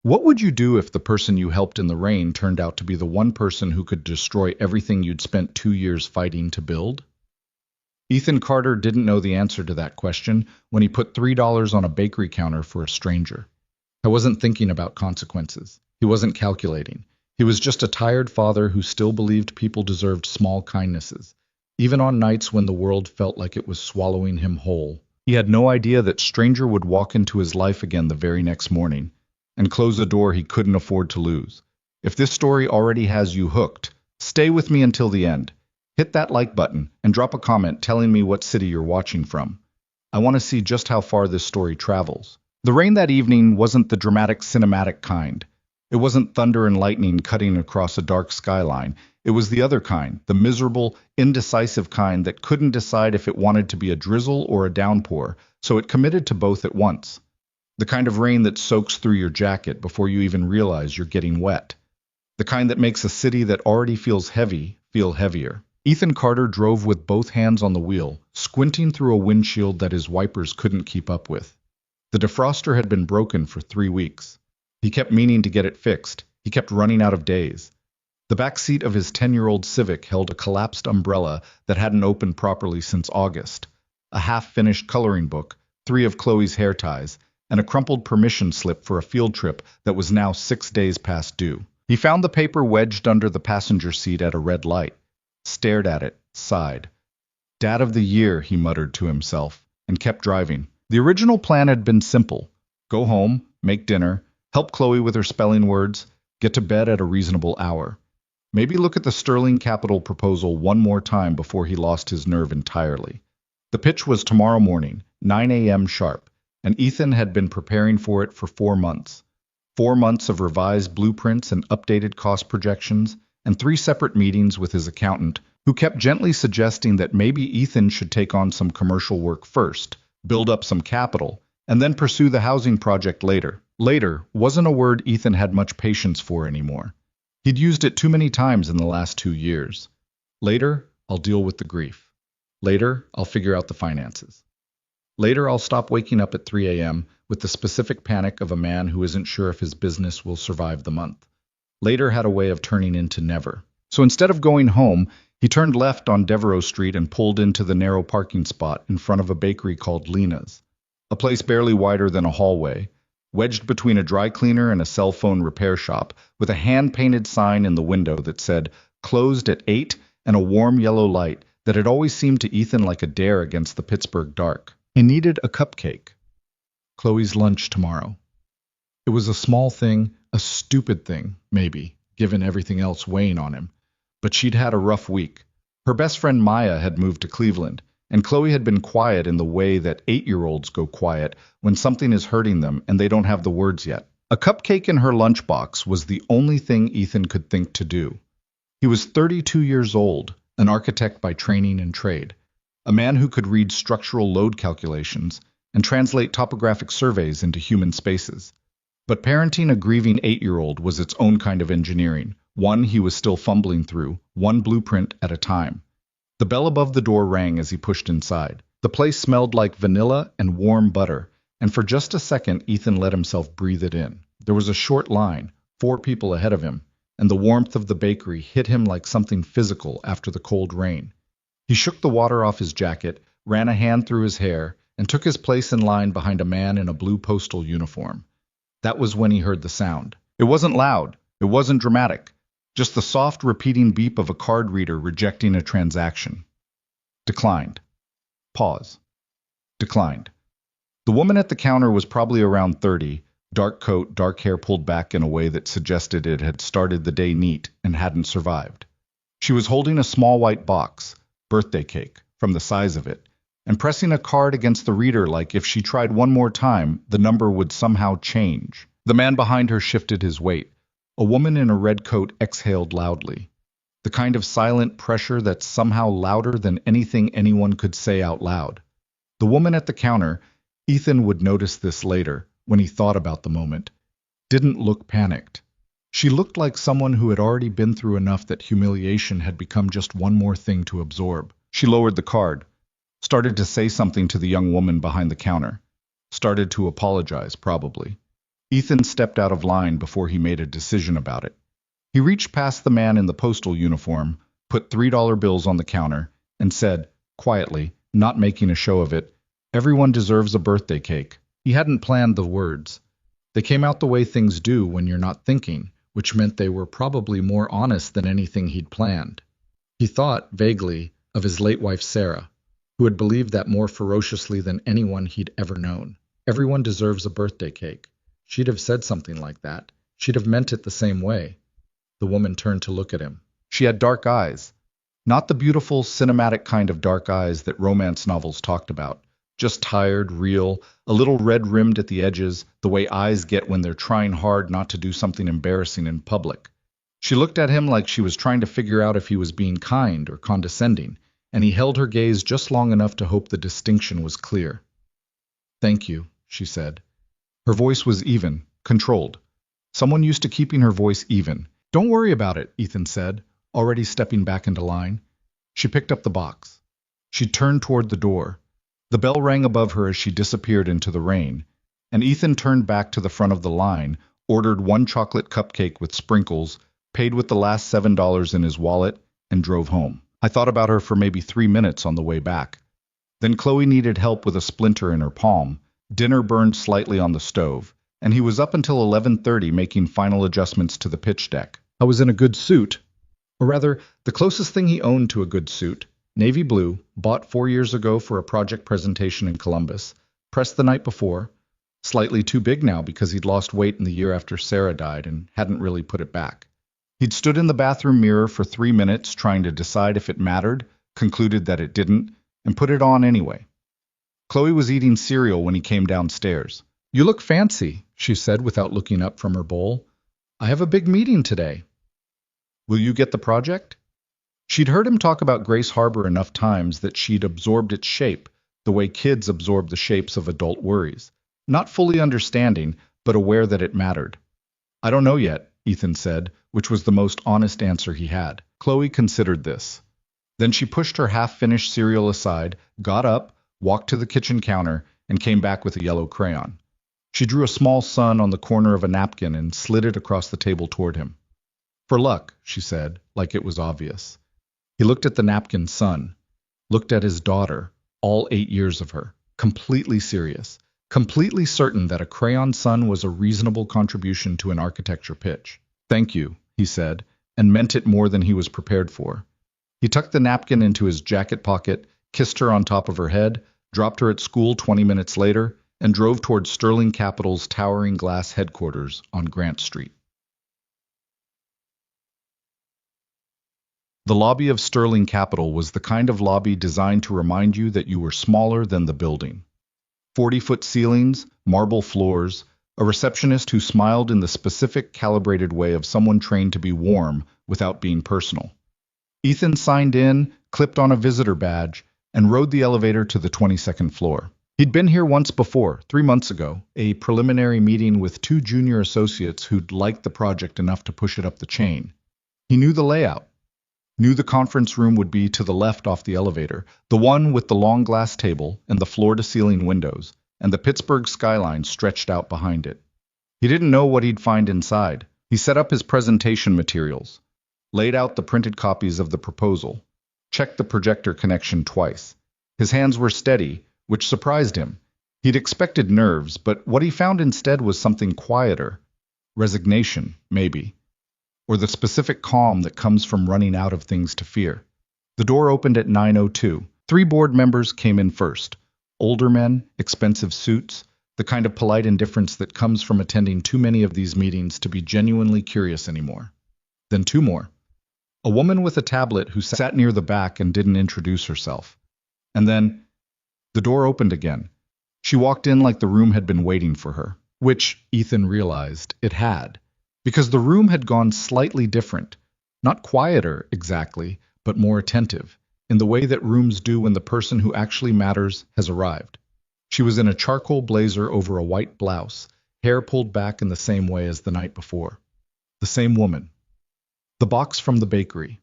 What would you do if the person you helped in the rain turned out to be the one person who could destroy everything you'd spent 2 years fighting to build? Ethan Carter didn't know the answer to that question when he put $3 on a bakery counter for a stranger. I wasn't thinking about consequences. He wasn't calculating. He was just a tired father who still believed people deserved small kindnesses, even on nights when the world felt like it was swallowing him whole. He had no idea that stranger would walk into his life again the very next morning and close a door he couldn't afford to lose. If this story already has you hooked, stay with me until the end. Hit that like button and drop a comment telling me what city you're watching from. I want to see just how far this story travels. The rain that evening wasn't the dramatic cinematic kind. It wasn't thunder and lightning cutting across a dark skyline. It was the other kind, the miserable, indecisive kind that couldn't decide if it wanted to be a drizzle or a downpour, so it committed to both at once. The kind of rain that soaks through your jacket before you even realize you're getting wet. The kind that makes a city that already feels heavy feel heavier. Ethan Carter drove with both hands on the wheel, squinting through a windshield that his wipers couldn't keep up with. The defroster had been broken for 3 weeks. He kept meaning to get it fixed. He kept running out of days. The back seat of his 10-year-old Civic held a collapsed umbrella that hadn't opened properly since August, a half-finished coloring book, 3 of Chloe's hair ties, and a crumpled permission slip for a field trip that was now 6 days past due. He found the paper wedged under the passenger seat at a red light, stared at it, sighed. Dad of the year, he muttered to himself, and kept driving. The original plan had been simple. Go home, make dinner, help Chloe with her spelling words, get to bed at a reasonable hour. Maybe look at the Sterling Capital proposal one more time before he lost his nerve entirely. The pitch was tomorrow morning, 9 a.m. sharp, and Ethan had been preparing for it for 4 months. 4 months of revised blueprints and updated cost projections, and 3 separate meetings with his accountant, who kept gently suggesting that maybe Ethan should take on some commercial work first, build up some capital, and then pursue the housing project later. Later wasn't a word Ethan had much patience for anymore. He'd used it too many times in the last 2 years. Later, I'll deal with the grief. Later, I'll figure out the finances. Later, I'll stop waking up at 3 a.m. with the specific panic of a man who isn't sure if his business will survive the month. Later had a way of turning into never. So instead of going home, he turned left on Devereux Street and pulled into the narrow parking spot in front of a bakery called Lena's, a place barely wider than a hallway, wedged between a dry cleaner and a cell phone repair shop, with a hand-painted sign in the window that said, "Closed at 8," and a warm yellow light that had always seemed to Ethan like a dare against the Pittsburgh dark. He needed a cupcake. Chloe's lunch tomorrow. It was a small thing, a stupid thing, maybe, given everything else weighing on him. But she'd had a rough week. Her best friend Maya had moved to Cleveland, and Chloe had been quiet in the way that 8-year-olds go quiet when something is hurting them and they don't have the words yet. A cupcake in her lunchbox was the only thing Ethan could think to do. He was 32 years old, an architect by training and trade, a man who could read structural load calculations and translate topographic surveys into human spaces. But parenting a grieving 8-year-old was its own kind of engineering, one he was still fumbling through, one blueprint at a time. The bell above the door rang as he pushed inside. The place smelled like vanilla and warm butter, and for just a second Ethan let himself breathe it in. There was a short line, 4 people ahead of him, and the warmth of the bakery hit him like something physical after the cold rain. He shook the water off his jacket, ran a hand through his hair, and took his place in line behind a man in a blue postal uniform. That was when he heard the sound. It wasn't loud. It wasn't dramatic. Just the soft, repeating beep of a card reader rejecting a transaction. Declined. Pause. Declined. The woman at the counter was probably around 30, dark coat, dark hair pulled back in a way that suggested it had started the day neat and hadn't survived. She was holding a small white box, birthday cake, from the size of it, and pressing a card against the reader like if she tried one more time, the number would somehow change. The man behind her shifted his weight. A woman in a red coat exhaled loudly. The kind of silent pressure that's somehow louder than anything anyone could say out loud. The woman at the counter, Ethan would notice this later, when he thought about the moment, didn't look panicked. She looked like someone who had already been through enough that humiliation had become just one more thing to absorb. She lowered the card, started to say something to the young woman behind the counter, started to apologize, probably. Ethan stepped out of line before he made a decision about it. He reached past the man in the postal uniform, put $3 bills on the counter, and said, quietly, not making a show of it, "Everyone deserves a birthday cake." He hadn't planned the words. They came out the way things do when you're not thinking, which meant they were probably more honest than anything he'd planned. He thought, vaguely, of his late wife Sarah, who had believed that more ferociously than anyone he'd ever known. Everyone deserves a birthday cake. She'd have said something like that. She'd have meant it the same way. The woman turned to look at him. She had dark eyes. Not the beautiful, cinematic kind of dark eyes that romance novels talked about. Just tired, real, a little red-rimmed at the edges, the way eyes get when they're trying hard not to do something embarrassing in public. She looked at him like she was trying to figure out if he was being kind or condescending, and he held her gaze just long enough to hope the distinction was clear. "Thank you," she said. Her voice was even, controlled. Someone used to keeping her voice even. "Don't worry about it," Ethan said, already stepping back into line. She picked up the box. She turned toward the door. The bell rang above her as she disappeared into the rain, and Ethan turned back to the front of the line, ordered one chocolate cupcake with sprinkles, paid with the last $7 in his wallet, and drove home. I thought about her for maybe 3 minutes on the way back. Then Chloe needed help with a splinter in her palm, dinner burned slightly on the stove, and he was up until 11:30 making final adjustments to the pitch deck. I was in a good suit, or rather, the closest thing he owned to a good suit, navy blue, bought 4 years ago for a project presentation in Columbus, pressed the night before, slightly too big now because he'd lost weight in the year after Sarah died and hadn't really put it back. He'd stood in the bathroom mirror for 3 minutes trying to decide if it mattered, concluded that it didn't, and put it on anyway. Chloe was eating cereal when he came downstairs. "You look fancy," she said without looking up from her bowl. "I have a big meeting today." "Will you get the project?" She'd heard him talk about Grace Harbor enough times that she'd absorbed its shape, the way kids absorb the shapes of adult worries, not fully understanding, but aware that it mattered. "I don't know yet," Ethan said, which was the most honest answer he had. Chloe considered this. Then she pushed her half-finished cereal aside, got up, walked to the kitchen counter, and came back with a yellow crayon. She drew a small sun on the corner of a napkin and slid it across the table toward him. "For luck," she said, like it was obvious. He looked at the napkin sun, looked at his daughter, all 8 years of her, completely serious, completely certain that a crayon sun was a reasonable contribution to an architecture pitch. "Thank you," he said, and meant it more than he was prepared for. He tucked the napkin into his jacket pocket, kissed her on top of her head, dropped her at school 20 minutes later, and drove toward Sterling Capital's towering glass headquarters on Grant Street. The lobby of Sterling Capital was the kind of lobby designed to remind you that you were smaller than the building. 40-foot ceilings, marble floors, a receptionist who smiled in the specific calibrated way of someone trained to be warm without being personal. Ethan signed in, clipped on a visitor badge, and rode the elevator to the 22nd floor. He'd been here once before, 3 months ago, a preliminary meeting with 2 junior associates who'd liked the project enough to push it up the chain. He knew the layout. Knew the conference room would be to the left off the elevator, the one with the long glass table and the floor-to-ceiling windows, and the Pittsburgh skyline stretched out behind it. He didn't know what he'd find inside. He set up his presentation materials, laid out the printed copies of the proposal, checked the projector connection twice. His hands were steady, which surprised him. He'd expected nerves, but what he found instead was something quieter. Resignation, maybe. Or the specific calm that comes from running out of things to fear. The door opened at 9:02. 3 board members came in first. Older men, expensive suits, the kind of polite indifference that comes from attending too many of these meetings to be genuinely curious anymore. Then 2 more. A woman with a tablet who sat near the back and didn't introduce herself. And then the door opened again. She walked in like the room had been waiting for her, which, Ethan realized, it had. Because the room had gone slightly different, not quieter exactly, but more attentive, in the way that rooms do when the person who actually matters has arrived. She was in a charcoal blazer over a white blouse, hair pulled back in the same way as the night before. The same woman. The box from the bakery.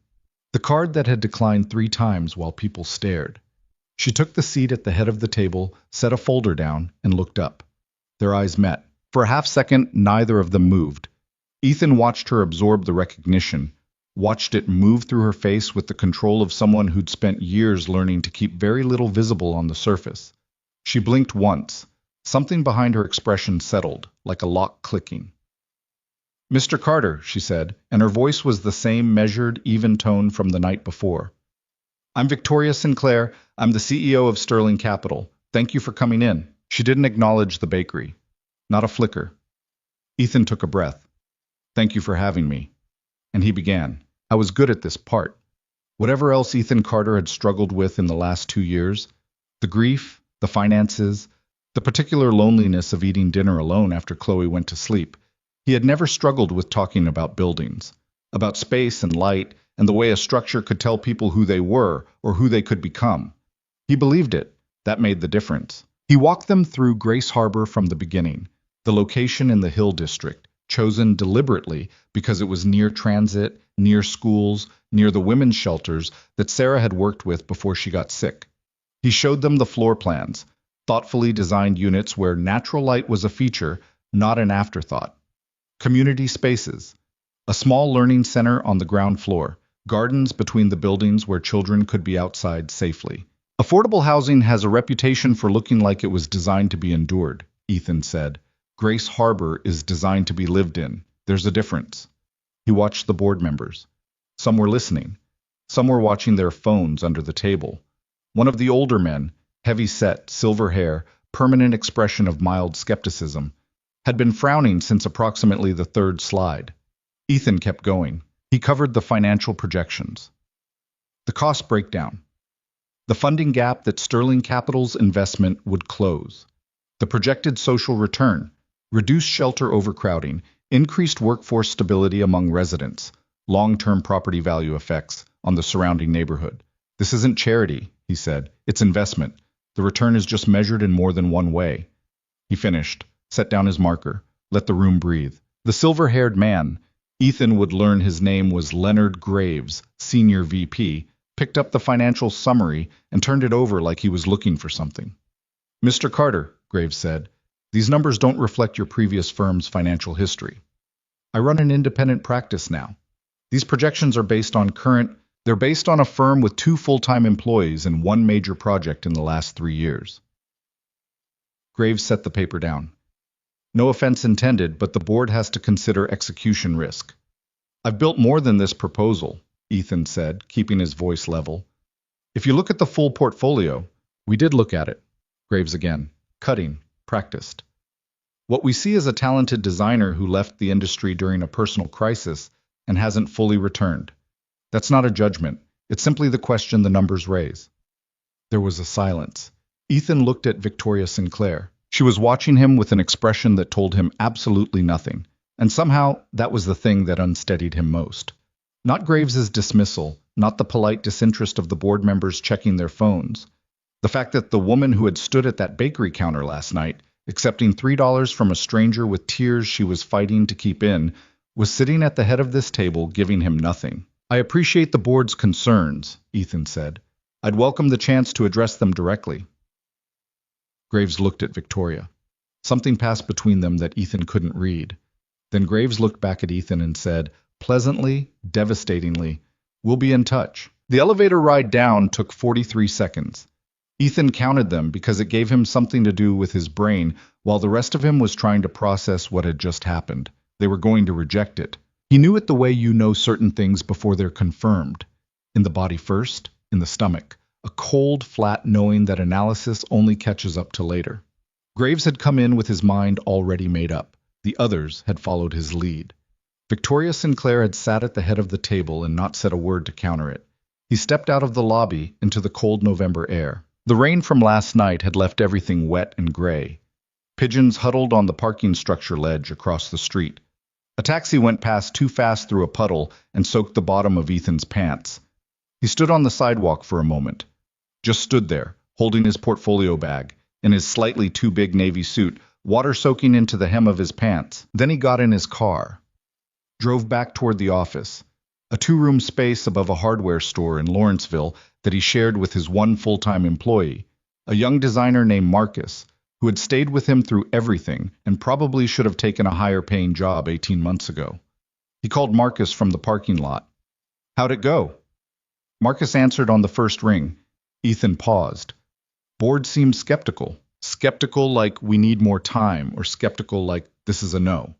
The card that had declined 3 times while people stared. She took the seat at the head of the table, set a folder down, and looked up. Their eyes met. For a half second, neither of them moved. Ethan watched her absorb the recognition, watched it move through her face with the control of someone who'd spent years learning to keep very little visible on the surface. She blinked once. Something behind her expression settled, like a lock clicking. "Mr. Carter," she said, and her voice was the same measured, even tone from the night before. "I'm Victoria Sinclair. I'm the CEO of Sterling Capital. Thank you for coming in." She didn't acknowledge the bakery. Not a flicker. Ethan took a breath. "Thank you for having me." And he began. I was good at this part. Whatever else Ethan Carter had struggled with in the last 2 years, the grief, the finances, the particular loneliness of eating dinner alone after Chloe went to sleep, he had never struggled with talking about buildings, about space and light, and the way a structure could tell people who they were or who they could become. He believed it. That made the difference. He walked them through Grace Harbor from the beginning, the location in the Hill District, chosen deliberately because it was near transit, near schools, near the women's shelters that Sarah had worked with before she got sick. He showed them the floor plans, thoughtfully designed units where natural light was a feature, not an afterthought. Community spaces, a small learning center on the ground floor, gardens between the buildings where children could be outside safely. Affordable housing has a reputation for looking like it was designed to be endured, Ethan said. Grace Harbor is designed to be lived in. There's a difference. He watched the board members. Some were listening. Some were watching their phones under the table. One of the older men, heavy-set, silver hair, permanent expression of mild skepticism, had been frowning since approximately the third slide. Ethan kept going. He covered the financial projections. The cost breakdown. The funding gap that Sterling Capital's investment would close. The projected social return. Reduced shelter overcrowding, increased workforce stability among residents, long-term property value effects on the surrounding neighborhood. This isn't charity, he said. It's investment. The return is just measured in more than one way. He finished, set down his marker, let the room breathe. The silver-haired man, Ethan would learn his name was Leonard Graves, Senior VP, picked up the financial summary and turned it over like he was looking for something. "Mr. Carter," Graves said, "these numbers don't reflect your previous firm's financial history. I run an independent practice now. These projections are based on they're based on a firm with 2 full-time employees and 1 major project in the last 3 years." Graves set the paper down. "No offense intended, but the board has to consider execution risk." "I've built more than this proposal," Ethan said, keeping his voice level. "If you look at the full portfolio," "We did look at it." Graves again. "Cutting. Practiced. What we see is a talented designer who left the industry during a personal crisis and hasn't fully returned. That's not a judgment. It's simply the question the numbers raise." There was a silence. Ethan looked at Victoria Sinclair. She was watching him with an expression that told him absolutely nothing, and somehow that was the thing that unsteadied him most. Not Graves's dismissal, not the polite disinterest of the board members checking their phones. The fact that the woman who had stood at that bakery counter last night, accepting $3 from a stranger with tears she was fighting to keep in, was sitting at the head of this table giving him nothing. "I appreciate the board's concerns," Ethan said. "I'd welcome the chance to address them directly." Graves looked at Victoria. Something passed between them that Ethan couldn't read. Then Graves looked back at Ethan and said, pleasantly, devastatingly, "We'll be in touch." The elevator ride down took 43 seconds. Ethan counted them because it gave him something to do with his brain while the rest of him was trying to process what had just happened. They were going to reject it. He knew it the way you know certain things before they're confirmed. In the body first, in the stomach. A cold, flat knowing that analysis only catches up to later. Graves had come in with his mind already made up. The others had followed his lead. Victoria Sinclair had sat at the head of the table and not said a word to counter it. He stepped out of the lobby into the cold November air. The rain from last night had left everything wet and gray. Pigeons huddled on the parking structure ledge across the street. A taxi went past too fast through a puddle and soaked the bottom of Ethan's pants. He stood on the sidewalk for a moment. Just stood there, holding his portfolio bag, in his slightly too big navy suit, water soaking into the hem of his pants. Then he got in his car. Drove back toward the office, a 2-room space above a hardware store in Lawrenceville that he shared with his 1 full-time employee, a young designer named Marcus, who had stayed with him through everything and probably should have taken a higher-paying job 18 months ago. He called Marcus from the parking lot. "How'd it go?" Marcus answered on the first ring. Ethan paused. Board seemed skeptical. Skeptical like we need more time, or skeptical like this is a no.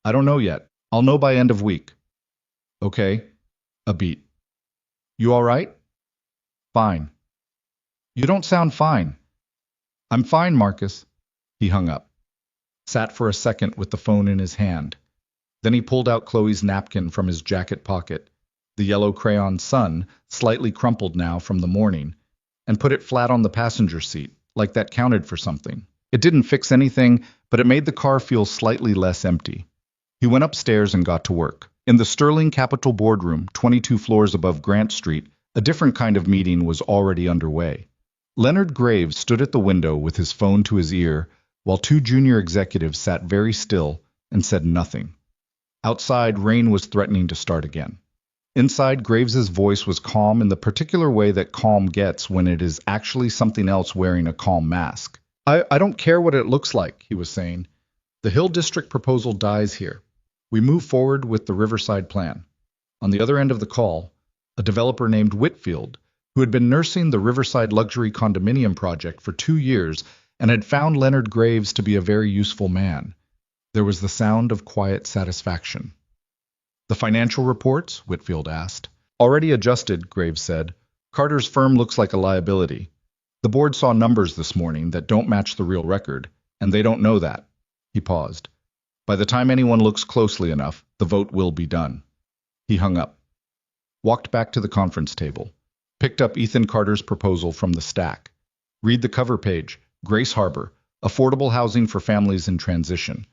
"I don't know yet. I'll know by end of week." "Okay." A beat. "You all right?" "Fine." "You don't sound fine." "I'm fine, Marcus." He hung up. Sat for a second with the phone in his hand. Then he pulled out Chloe's napkin from his jacket pocket, the yellow crayon sun, slightly crumpled now from the morning, and put it flat on the passenger seat, like that counted for something. It didn't fix anything, but it made the car feel slightly less empty. He went upstairs and got to work. In the Sterling Capitol boardroom, 22 floors above Grant Street, a different kind of meeting was already underway. Leonard Graves stood at the window with his phone to his ear, while two junior executives sat very still and said nothing. Outside, rain was threatening to start again. Inside, Graves's voice was calm in the particular way that calm gets when it is actually something else wearing a calm mask. I don't care what it looks like," he was saying. "The Hill District proposal dies here. We move forward with the Riverside plan." On the other end of the call, a developer named Whitfield, who had been nursing the Riverside luxury condominium project for 2 years and had found Leonard Graves to be a very useful man. There was the sound of quiet satisfaction. "The financial reports?" Whitfield asked. "Already adjusted," Graves said. "Carter's firm looks like a liability. The board saw numbers this morning that don't match the real record, and they don't know that." He paused. "By the time anyone looks closely enough, the vote will be done." He hung up. Walked back to the conference table. Picked up Ethan Carter's proposal from the stack. Read the cover page. Grace Harbor, affordable housing for families in transition.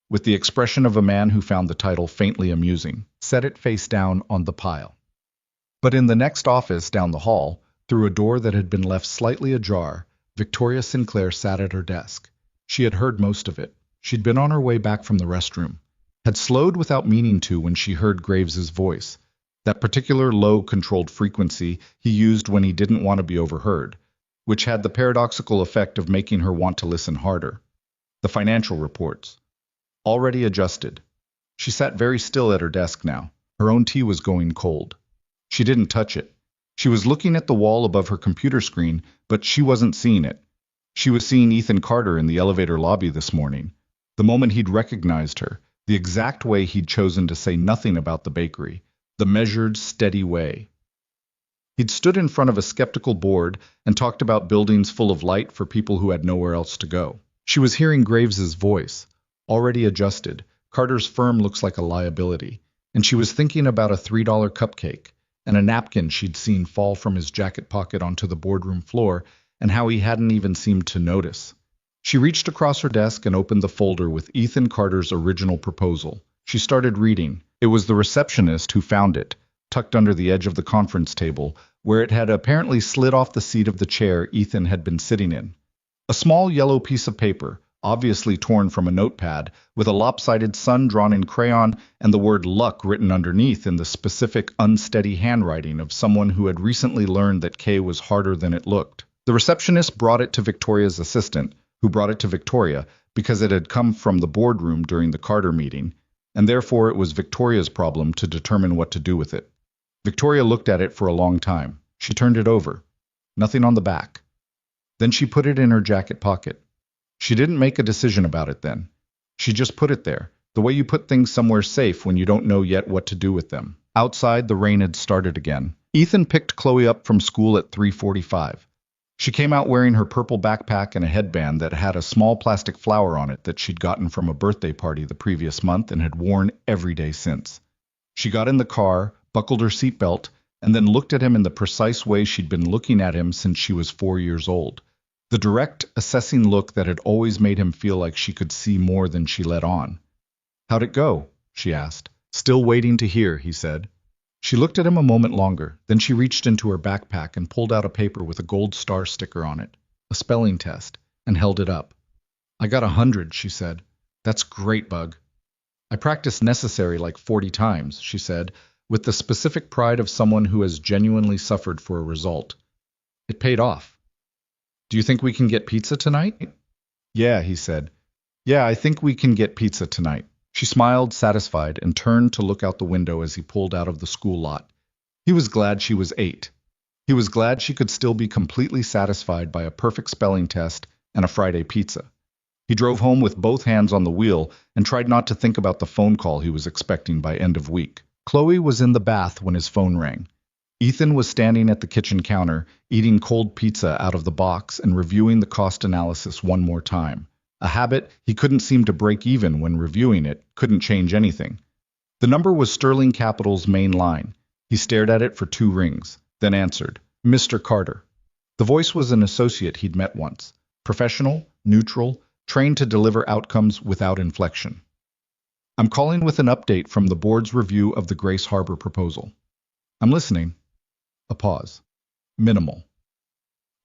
With the expression of a man who found the title faintly amusing, set it face down on the pile. But in the next office down the hall, through a door that had been left slightly ajar, Victoria Sinclair sat at her desk. She had heard most of it. She'd been on her way back from the restroom. Had slowed without meaning to when she heard Graves's voice, that particular low controlled frequency he used when he didn't want to be overheard, which had the paradoxical effect of making her want to listen harder. The financial reports. Already adjusted. She sat very still at her desk now. Her own tea was going cold. She didn't touch it. She was looking at the wall above her computer screen, but she wasn't seeing it. She was seeing Ethan Carter in the elevator lobby this morning. The moment he'd recognized her, the exact way he'd chosen to say nothing about the bakery, the measured, steady way. He'd stood in front of a skeptical board and talked about buildings full of light for people who had nowhere else to go. She was hearing Graves's voice. Already adjusted, Carter's firm looks like a liability, and she was thinking about a $3 cupcake and a napkin she'd seen fall from his jacket pocket onto the boardroom floor, and how he hadn't even seemed to notice. She reached across her desk and opened the folder with Ethan Carter's original proposal. She started reading. It was the receptionist who found it, tucked under the edge of the conference table, where it had apparently slid off the seat of the chair Ethan had been sitting in. A small yellow piece of paper, obviously torn from a notepad, with a lopsided sun drawn in crayon and the word luck written underneath in the specific unsteady handwriting of someone who had recently learned that K was harder than it looked. The receptionist brought it to Victoria's assistant, who brought it to Victoria because it had come from the boardroom during the Carter meeting, and therefore it was Victoria's problem to determine what to do with it. Victoria looked at it for a long time. She turned it over. Nothing on the back. Then she put it in her jacket pocket. She didn't make a decision about it then. She just put it there, the way you put things somewhere safe when you don't know yet what to do with them. Outside, the rain had started again. Ethan picked Chloe up from school at 3:45. She came out wearing her purple backpack and a headband that had a small plastic flower on it that she'd gotten from a birthday party the previous month and had worn every day since. She got in the car, buckled her seatbelt, and then looked at him in the precise way she'd been looking at him since she was 4 years old. The direct, assessing look that had always made him feel like she could see more than she let on. "How'd it go?" she asked. "Still waiting to hear," he said. She looked at him a moment longer, then she reached into her backpack and pulled out a paper with a gold star sticker on it, a spelling test, and held it up. "I got 100, she said. "That's great, Bug." "I practiced necessary like 40 times, she said, with the specific pride of someone who has genuinely suffered for a result. "It paid off. Do you think we can get pizza tonight?" Yeah, he said. Yeah, I think we can get pizza tonight. She smiled, satisfied, and turned to look out the window as he pulled out of the school lot. He was glad she was 8. He was glad she could still be completely satisfied by a perfect spelling test and a Friday pizza. He drove home with both hands on the wheel and tried not to think about the phone call he was expecting by end of week. Chloe was in the bath when his phone rang. Ethan was standing at the kitchen counter, eating cold pizza out of the box and reviewing the cost analysis one more time. A habit he couldn't seem to break even when reviewing it, couldn't change anything. The number was Sterling Capital's main line. He stared at it for 2 rings, then answered, Mr. Carter. The voice was an associate he'd met once. Professional, neutral, trained to deliver outcomes without inflection. I'm calling with an update from the board's review of the Grace Harbor proposal. I'm listening. A pause. Minimal.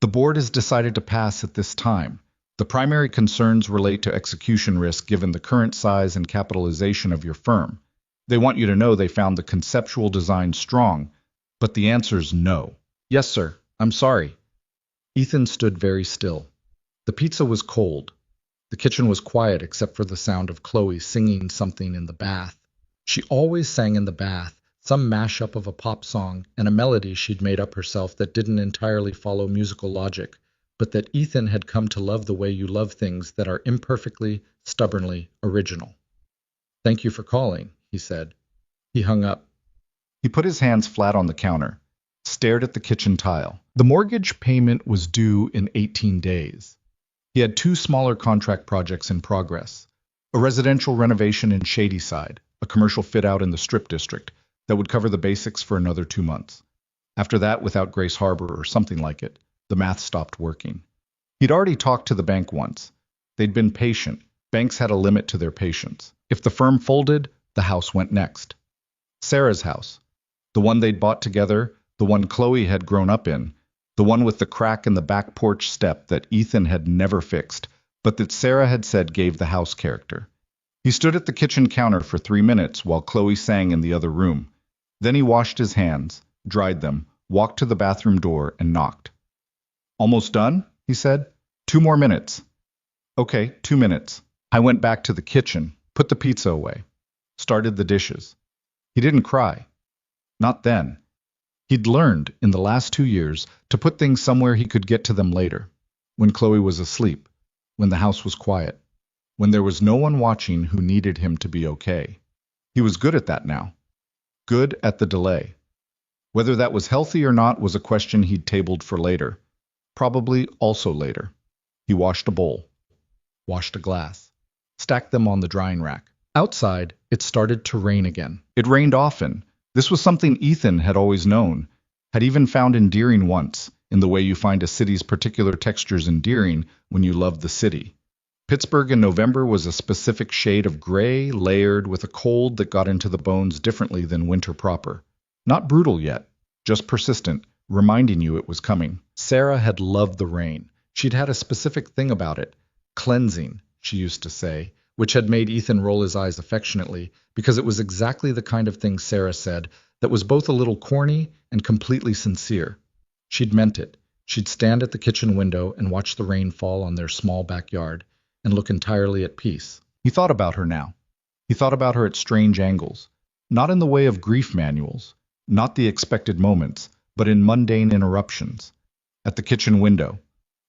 The board has decided to pass at this time. The primary concerns relate to execution risk given the current size and capitalization of your firm. They want you to know they found the conceptual design strong, but the answer's no. Yes, sir. I'm sorry. Ethan stood very still. The pizza was cold. The kitchen was quiet except for the sound of Chloe singing something in the bath. She always sang in the bath, some mashup of a pop song and a melody she'd made up herself that didn't entirely follow musical logic, but that Ethan had come to love the way you love things that are imperfectly, stubbornly original. Thank you for calling, he said. He hung up. He put his hands flat on the counter, stared at the kitchen tile. The mortgage payment was due in 18 days. He had 2 smaller contract projects in progress. A residential renovation in Shadyside, a commercial fit-out in the Strip District, that would cover the basics for another 2 months. After that, without Grace Harbor or something like it, the math stopped working. He'd already talked to the bank once. They'd been patient. Banks had a limit to their patience. If the firm folded, the house went next. Sarah's house. The one they'd bought together, the one Chloe had grown up in, the one with the crack in the back porch step that Ethan had never fixed, but that Sarah had said gave the house character. He stood at the kitchen counter for 3 minutes while Chloe sang in the other room. Then he washed his hands, dried them, walked to the bathroom door, and knocked. Almost done? He said. 2 more minutes. Okay, 2 minutes. I went back to the kitchen, put the pizza away, started the dishes. He didn't cry. Not then. He'd learned, in the last 2 years, to put things somewhere he could get to them later, when Chloe was asleep, when the house was quiet, when there was no one watching who needed him to be okay. He was good at that now. Good at the delay. Whether that was healthy or not was a question he'd tabled for later. Probably also later. He washed a bowl. Washed a glass. Stacked them on the drying rack. Outside, it started to rain again. It rained often. This was something Ethan had always known, had even found endearing once, in the way you find a city's particular textures endearing when you love the city. Pittsburgh in November was a specific shade of gray, layered with a cold that got into the bones differently than winter proper. Not brutal yet, just persistent, reminding you it was coming. Sarah had loved the rain. She'd had a specific thing about it. Cleansing, she used to say, which had made Ethan roll his eyes affectionately, because it was exactly the kind of thing Sarah said that was both a little corny and completely sincere. She'd meant it. She'd stand at the kitchen window and watch the rain fall on their small backyard, and look entirely at peace. He thought about her now. He thought about her at strange angles, not in the way of grief manuals, not the expected moments, but in mundane interruptions. At the kitchen window,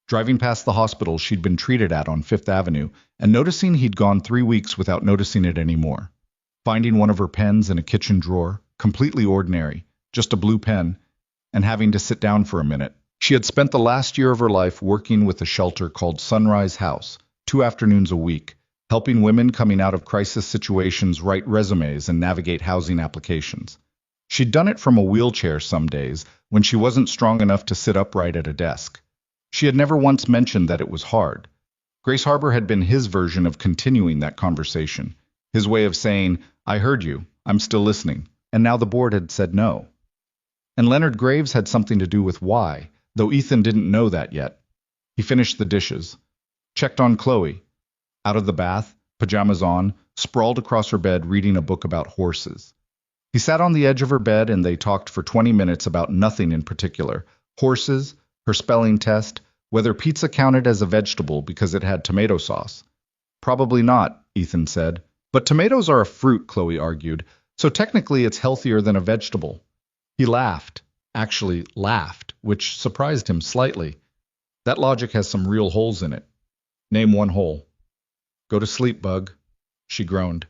driving past the hospital she'd been treated at on Fifth Avenue, and noticing he'd gone 3 weeks without noticing it anymore. Finding one of her pens in a kitchen drawer, completely ordinary, just a blue pen, and having to sit down for a minute. She had spent the last year of her life working with a shelter called Sunrise House, 2 afternoons a week, helping women coming out of crisis situations write resumes and navigate housing applications. She'd done it from a wheelchair some days when she wasn't strong enough to sit upright at a desk. She had never once mentioned that it was hard. Grace Harbor had been his version of continuing that conversation, his way of saying, I heard you, I'm still listening, and now the board had said no. And Leonard Graves had something to do with why, though Ethan didn't know that yet. He finished the dishes. Checked on Chloe. Out of the bath, pajamas on, sprawled across her bed reading a book about horses. He sat on the edge of her bed and they talked for 20 minutes about nothing in particular. Horses, her spelling test, Whether pizza counted as a vegetable because it had tomato sauce. Probably not, Ethan said. But tomatoes are a fruit, Chloe argued, so technically it's healthier than a vegetable. He laughed, actually laughed, which surprised him slightly. That logic has some real holes in it. Name one hole. Go to sleep, Bug, she groaned.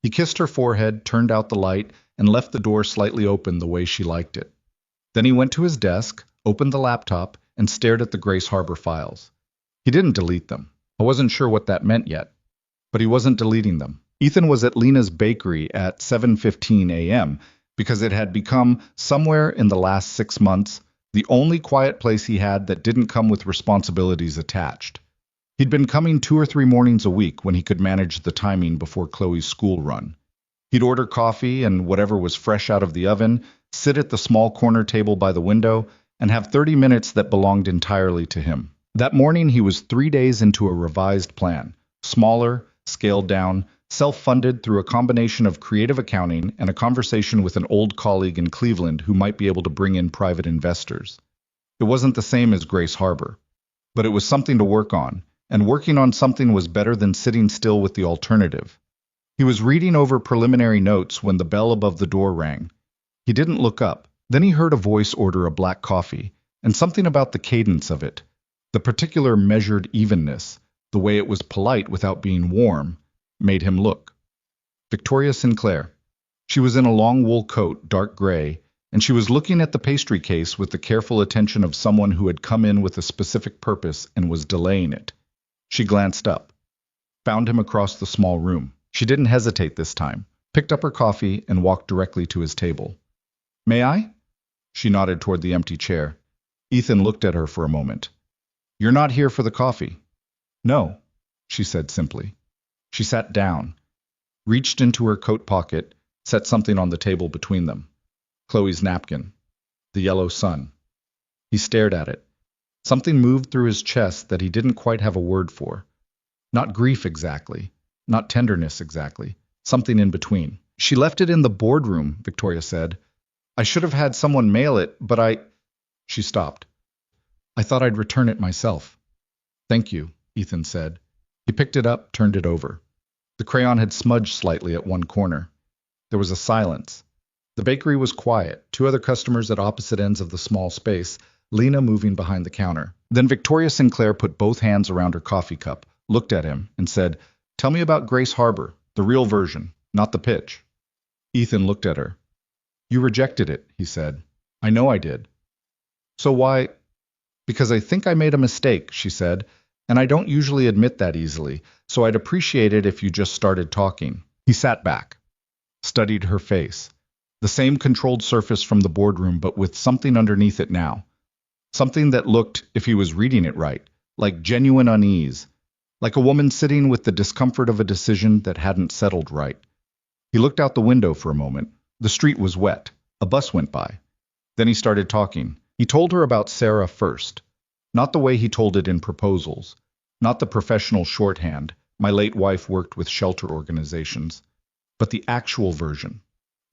He kissed her forehead, turned out the light, and left the door slightly open the way she liked it. Then he went to his desk, opened the laptop, and stared at the Grace Harbor files. He didn't delete them. I wasn't sure what that meant yet, but he wasn't deleting them. Ethan was at Lena's bakery at 7:15 a.m. because it had become, somewhere in the last 6 months, the only quiet place he had that didn't come with responsibilities attached. He'd been coming 2 or 3 mornings a week when he could manage the timing before Chloe's school run. He'd order coffee and whatever was fresh out of the oven, sit at the small corner table by the window, and have 30 minutes that belonged entirely to him. That morning he was 3 days into a revised plan, smaller, scaled down, self-funded through a combination of creative accounting and a conversation with an old colleague in Cleveland who might be able to bring in private investors. It wasn't the same as Grace Harbor, but it was something to work on, and working on something was better than sitting still with the alternative. He was reading over preliminary notes when the bell above the door rang. He didn't look up. Then he heard a voice order a black coffee, and something about the cadence of it, the particular measured evenness, the way it was polite without being warm, made him look. Victoria Sinclair. She was in a long wool coat, dark gray, and she was looking at the pastry case with the careful attention of someone who had come in with a specific purpose and was delaying it. She glanced up, found him across the small room. She didn't hesitate this time, picked up her coffee, and walked directly to his table. "May I?" She nodded toward the empty chair. Ethan looked at her for a moment. "You're not here for the coffee." "No," she said simply. She sat down, reached into her coat pocket, set something on the table between them. Chloe's napkin. The yellow sun. He stared at it. Something moved through his chest that he didn't quite have a word for. Not grief exactly, not tenderness exactly, something in between. "She left it in the boardroom," Victoria said. "I should have had someone mail it, but She stopped. "I thought I'd return it myself." "Thank you," Ethan said. He picked it up, turned it over. The crayon had smudged slightly at one corner. There was a silence. The bakery was quiet, 2 other customers at opposite ends of the small space, Lena moving behind the counter. Then Victoria Sinclair put both hands around her coffee cup, looked at him, and said, "Tell me about Grace Harbor, the real version, not the pitch." Ethan looked at her. "You rejected it," he said. "I know I did." "So why?" "Because I think I made a mistake," she said, "and I don't usually admit that easily, so I'd appreciate it if you just started talking." He sat back, studied her face. The same controlled surface from the boardroom, but with something underneath it now. Something that looked, if he was reading it right, like genuine unease, like a woman sitting with the discomfort of a decision that hadn't settled right. He looked out the window for a moment. The street was wet. A bus went by. Then he started talking. He told her about Sarah first. Not the way he told it in proposals. Not the professional shorthand, "My late wife worked with shelter organizations," but the actual version.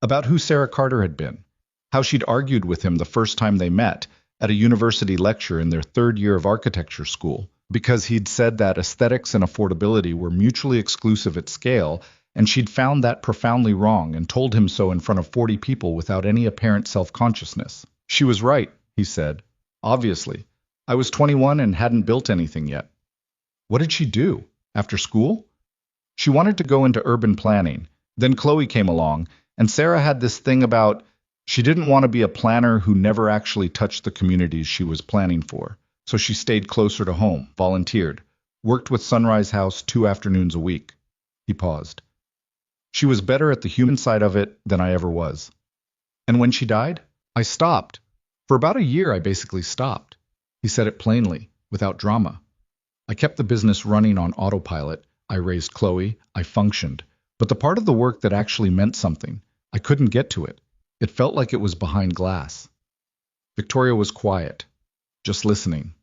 About who Sarah Carter had been. How she'd argued with him the first time they met, at a university lecture in their 3rd year of architecture school, because he'd said that aesthetics and affordability were mutually exclusive at scale, and she'd found that profoundly wrong and told him so in front of 40 people without any apparent self-consciousness. She was right, he said. Obviously. I was 21 and hadn't built anything yet. What did she do? After school? She wanted to go into urban planning. Then Chloe came along, and Sarah had this thing about she didn't want to be a planner who never actually touched the communities she was planning for. So she stayed closer to home, volunteered, worked with Sunrise House 2 afternoons a week. He paused. She was better at the human side of it than I ever was. And when she died, I stopped. For about a year, I basically stopped. He said it plainly, without drama. I kept the business running on autopilot. I raised Chloe. I functioned. But the part of the work that actually meant something, I couldn't get to it. It felt like it was behind glass. Victoria was quiet, just listening.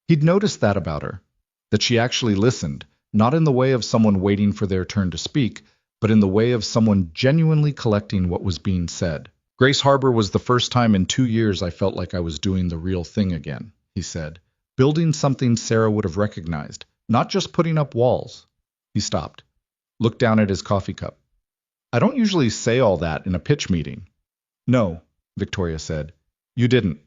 He'd noticed that about her, that she actually listened, not in the way of someone waiting for their turn to speak, but in the way of someone genuinely collecting what was being said. Grace Harbor was the first time in 2 years I felt like I was doing the real thing again, he said, Building something Sarah would have recognized, not just putting up walls. He stopped, looked down at his coffee cup. I don't usually say all that in a pitch meeting. No, Victoria said. You didn't.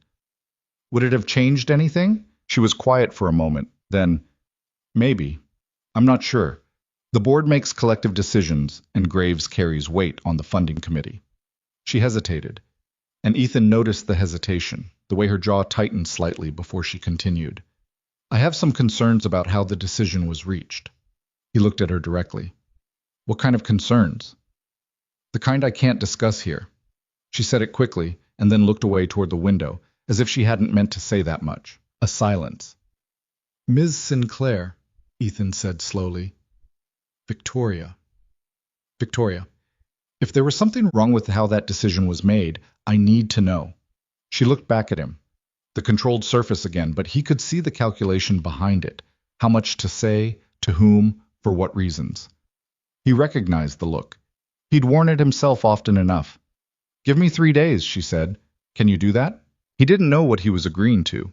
Would it have changed anything? She was quiet for a moment, then, maybe. I'm not sure. The board makes collective decisions, and Graves carries weight on the funding committee. She hesitated, and Ethan noticed the hesitation, the way her jaw tightened slightly before she continued. I have some concerns about how the decision was reached. He looked at her directly. What kind of concerns? The kind I can't discuss here. She said it quickly, and then looked away toward the window, as if she hadn't meant to say that much. A silence. Ms. Sinclair, Ethan said slowly. Victoria. Victoria, if there was something wrong with how that decision was made, I need to know. She looked back at him. The controlled surface again, but he could see the calculation behind it. How much to say, to whom, for what reasons. He recognized the look. He'd worn it himself often enough. Give me 3 days, she said. Can you do that? He didn't know what he was agreeing to.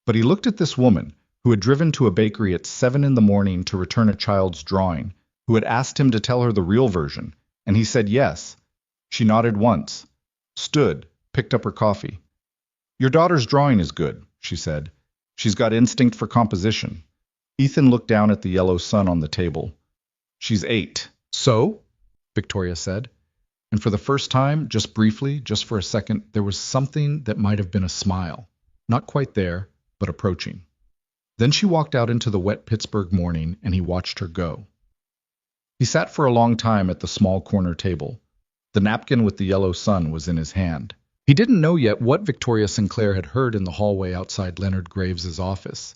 But he looked at this woman, who had driven to a bakery at 7 in the morning to return a child's drawing, who had asked him to tell her the real version, and he said yes. She nodded once, stood, picked up her coffee. Your daughter's drawing is good, she said. She's got instinct for composition. Ethan looked down at the yellow sun on the table. She's 8. So? Victoria said. And for the first time, just briefly, just for a second, there was something that might have been a smile. Not quite there, but approaching. Then she walked out into the wet Pittsburgh morning, and he watched her go. He sat for a long time at the small corner table. The napkin with the yellow sun was in his hand. He didn't know yet what Victoria Sinclair had heard in the hallway outside Leonard Graves's office.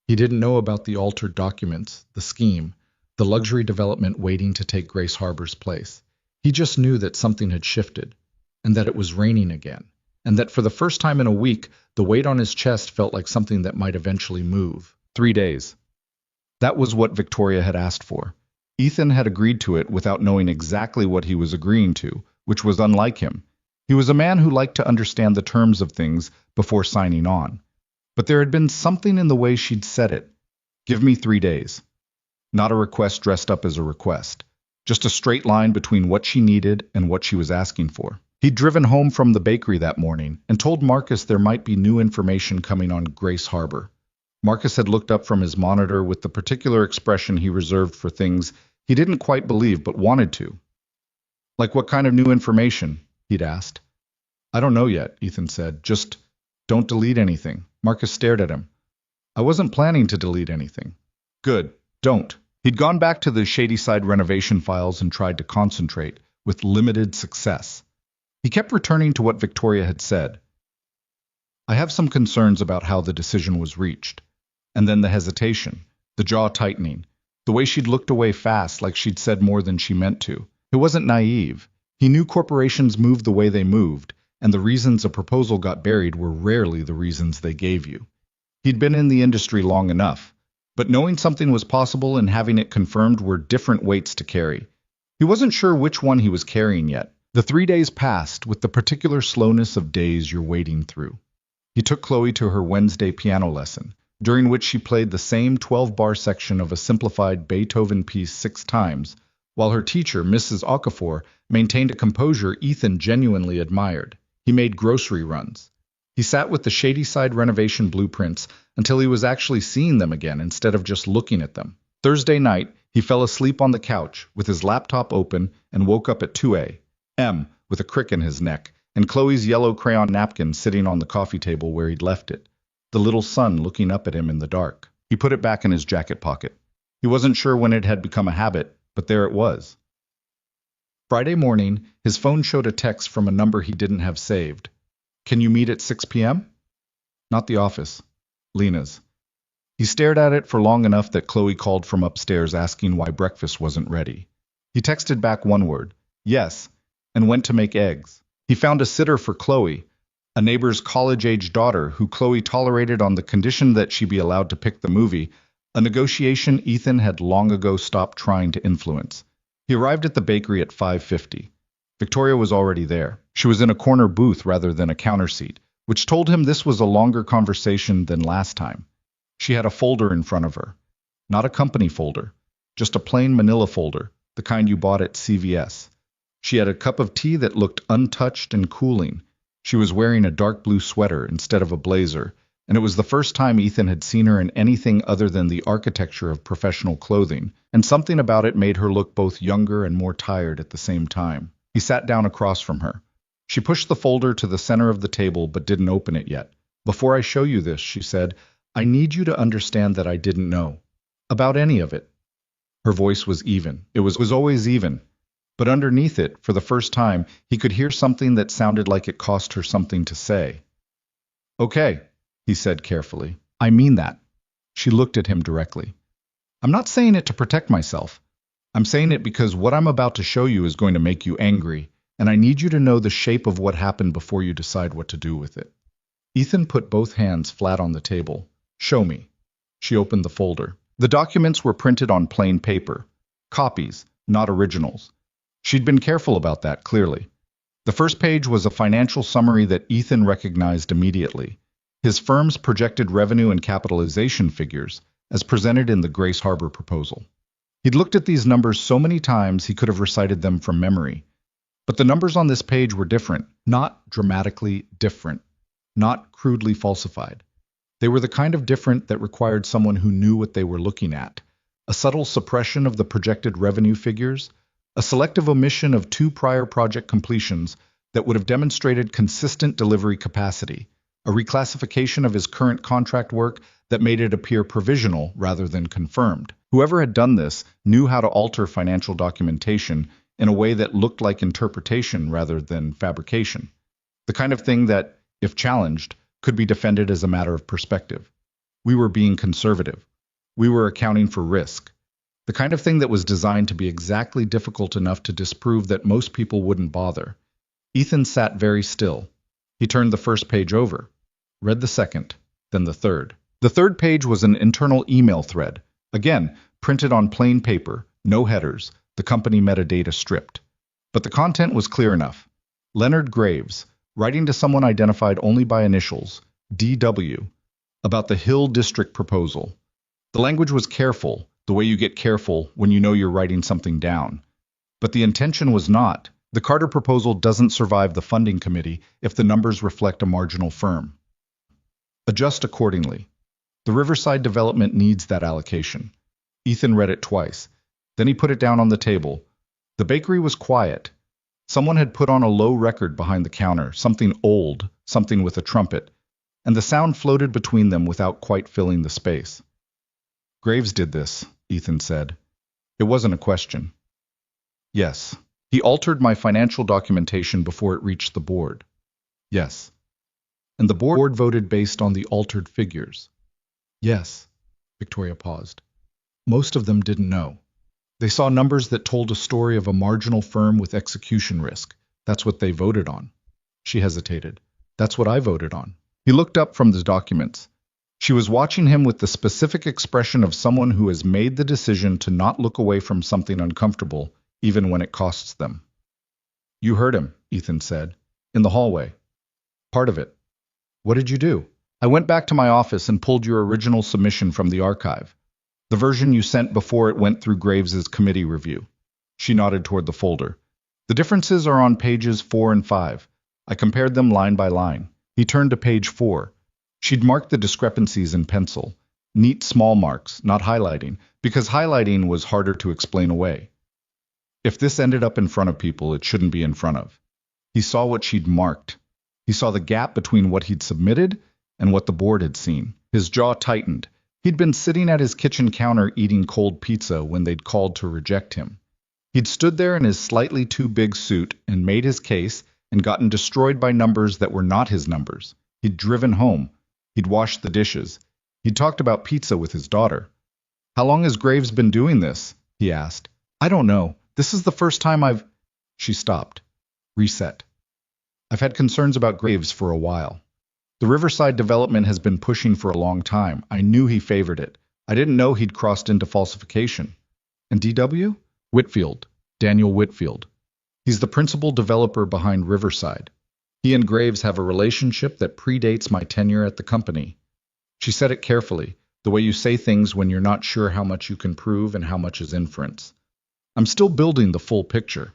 He didn't know about the altered documents, the scheme, the luxury development waiting to take Grace Harbor's place. He just knew that something had shifted, and that it was raining again, and that for the first time in a week, the weight on his chest felt like something that might eventually move. 3 days. That was what Victoria had asked for. Ethan had agreed to it without knowing exactly what he was agreeing to, which was unlike him. He was a man who liked to understand the terms of things before signing on. But there had been something in the way she'd said it. Give me 3 days. Not a request dressed up as a request. Just a straight line between what she needed and what she was asking for. He'd driven home from the bakery that morning and told Marcus there might be new information coming on Grace Harbor. Marcus had looked up from his monitor with the particular expression he reserved for things he didn't quite believe but wanted to. Like what kind of new information? He'd asked. I don't know yet, Ethan said. Just don't delete anything. Marcus stared at him. I wasn't planning to delete anything. Good, don't. He'd gone back to the Shadyside renovation files and tried to concentrate, with limited success. He kept returning to what Victoria had said. I have some concerns about how the decision was reached. And then the hesitation, the jaw tightening, the way she'd looked away fast like she'd said more than she meant to. It wasn't naive. He knew corporations moved the way they moved, and the reasons a proposal got buried were rarely the reasons they gave you. He'd been in the industry long enough, but knowing something was possible and having it confirmed were different weights to carry. He wasn't sure which one he was carrying yet. The 3 days passed with the particular slowness of days you're wading through. He took Chloe to her Wednesday piano lesson, during which she played the same 12-bar section of a simplified Beethoven piece 6 times, while her teacher, Mrs. Okafor, maintained a composure Ethan genuinely admired. He made grocery runs. He sat with the Shadyside renovation blueprints until he was actually seeing them again instead of just looking at them. Thursday night, he fell asleep on the couch with his laptop open and woke up at 2 a.m. with a crick in his neck and Chloe's yellow crayon napkin sitting on the coffee table where he'd left it, the little sun looking up at him in the dark. He put it back in his jacket pocket. He wasn't sure when it had become a habit, but there it was. Friday morning, his phone showed a text from a number he didn't have saved. Can you meet at 6 p.m.? Not the office. Lena's. He stared at it for long enough that Chloe called from upstairs asking why breakfast wasn't ready. He texted back one word, yes, and went to make eggs. He found a sitter for Chloe, a neighbor's college-age daughter who Chloe tolerated on the condition that she be allowed to pick the movie, a negotiation Ethan had long ago stopped trying to influence. He arrived at the bakery at 5:50. Victoria was already there. She was in a corner booth rather than a counter seat, which told him this was a longer conversation than last time. She had a folder in front of her. Not a company folder, just a plain manila folder, the kind you bought at CVS. She had a cup of tea that looked untouched and cooling. She was wearing a dark blue sweater instead of a blazer, and it was the first time Ethan had seen her in anything other than the architecture of professional clothing, and something about it made her look both younger and more tired at the same time. He sat down across from her. She pushed the folder to the center of the table but didn't open it yet. "Before I show you this," she said, "I need you to understand that I didn't know about any of it." Her voice was even. It was always even. But underneath it, for the first time, he could hear something that sounded like it cost her something to say. "Okay," he said carefully. "I mean that." She looked at him directly. "I'm not saying it to protect myself. I'm saying it because what I'm about to show you is going to make you angry, and I need you to know the shape of what happened before you decide what to do with it." Ethan put both hands flat on the table. "Show me." She opened the folder. The documents were printed on plain paper. Copies, not originals. She'd been careful about that, clearly. The first page was a financial summary that Ethan recognized immediately. His firm's projected revenue and capitalization figures, as presented in the Grace Harbor proposal. He'd looked at these numbers so many times he could have recited them from memory. But the numbers on this page were different, not dramatically different, not crudely falsified. They were the kind of different that required someone who knew what they were looking at. A subtle suppression of the projected revenue figures, a selective omission of 2 prior project completions that would have demonstrated consistent delivery capacity, a reclassification of his current contract work that made it appear provisional rather than confirmed. Whoever had done this knew how to alter financial documentation in a way that looked like interpretation rather than fabrication. The kind of thing that, if challenged, could be defended as a matter of perspective. We were being conservative. We were accounting for risk. The kind of thing that was designed to be exactly difficult enough to disprove that most people wouldn't bother. Ethan sat very still. He turned the first page over, read the second, then the third. The third page was an internal email thread, again, printed on plain paper, no headers, the company metadata stripped. But the content was clear enough. Leonard Graves, writing to someone identified only by initials, DW, about the Hill District proposal. The language was careful, the way you get careful when you know you're writing something down. But the intention was not. The Carter proposal doesn't survive the funding committee if the numbers reflect a marginal firm. Adjust accordingly. The Riverside development needs that allocation. Ethan read it twice. Then he put it down on the table. The bakery was quiet. Someone had put on a low record behind the counter, something old, something with a trumpet, and the sound floated between them without quite filling the space. "Graves did this," Ethan said. It wasn't a question. "Yes. He altered my financial documentation before it reached the board." "Yes." "And the board voted based on the altered figures." "Yes." Victoria paused. "Most of them didn't know. They saw numbers that told a story of a marginal firm with execution risk. That's what they voted on." She hesitated. "That's what I voted on." He looked up from the documents. She was watching him with the specific expression of someone who has made the decision to not look away from something uncomfortable, even when it costs them. "You heard him," Ethan said. "In the hallway." "Part of it." "What did you do?" "I went back to my office and pulled your original submission from the archive. The version you sent before it went through Graves's committee review." She nodded toward the folder. "The differences are on pages 4 and 5. I compared them line by line." He turned to page 4. She'd marked the discrepancies in pencil. Neat small marks, not highlighting, because highlighting was harder to explain away. If this ended up in front of people, it shouldn't be in front of. He saw what she'd marked. He saw the gap between what he'd submitted and what the board had seen. His jaw tightened. He'd been sitting at his kitchen counter eating cold pizza when they'd called to reject him. He'd stood there in his slightly too big suit and made his case and gotten destroyed by numbers that were not his numbers. He'd driven home. He'd washed the dishes. He'd talked about pizza with his daughter. "How long has Graves been doing this?" he asked. "I don't know. This is the first time I've—" She stopped. Reset. "I've had concerns about Graves for a while. The Riverside development has been pushing for a long time. I knew he favored it. I didn't know he'd crossed into falsification." "And DW?" "Whitfield. Daniel Whitfield. He's the principal developer behind Riverside. He and Graves have a relationship that predates my tenure at the company." She said it carefully. The way you say things when you're not sure how much you can prove and how much is inference. I'm still building the full picture.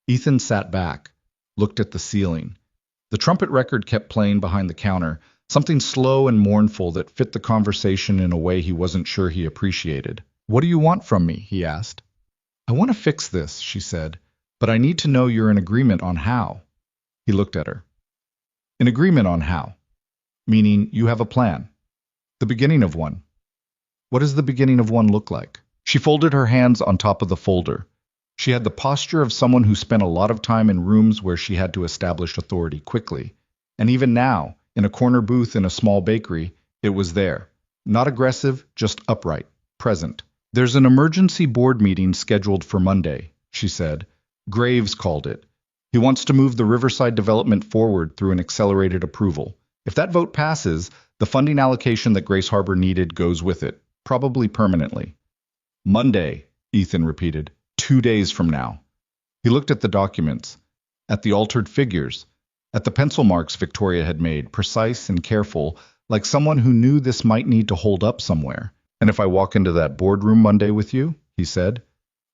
Ethan sat back, looked at the ceiling. The trumpet record kept playing behind the counter, something slow and mournful that fit the conversation in a way he wasn't sure he appreciated. "What do you want from me?" he asked. "I want to fix this," she said, "but I need to know you're in agreement on how." He looked at her. "In agreement on how?" "Meaning you have a plan. The beginning of one." "What does the beginning of one look like?" She folded her hands on top of the folder. She had the posture of someone who spent a lot of time in rooms where she had to establish authority quickly. And even now, in a corner booth in a small bakery, it was there. Not aggressive, just upright, present. "There's an emergency board meeting scheduled for Monday," she said. "Graves called it. He wants to move the Riverside development forward through an accelerated approval. If that vote passes, the funding allocation that Grace Harbor needed goes with it, probably permanently." "Monday," Ethan repeated. 2 days from now. He looked at the documents, at the altered figures, at the pencil marks Victoria had made, precise and careful, like someone who knew this might need to hold up somewhere. "And if I walk into that boardroom Monday with you," he said,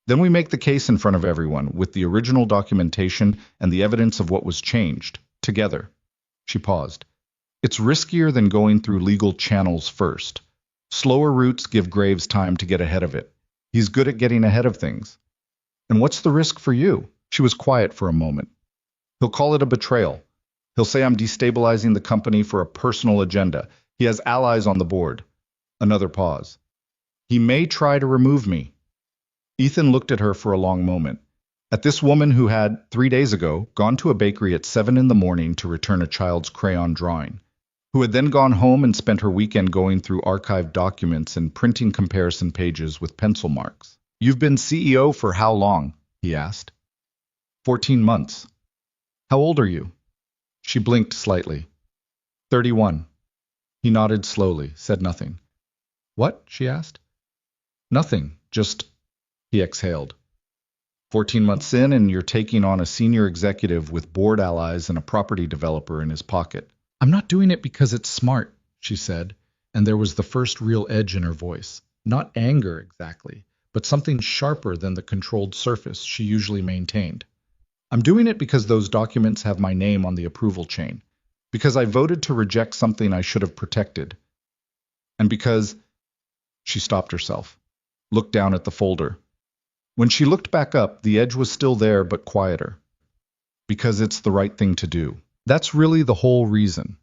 "then we make the case in front of everyone, with the original documentation and the evidence of what was changed, together." She paused. "It's riskier than going through legal channels first. Slower routes give Graves time to get ahead of it. He's good at getting ahead of things." "And what's the risk for you?" She was quiet for a moment. "He'll call it a betrayal. He'll say I'm destabilizing the company for a personal agenda. He has allies on the board." Another pause. "He may try to remove me." Ethan looked at her for a long moment. At this woman who had, 3 days ago, gone to a bakery at 7 in the morning to return a child's crayon drawing, who had then gone home and spent her weekend going through archived documents and printing comparison pages with pencil marks. "You've been CEO for how long?" he asked. 14 months. "How old are you?" She blinked slightly. 31. He nodded slowly, said nothing. "What?" she asked. "Nothing, just—" He exhaled. 14 months in, and you're taking on a senior executive with board allies and a property developer in his pocket. "I'm not doing it because it's smart," she said, and there was the first real edge in her voice. Not anger exactly, but something sharper than the controlled surface she usually maintained. "I'm doing it because those documents have my name on the approval chain, because I voted to reject something I should have protected, and because—" She stopped herself, looked down at the folder. When she looked back up, the edge was still there but quieter. "Because it's the right thing to do. That's really the whole reason."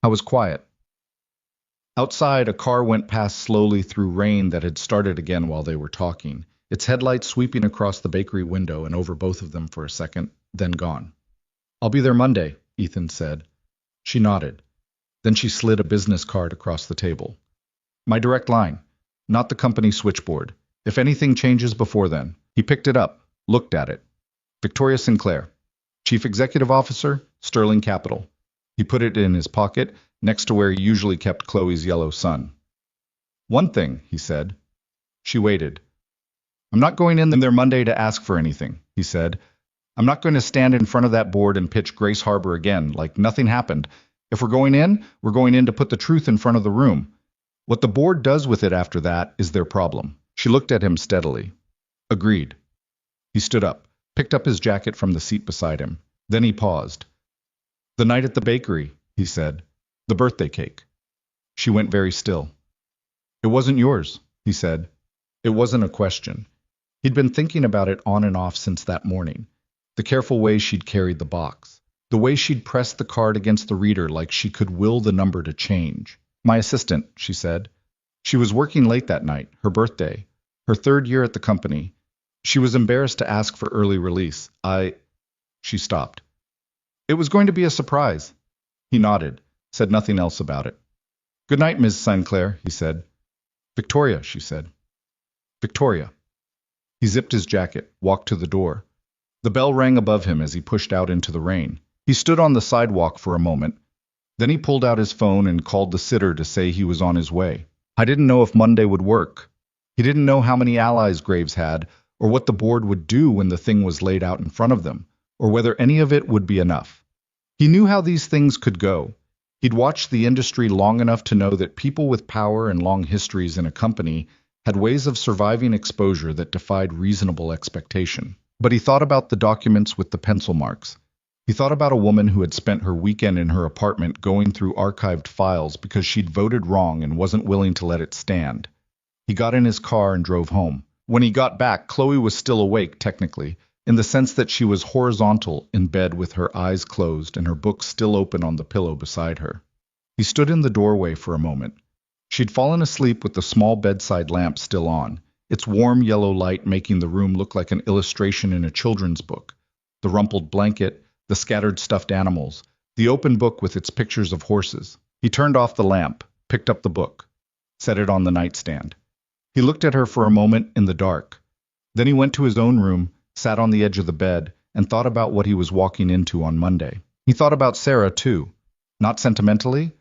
I was quiet. Outside, a car went past slowly through rain that had started again while they were talking, its headlights sweeping across the bakery window and over both of them for a second, then gone. "I'll be there Monday," Ethan said. She nodded. Then she slid a business card across the table. "My direct line, not the company switchboard. If anything changes before then." He picked it up, looked at it. "Victoria Sinclair, Chief Executive Officer, Sterling Capital." He put it in his pocket, next to where he usually kept Chloe's yellow sun. "One thing," he said. She waited. "I'm not going in there Monday to ask for anything," he said. "I'm not going to stand in front of that board and pitch Grace Harbor again, like nothing happened. If we're going in to put the truth in front of the room. What the board does with it after that is their problem." She looked at him steadily. "Agreed." He stood up, picked up his jacket from the seat beside him. Then he paused. "The night at the bakery," he said. "The birthday cake." She went very still. "It wasn't yours," he said. It wasn't a question. He'd been thinking about it on and off since that morning. The careful way she'd carried the box. The way she'd pressed the card against the reader like she could will the number to change. "My assistant," she said. She was working late that night, her birthday, her 3rd year at the company. She was embarrassed to ask for early release. She stopped. "It was going to be a surprise." He nodded, said nothing else about it. "Good night, Ms. Sinclair," he said. "Victoria," she said. "Victoria." He zipped his jacket, walked to the door. The bell rang above him as he pushed out into the rain. He stood on the sidewalk for a moment. Then he pulled out his phone and called the sitter to say he was on his way. I didn't know if Monday would work. He didn't know how many allies Graves had, or what the board would do when the thing was laid out in front of them, or whether any of it would be enough. He knew how these things could go. He'd watched the industry long enough to know that people with power and long histories in a company had ways of surviving exposure that defied reasonable expectation. But he thought about the documents with the pencil marks. He thought about a woman who had spent her weekend in her apartment going through archived files because she'd voted wrong and wasn't willing to let it stand. He got in his car and drove home. When he got back, Chloe was still awake, technically, in the sense that she was horizontal in bed with her eyes closed and her book still open on the pillow beside her. He stood in the doorway for a moment. She'd fallen asleep with the small bedside lamp still on, its warm yellow light making the room look like an illustration in a children's book. The rumpled blanket, the scattered stuffed animals, the open book with its pictures of horses. He turned off the lamp, picked up the book, set it on the nightstand. He looked at her for a moment in the dark. Then he went to his own room, sat on the edge of the bed, and thought about what he was walking into on Monday. He thought about Sarah, too. Not sentimentally,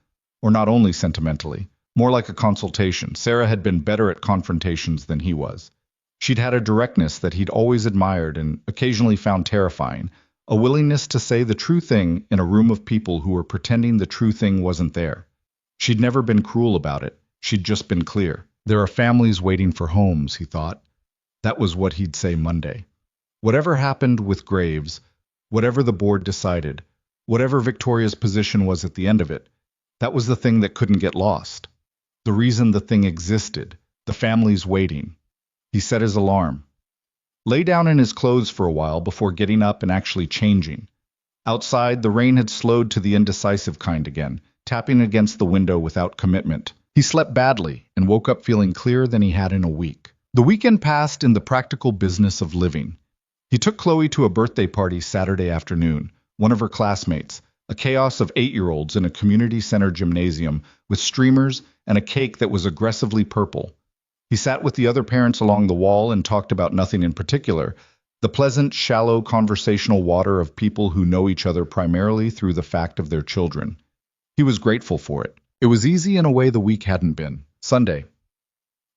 or not only sentimentally, more like a consultation. Sarah had been better at confrontations than he was. She'd had a directness that he'd always admired and occasionally found terrifying, a willingness to say the true thing in a room of people who were pretending the true thing wasn't there. She'd never been cruel about it. She'd just been clear. There are families waiting for homes, he thought. That was what he'd say Monday. Whatever happened with Graves, whatever the board decided, whatever Victoria's position was at the end of it, that was the thing that couldn't get lost. The reason the thing existed, the families waiting. He set his alarm. Lay down in his clothes for a while before getting up and actually changing. Outside, the rain had slowed to the indecisive kind again, tapping against the window without commitment. He slept badly and woke up feeling clearer than he had in a week. The weekend passed in the practical business of living. He took Chloe to a birthday party Saturday afternoon, one of her classmates, a chaos of 8-year-olds in a community center gymnasium with streamers and a cake that was aggressively purple. He sat with the other parents along the wall and talked about nothing in particular, the pleasant, shallow conversational water of people who know each other primarily through the fact of their children. He was grateful for it. It was easy in a way the week hadn't been. Sunday.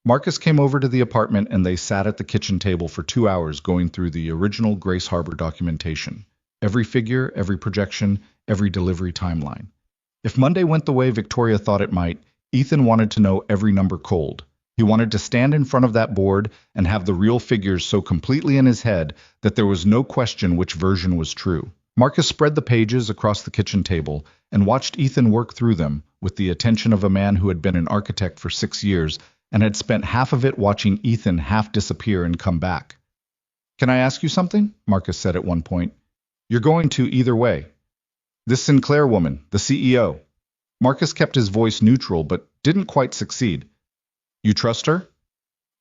Marcus came over to the apartment and they sat at the kitchen table for 2 hours going through the original Grace Harbor documentation. Every figure, every projection, every delivery timeline. If Monday went the way Victoria thought it might, Ethan wanted to know every number cold. He wanted to stand in front of that board and have the real figures so completely in his head that there was no question which version was true. Marcus spread the pages across the kitchen table and watched Ethan work through them with the attention of a man who had been an architect for 6 years and had spent half of it watching Ethan half disappear and come back. "Can I ask you something?" Marcus said at one point. "You're going to either way. This Sinclair woman, the CEO." Marcus kept his voice neutral but didn't quite succeed. "You trust her?"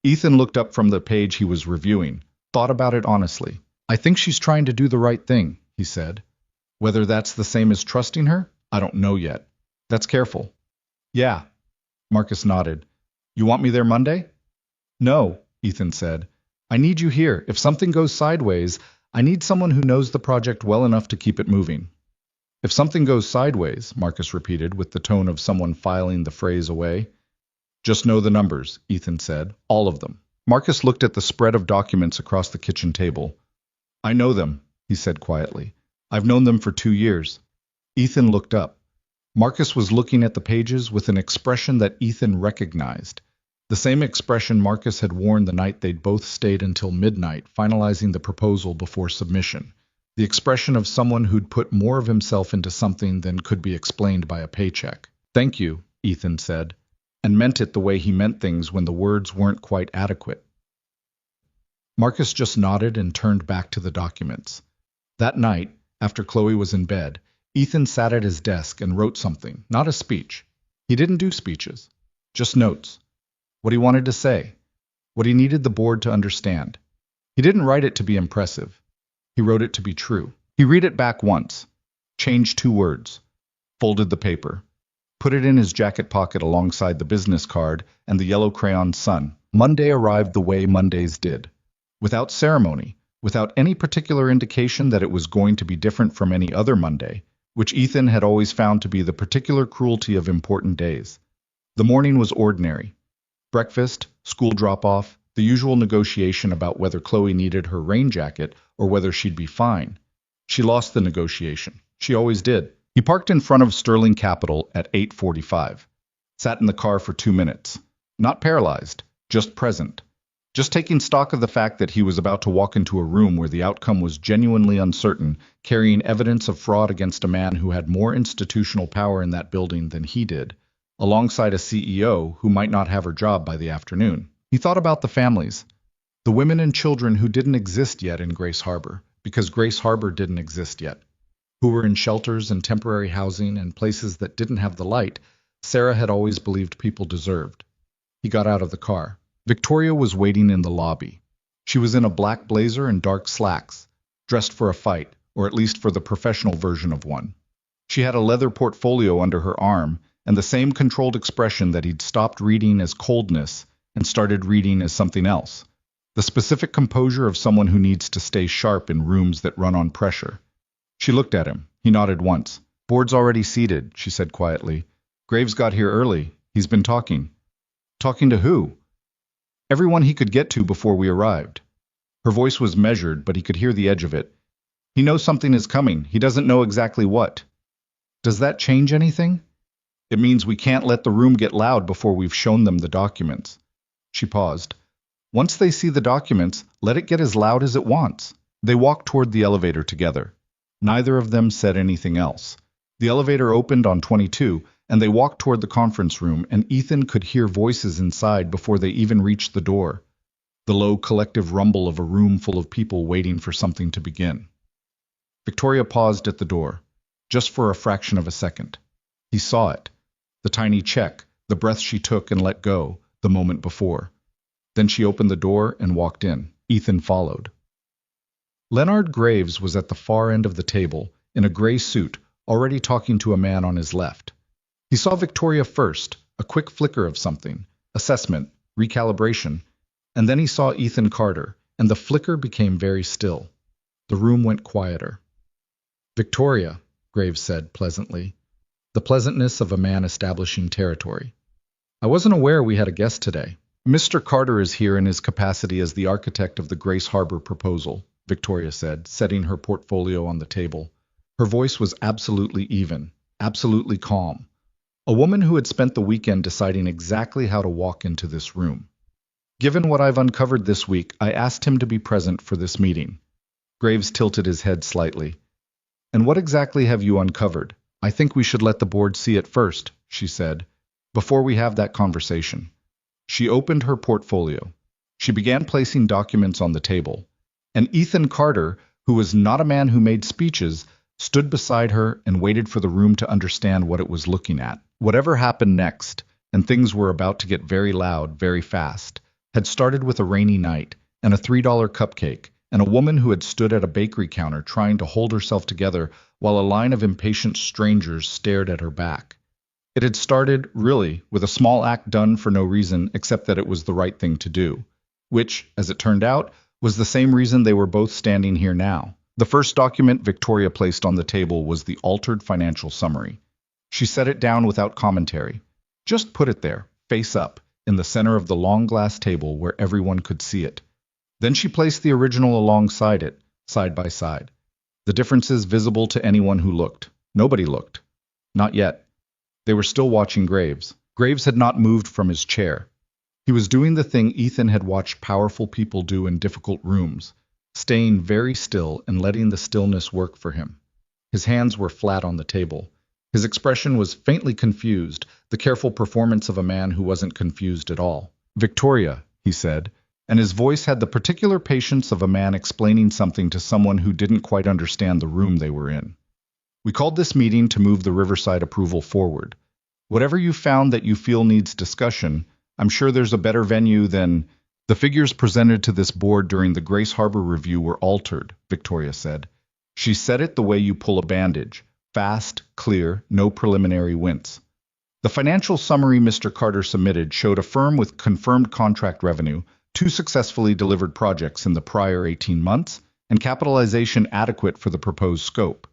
Ethan looked up from the page he was reviewing, thought about it honestly. "I think she's trying to do the right thing," he said. "Whether that's the same as trusting her, I don't know yet. That's careful." "Yeah." Marcus nodded. "You want me there Monday?" "No," Ethan said. "I need you here. If something goes sideways, I need someone who knows the project well enough to keep it moving." "If something goes sideways," Marcus repeated with the tone of someone filing the phrase away. "Just know the numbers," Ethan said. "All of them." Marcus looked at the spread of documents across the kitchen table. "I know them," he said quietly. "I've known them for 2 years." Ethan looked up. Marcus was looking at the pages with an expression that Ethan recognized. The same expression Marcus had worn the night they'd both stayed until midnight, finalizing the proposal before submission. The expression of someone who'd put more of himself into something than could be explained by a paycheck. "Thank you," Ethan said, and meant it the way he meant things when the words weren't quite adequate. Marcus just nodded and turned back to the documents. That night, after Chloe was in bed, Ethan sat at his desk and wrote something, not a speech. He didn't do speeches, just notes. What he wanted to say, what he needed the board to understand. He didn't write it to be impressive. He wrote it to be true. He read it back once, changed 2 words, folded the paper, put it in his jacket pocket alongside the business card and the yellow crayon sun. Monday arrived the way Mondays did, without ceremony, without any particular indication that it was going to be different from any other Monday, which Ethan had always found to be the particular cruelty of important days. The morning was ordinary. Breakfast, school drop-off, the usual negotiation about whether Chloe needed her rain jacket or whether she'd be fine. She lost the negotiation. She always did. He parked in front of Sterling Capital at 8:45. Sat in the car for 2 minutes. Not paralyzed, just present. Just taking stock of the fact that he was about to walk into a room where the outcome was genuinely uncertain, carrying evidence of fraud against a man who had more institutional power in that building than he did, alongside a CEO who might not have her job by the afternoon. He thought about the families, the women and children who didn't exist yet in Grace Harbor, because Grace Harbor didn't exist yet, who were in shelters and temporary housing and places that didn't have the light Sarah had always believed people deserved. He got out of the car. Victoria was waiting in the lobby. She was in a black blazer and dark slacks, dressed for a fight, or at least for the professional version of one. She had a leather portfolio under her arm and the same controlled expression that he'd stopped reading as coldness and started reading as something else. The specific composure of someone who needs to stay sharp in rooms that run on pressure. She looked at him. He nodded once. "Board's already seated," she said quietly. "Graves got here early. He's been talking." "Talking to who?" "Everyone he could get to before we arrived." Her voice was measured, but he could hear the edge of it. "He knows something is coming. He doesn't know exactly what." "Does that change anything?" "It means we can't let the room get loud before we've shown them the documents." She paused. "Once they see the documents, let it get as loud as it wants." They walked toward the elevator together. Neither of them said anything else. The elevator opened on 22, and they walked toward the conference room, and Ethan could hear voices inside before they even reached the door. The low collective rumble of a room full of people waiting for something to begin. Victoria paused at the door, just for a fraction of a second. He saw it. The tiny check, the breath she took and let go, the moment before. Then she opened the door and walked in. Ethan followed. Leonard Graves was at the far end of the table, in a gray suit, already talking to a man on his left. He saw Victoria first, a quick flicker of something, assessment, recalibration, and then he saw Ethan Carter, and the flicker became very still. The room went quieter. "Victoria," Graves said pleasantly, the pleasantness of a man establishing territory. "I wasn't aware we had a guest today." "Mr. Carter is here in his capacity as the architect of the Grace Harbor proposal," Victoria said, setting her portfolio on the table. Her voice was absolutely even, absolutely calm. A woman who had spent the weekend deciding exactly how to walk into this room. "Given what I've uncovered this week, I asked him to be present for this meeting." Graves tilted his head slightly. "And what exactly have you uncovered? I think we should let the board see it first," she said, "before we have that conversation." She opened her portfolio. She began placing documents on the table. And Ethan Carter, who was not a man who made speeches, stood beside her and waited for the room to understand what it was looking at. Whatever happened next, and things were about to get very loud very fast, had started with a rainy night and a $3 cupcake, and a woman who had stood at a bakery counter trying to hold herself together while a line of impatient strangers stared at her back. It had started, really, with a small act done for no reason except that it was the right thing to do, which, as it turned out, was the same reason they were both standing here now. The first document Victoria placed on the table was the altered financial summary. She set it down without commentary. Just put it there, face up, in the center of the long glass table where everyone could see it. Then she placed the original alongside it, side by side. The differences visible to anyone who looked. Nobody looked. Not yet. They were still watching Graves. Graves had not moved from his chair. He was doing the thing Ethan had watched powerful people do in difficult rooms, staying very still and letting the stillness work for him. His hands were flat on the table. His expression was faintly confused, the careful performance of a man who wasn't confused at all. "Victoria," he said, and his voice had the particular patience of a man explaining something to someone who didn't quite understand the room they were in. "We called this meeting to move the Riverside approval forward. Whatever you found that you feel needs discussion, I'm sure there's a better venue than—" "The figures presented to this board during the Grace Harbor review were altered," Victoria said. She said it the way you pull a bandage. Fast, clear, no preliminary wince. The financial summary Mr. Carter submitted showed a firm with confirmed contract revenue, 2 successfully delivered projects in the prior 18 months, and capitalization adequate for the proposed scope.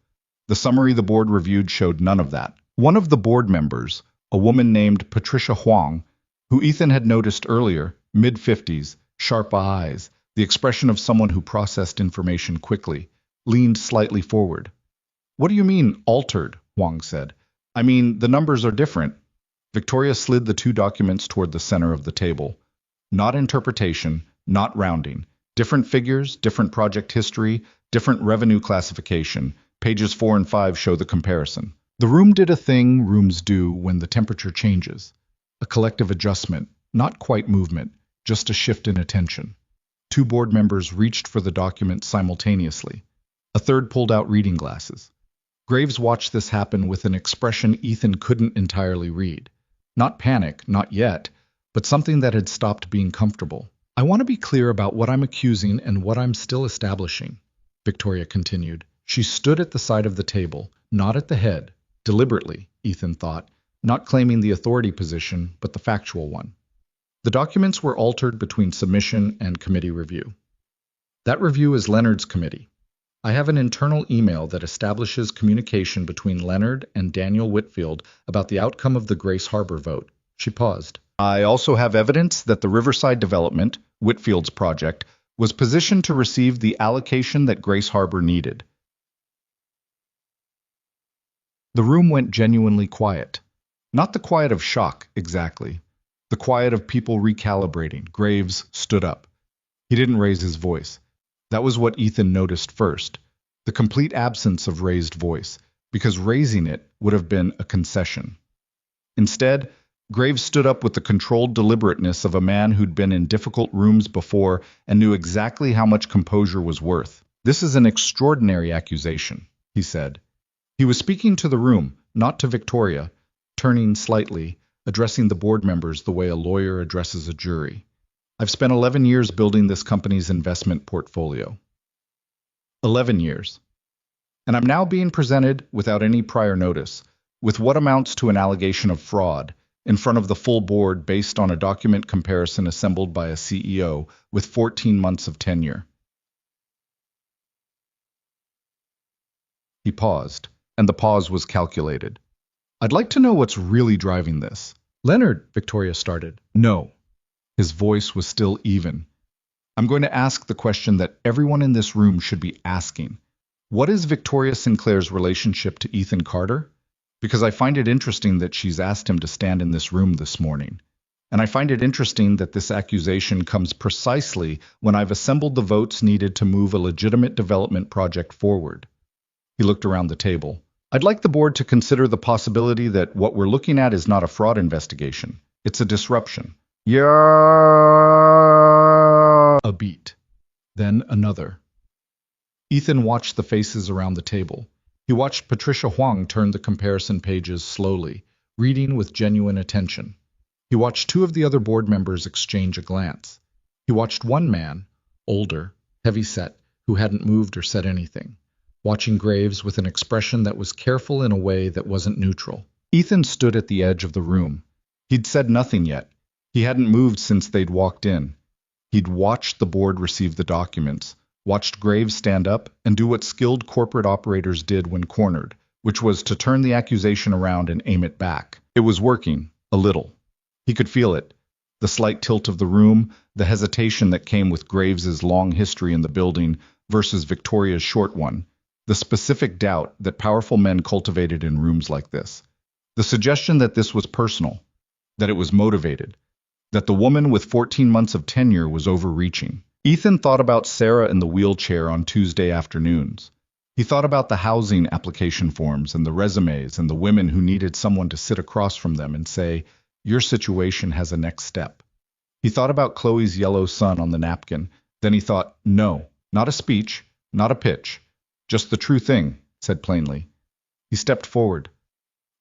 The summary the board reviewed showed none of that. One of the board members, a woman named Patricia Huang, who Ethan had noticed earlier, mid-50s, sharp eyes, the expression of someone who processed information quickly, leaned slightly forward. "What do you mean, altered?" Huang said. I mean, the numbers are different. Victoria slid the two documents toward the center of the table. Not interpretation, not rounding. Different figures, different project history, different revenue classification. Pages 4 and 5 show the comparison. The room did a thing rooms do when the temperature changes. A collective adjustment, not quite movement, just a shift in attention. Two board members reached for the document simultaneously. A third pulled out reading glasses. Graves watched this happen with an expression Ethan couldn't entirely read. Not panic, not yet, but something that had stopped being comfortable. I want to be clear about what I'm accusing and what I'm still establishing, Victoria continued. She stood at the side of the table, not at the head, deliberately, Ethan thought, not claiming the authority position, but the factual one. The documents were altered between submission and committee review. That review is Leonard's committee. I have an internal email that establishes communication between Leonard and Daniel Whitfield about the outcome of the Grace Harbor vote. She paused. I also have evidence that the Riverside Development, Whitfield's project, was positioned to receive the allocation that Grace Harbor needed. The room went genuinely quiet. Not the quiet of shock, exactly. The quiet of people recalibrating. Graves stood up. He didn't raise his voice. That was what Ethan noticed first. The complete absence of raised voice, because raising it would have been a concession. Instead, Graves stood up with the controlled deliberateness of a man who'd been in difficult rooms before and knew exactly how much composure was worth. This is an extraordinary accusation, he said. He was speaking to the room, not to Victoria, turning slightly, addressing the board members the way a lawyer addresses a jury. I've spent 11 years building this company's investment portfolio. 11 years. And I'm now being presented, without any prior notice, with what amounts to an allegation of fraud, in front of the full board based on a document comparison assembled by a CEO with 14 months of tenure. He paused, and the pause was calculated. I'd like to know what's really driving this. Leonard, Victoria started. No. His voice was still even. I'm going to ask the question that everyone in this room should be asking. What is Victoria Sinclair's relationship to Ethan Carter? Because I find it interesting that she's asked him to stand in this room this morning. And I find it interesting that this accusation comes precisely when I've assembled the votes needed to move a legitimate development project forward. He looked around the table. I'd like the board to consider the possibility that what we're looking at is not a fraud investigation. It's a disruption. Yeah. A beat. Then another. Ethan watched the faces around the table. He watched Patricia Huang turn the comparison pages slowly, reading with genuine attention. He watched two of the other board members exchange a glance. He watched one man, older, heavy-set, who hadn't moved or said anything, watching Graves with an expression that was careful in a way that wasn't neutral. Ethan stood at the edge of the room. He'd said nothing yet. He hadn't moved since they'd walked in. He'd watched the board receive the documents, watched Graves stand up and do what skilled corporate operators did when cornered, which was to turn the accusation around and aim it back. It was working, a little. He could feel it. The slight tilt of the room, the hesitation that came with Graves's long history in the building versus Victoria's short one, the specific doubt that powerful men cultivated in rooms like this. The suggestion that this was personal, that it was motivated, that the woman with 14 months of tenure was overreaching. Ethan thought about Sarah in the wheelchair on Tuesday afternoons. He thought about the housing application forms and the resumes and the women who needed someone to sit across from them and say, your situation has a next step. He thought about Chloe's yellow sun on the napkin. Then he thought, no, not a speech, not a pitch, just the true thing, said plainly. He stepped forward.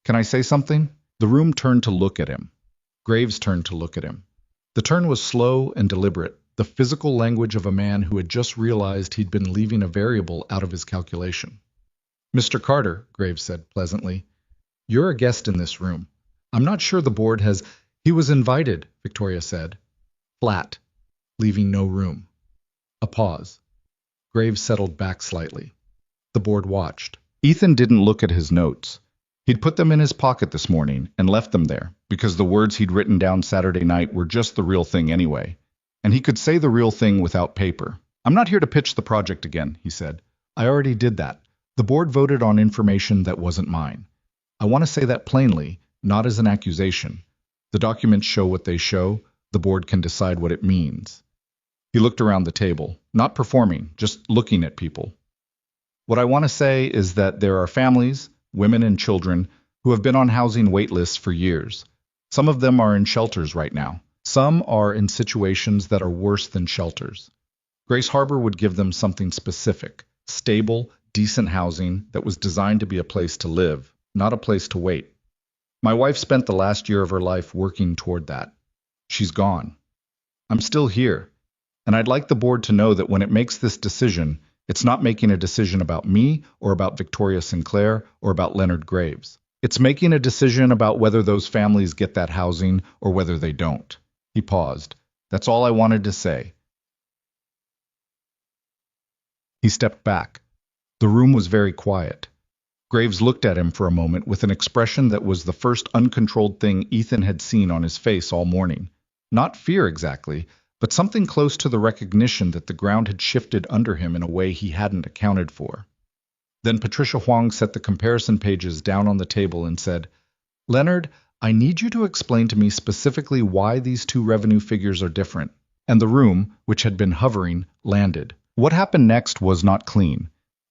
Can I say something? The room turned to look at him. Graves turned to look at him. The turn was slow and deliberate, the physical language of a man who had just realized he'd been leaving a variable out of his calculation. Mr. Carter, Graves said pleasantly, you're a guest in this room. I'm not sure the board has... He was invited, Victoria said. Flat, leaving no room. A pause. Graves settled back slightly. The board watched. Ethan didn't look at his notes. He'd put them in his pocket this morning and left them there, because the words he'd written down Saturday night were just the real thing anyway. And he could say the real thing without paper. I'm not here to pitch the project again, he said. I already did that. The board voted on information that wasn't mine. I want to say that plainly, not as an accusation. The documents show what they show. The board can decide what it means. He looked around the table, not performing, just looking at people. What I want to say is that there are families, women and children, who have been on housing wait lists for years. Some of them are in shelters right now. Some are in situations that are worse than shelters. Grace Harbor would give them something specific, stable, decent housing that was designed to be a place to live, not a place to wait. My wife spent the last year of her life working toward that. She's gone. I'm still here, and I'd like the board to know that when it makes this decision, it's not making a decision about me or about Victoria Sinclair or about Leonard Graves. It's making a decision about whether those families get that housing or whether they don't. He paused. That's all I wanted to say. He stepped back. The room was very quiet. Graves looked at him for a moment with an expression that was the first uncontrolled thing Ethan had seen on his face all morning. Not fear exactly, but something close to the recognition that the ground had shifted under him in a way he hadn't accounted for. Then Patricia Huang set the comparison pages down on the table and said, "Leonard, I need you to explain to me specifically why these two revenue figures are different." And the room, which had been hovering, landed. What happened next was not clean.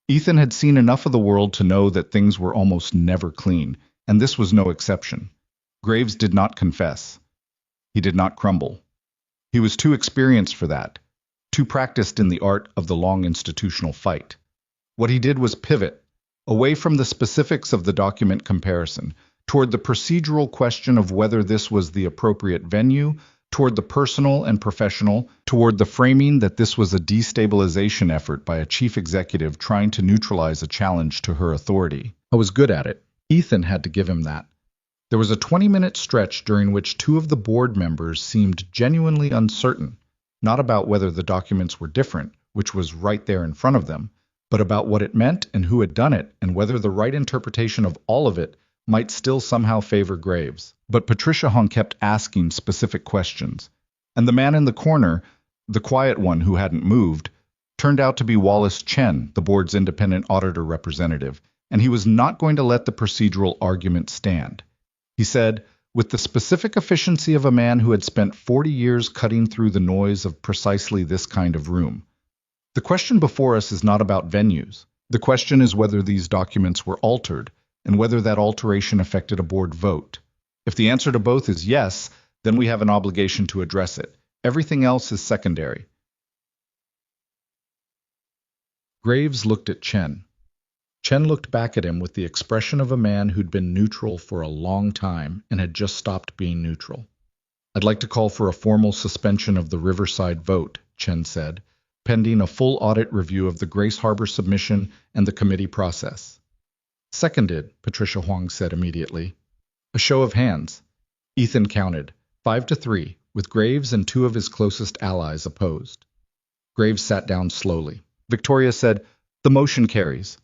Ethan had seen enough of the world to know that things were almost never clean, and this was no exception. Graves did not confess. He did not crumble. He was too experienced for that, too practiced in the art of the long institutional fight. What he did was pivot, away from the specifics of the document comparison, toward the procedural question of whether this was the appropriate venue, toward the personal and professional, toward the framing that this was a destabilization effort by a chief executive trying to neutralize a challenge to her authority. I was good at it. Ethan had to give him that. There was a 20-minute stretch during which two of the board members seemed genuinely uncertain, not about whether the documents were different, which was right there in front of them, but about what it meant and who had done it, and whether the right interpretation of all of it might still somehow favor Graves. But Patricia Huang kept asking specific questions, and the man in the corner, the quiet one who hadn't moved, turned out to be Wallace Chen, the board's independent auditor representative, and he was not going to let the procedural argument stand. He said, with the specific efficiency of a man who had spent 40 years cutting through the noise of precisely this kind of room, "The question before us is not about venues. The question is whether these documents were altered, and whether that alteration affected a board vote. If the answer to both is yes, then we have an obligation to address it. Everything else is secondary." Graves looked at Chen. Chen looked back at him with the expression of a man who'd been neutral for a long time and had just stopped being neutral. "I'd like to call for a formal suspension of the Riverside vote," Chen said, "pending a full audit review of the Grace Harbor submission and the committee process." "Seconded," Patricia Huang said immediately. A show of hands. Ethan counted, 5-3, with Graves and two of his closest allies opposed. Graves sat down slowly. Victoria said, "The motion carries."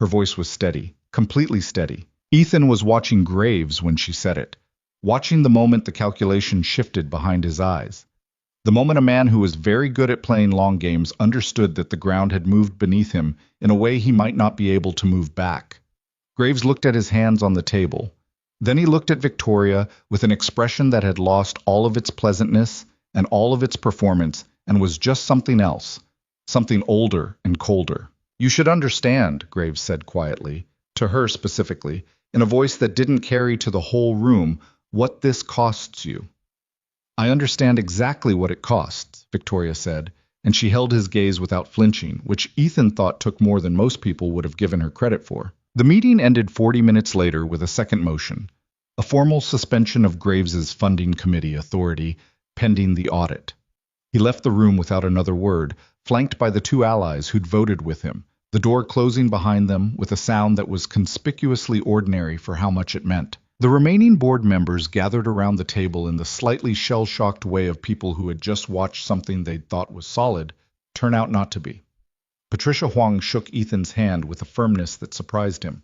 Her voice was steady, completely steady. Ethan was watching Graves when she said it, watching the moment the calculation shifted behind his eyes. The moment a man who was very good at playing long games understood that the ground had moved beneath him in a way he might not be able to move back. Graves looked at his hands on the table. Then he looked at Victoria with an expression that had lost all of its pleasantness and all of its performance and was just something else, something older and colder. "You should understand," Graves said quietly, to her specifically, in a voice that didn't carry to the whole room, "what this costs you." "I understand exactly what it costs," Victoria said, and she held his gaze without flinching, which Ethan thought took more than most people would have given her credit for. The meeting ended 40 minutes later with a second motion, a formal suspension of Graves's funding committee authority pending the audit. He left the room without another word, flanked by the two allies who'd voted with him, the door closing behind them with a sound that was conspicuously ordinary for how much it meant. The remaining board members gathered around the table in the slightly shell-shocked way of people who had just watched something they'd thought was solid turn out not to be. Patricia Huang shook Ethan's hand with a firmness that surprised him.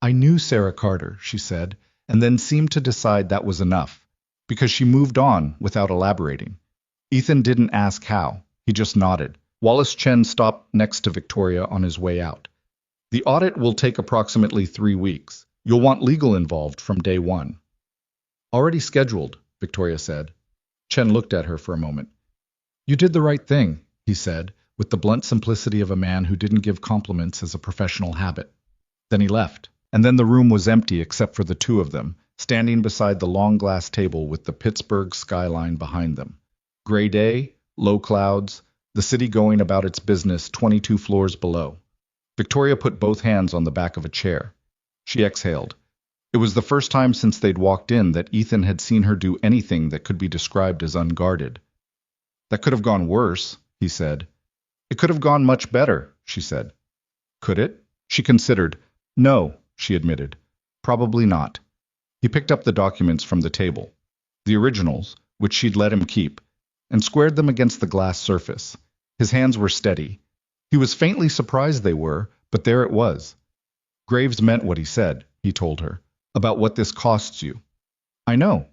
"I knew Sarah Carter," she said, and then seemed to decide that was enough, because she moved on without elaborating. Ethan didn't ask how, he just nodded. Wallace Chen stopped next to Victoria on his way out. "The audit will take approximately 3 weeks. You'll want legal involved from day one. Already scheduled, Victoria said. Chen looked at her for a moment. You did the right thing, he said, with the blunt simplicity of a man who didn't give compliments as a professional habit. Then he left, and then the room was empty except for the two of them, standing beside the long glass table with the Pittsburgh skyline behind them. Gray day, low clouds, the city going about its business 22 floors below. Victoria put both hands on the back of a chair. She exhaled. It was the first time since they'd walked in that Ethan had seen her do anything that could be described as unguarded. That could have gone worse, he said. It could have gone much better, she said. Could it? She considered. No, she admitted. Probably not. He picked up the documents from the table, the originals, which she'd let him keep, and squared them against the glass surface. His hands were steady. He was faintly surprised they were, but there it was. Graves meant what he said, he told her, about what this costs you. I know.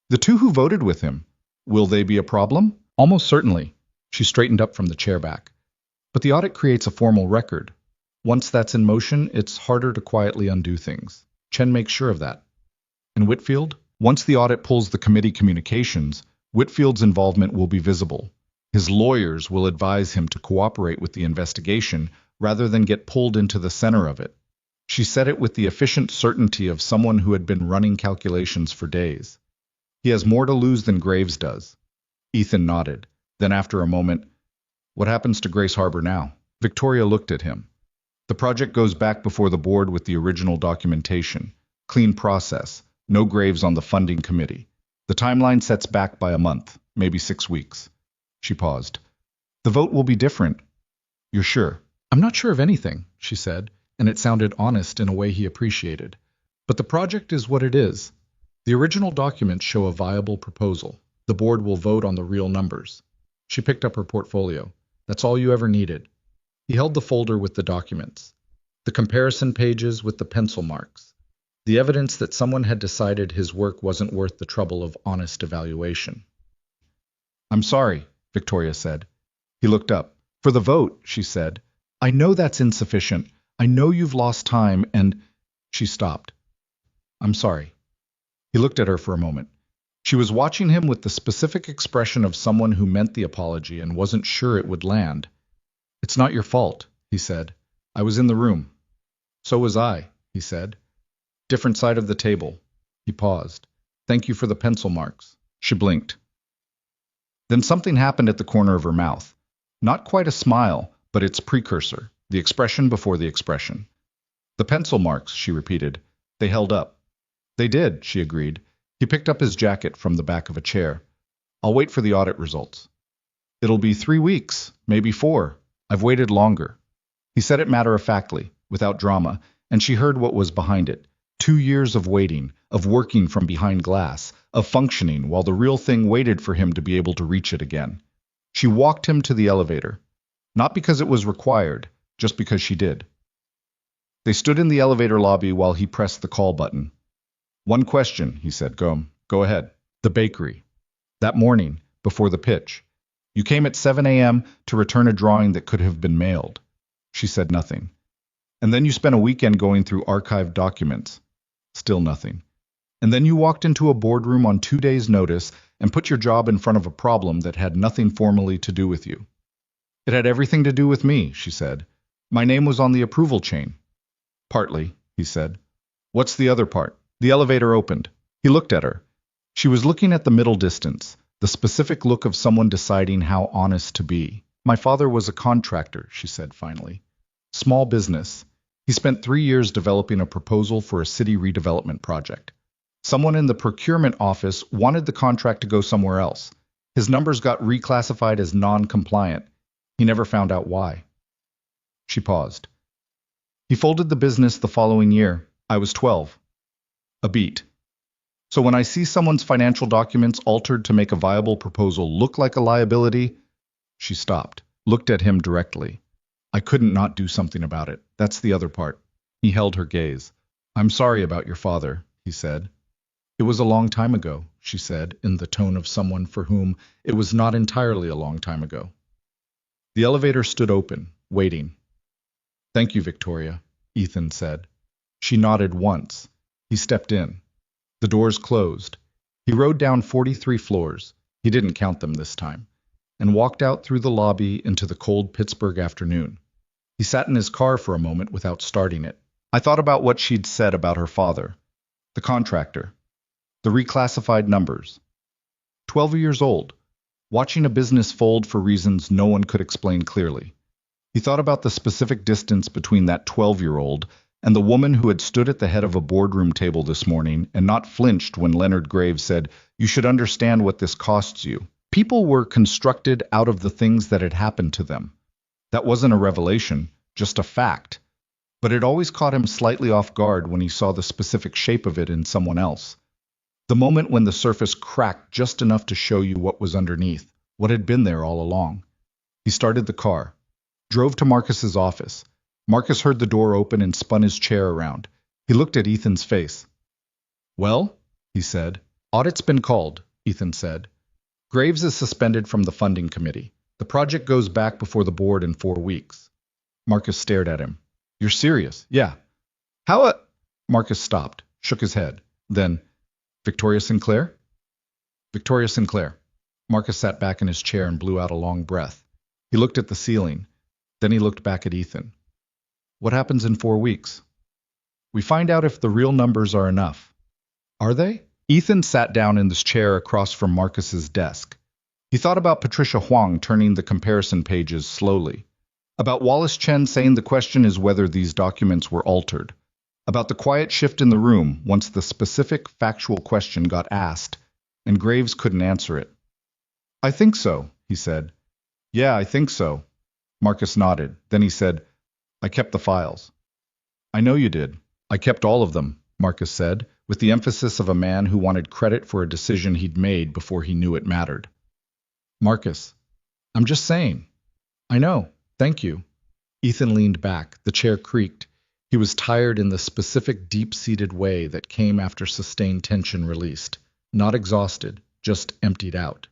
The two who voted with him, will they be a problem? Almost certainly. She straightened up from the chair back. But the audit creates a formal record. Once that's in motion, it's harder to quietly undo things. Chen makes sure of that. And Whitfield? Once the audit pulls the committee communications, Whitfield's involvement will be visible. His lawyers will advise him to cooperate with the investigation rather than get pulled into the center of it. She said it with the efficient certainty of someone who had been running calculations for days. He has more to lose than Graves does. Ethan nodded. Then after a moment, what happens to Grace Harbor now? Victoria looked at him. The project goes back before the board with the original documentation. Clean process. No Graves on the funding committee. The timeline sets back by a month, maybe 6 weeks. She paused. The vote will be different. You're sure? I'm not sure of anything, she said, and it sounded honest in a way he appreciated. But the project is what it is. The original documents show a viable proposal. The board will vote on the real numbers. She picked up her portfolio. That's all you ever needed. He held the folder with the documents, the comparison pages with the pencil marks, the evidence that someone had decided his work wasn't worth the trouble of honest evaluation. I'm sorry, Victoria said. He looked up. For the vote, she said. I know that's insufficient. I know you've lost time and... She stopped. I'm sorry. He looked at her for a moment. She was watching him with the specific expression of someone who meant the apology and wasn't sure it would land. It's not your fault, he said. I was in the room. So was I, he said. Different side of the table. He paused. Thank you for the pencil marks. She blinked. Then something happened at the corner of her mouth. Not quite a smile, but its precursor, the expression before the expression. The pencil marks, she repeated. They held up. They did, she agreed. He picked up his jacket from the back of a chair. I'll wait for the audit results. It'll be 3 weeks, maybe 4. I've waited longer. He said it matter-of-factly, without drama, and she heard what was behind it. 2 years of waiting, of working from behind glass, of functioning while the real thing waited for him to be able to reach it again. She walked him to the elevator. Not because it was required, just because she did. They stood in the elevator lobby while he pressed the call button. One question, he said. Go ahead. The bakery. That morning, before the pitch. You came at 7 a.m. to return a drawing that could have been mailed. She said nothing. And then you spent a weekend going through archived documents. Still nothing. And then you walked into a boardroom on 2 days' notice and put your job in front of a problem that had nothing formally to do with you. It had everything to do with me, she said. My name was on the approval chain. Partly, he said. What's the other part? The elevator opened. He looked at her. She was looking at the middle distance, the specific look of someone deciding how honest to be. My father was a contractor, she said finally. Small business. He spent 3 years developing a proposal for a city redevelopment project. Someone in the procurement office wanted the contract to go somewhere else. His numbers got reclassified as non-compliant. He never found out why. She paused. He folded the business the following year. I was 12. A beat. So when I see someone's financial documents altered to make a viable proposal look like a liability, she stopped, looked at him directly. I couldn't not do something about it. That's the other part. He held her gaze. I'm sorry about your father, he said. It was a long time ago, she said, in the tone of someone for whom it was not entirely a long time ago. The elevator stood open, waiting. Thank you, Victoria, Ethan said. She nodded once. He stepped in. The doors closed. He rode down 43 floors, he didn't count them this time, and walked out through the lobby into the cold Pittsburgh afternoon. He sat in his car for a moment without starting it. I thought about what she'd said about her father, the contractor, the reclassified numbers. 12 years old, watching a business fold for reasons no one could explain clearly. He thought about the specific distance between that 12-year-old and the woman who had stood at the head of a boardroom table this morning and not flinched when Leonard Graves said, "You should understand what this costs you." People were constructed out of the things that had happened to them. That wasn't a revelation, just a fact. But it always caught him slightly off guard when he saw the specific shape of it in someone else. The moment when the surface cracked just enough to show you what was underneath, what had been there all along. He started the car, drove to Marcus's office. Marcus heard the door open and spun his chair around. He looked at Ethan's face. "Well," he said. "Audit's been called," Ethan said. "Graves is suspended from the funding committee. The project goes back before the board in 4 weeks." Marcus stared at him. "You're serious?" "Yeah." "How Marcus stopped, shook his head. Then, "Victoria Sinclair?" "Victoria Sinclair." Marcus sat back in his chair and blew out a long breath. He looked at the ceiling. Then he looked back at Ethan. "What happens in 4 weeks?" "We find out if the real numbers are enough." "Are they?" Ethan sat down in this chair across from Marcus's desk. He thought about Patricia Huang turning the comparison pages slowly. About Wallace Chen saying the question is whether these documents were altered. About the quiet shift in the room once the specific factual question got asked, and Graves couldn't answer it. "I think so," he said. "Yeah, I think so." Marcus nodded. Then he said, "I kept the files." "I know you did. I kept all of them," Marcus said, with the emphasis of a man who wanted credit for a decision he'd made before he knew it mattered. "Marcus, I'm just saying." "I know. Thank you." Ethan leaned back. The chair creaked. He was tired in the specific deep-seated way that came after sustained tension released. Not exhausted, just emptied out.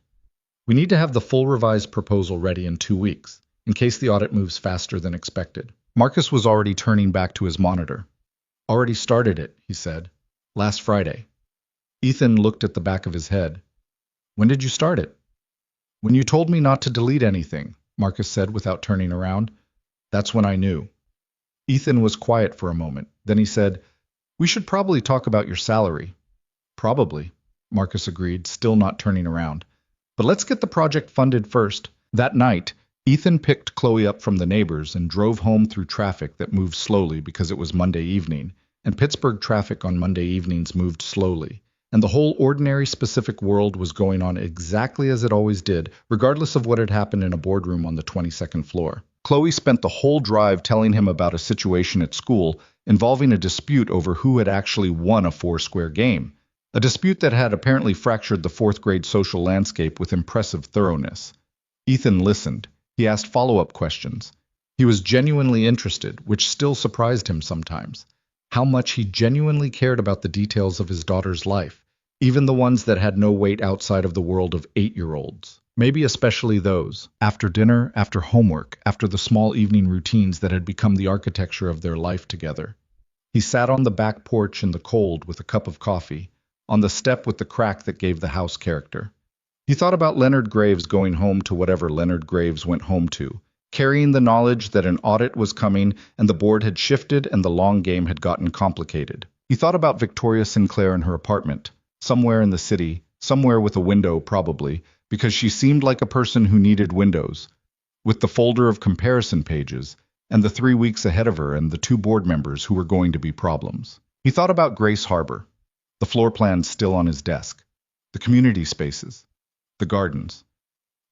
"We need to have the full revised proposal ready in 2 weeks, in case the audit moves faster than expected." Marcus was already turning back to his monitor. "Already started it," he said. "Last Friday." Ethan looked at the back of his head. "When did you start it?" "When you told me not to delete anything," Marcus said without turning around. "That's when I knew." Ethan was quiet for a moment. Then he said, "We should probably talk about your salary." "Probably," Marcus agreed, still not turning around. "But let's get the project funded first." That night, Ethan picked Chloe up from the neighbors and drove home through traffic that moved slowly because it was Monday evening, and Pittsburgh traffic on Monday evenings moved slowly, and the whole ordinary specific world was going on exactly as it always did, regardless of what had happened in a boardroom on the 22nd floor. Chloe spent the whole drive telling him about a situation at school involving a dispute over who had actually won a foursquare game, a dispute that had apparently fractured the 4th grade social landscape with impressive thoroughness. Ethan listened. He asked follow-up questions. He was genuinely interested, which still surprised him sometimes. How much he genuinely cared about the details of his daughter's life, even the ones that had no weight outside of the world of 8-year-olds. Maybe especially those, after dinner, after homework, after the small evening routines that had become the architecture of their life together. He sat on the back porch in the cold with a cup of coffee, on the step with the crack that gave the house character. He thought about Leonard Graves going home to whatever Leonard Graves went home to, carrying the knowledge that an audit was coming and the board had shifted and the long game had gotten complicated. He thought about Victoria Sinclair in her apartment, somewhere in the city, somewhere with a window probably, because she seemed like a person who needed windows, with the folder of comparison pages, and the 3 weeks ahead of her and the 2 board members who were going to be problems. He thought about Grace Harbor, the floor plans still on his desk, the community spaces, the gardens.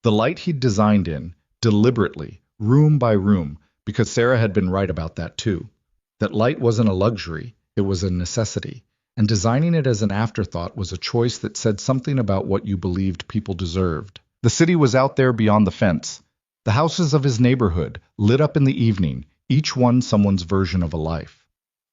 The light he'd designed in, deliberately, room by room, because Sarah had been right about that too. That light wasn't a luxury, it was a necessity, and designing it as an afterthought was a choice that said something about what you believed people deserved. The city was out there beyond the fence. The houses of his neighborhood, lit up in the evening, each one someone's version of a life.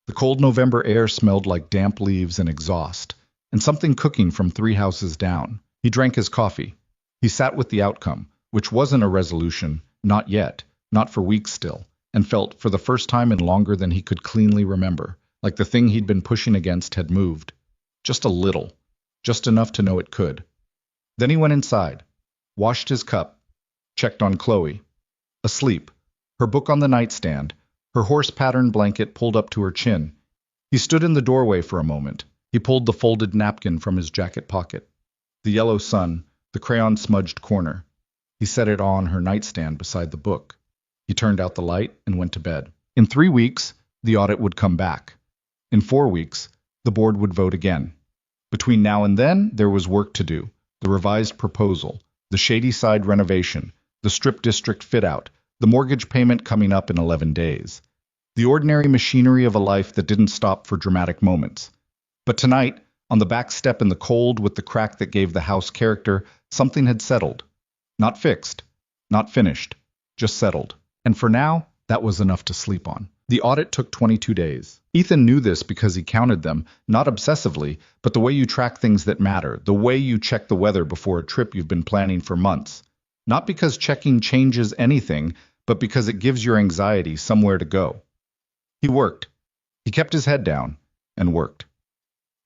The cold November air smelled like damp leaves and exhaust, and something cooking from 3 houses down. He drank his coffee. He sat with the outcome, which wasn't a resolution, not yet, not for weeks still, and felt, for the first time in longer than he could cleanly remember, like the thing he'd been pushing against had moved. Just a little. Just enough to know it could. Then he went inside, washed his cup, checked on Chloe. Asleep, her book on the nightstand, her horse-patterned blanket pulled up to her chin. He stood in the doorway for a moment. He pulled the folded napkin from his jacket pocket. The yellow sun, the crayon-smudged corner. He set it on her nightstand beside the book. He turned out the light and went to bed. In 3 weeks, the audit would come back. In 4 weeks, the board would vote again. Between now and then, there was work to do. The revised proposal, the Shadyside renovation, the Strip District fit-out, the mortgage payment coming up in 11 days. The ordinary machinery of a life that didn't stop for dramatic moments. But tonight, on the back step in the cold with the crack that gave the house character, something had settled. Not fixed, not finished, just settled. And for now, that was enough to sleep on. The audit took 22 days. Ethan knew this because he counted them, not obsessively, but the way you track things that matter, the way you check the weather before a trip you've been planning for months. Not because checking changes anything, but because it gives your anxiety somewhere to go. He worked. He kept his head down and worked.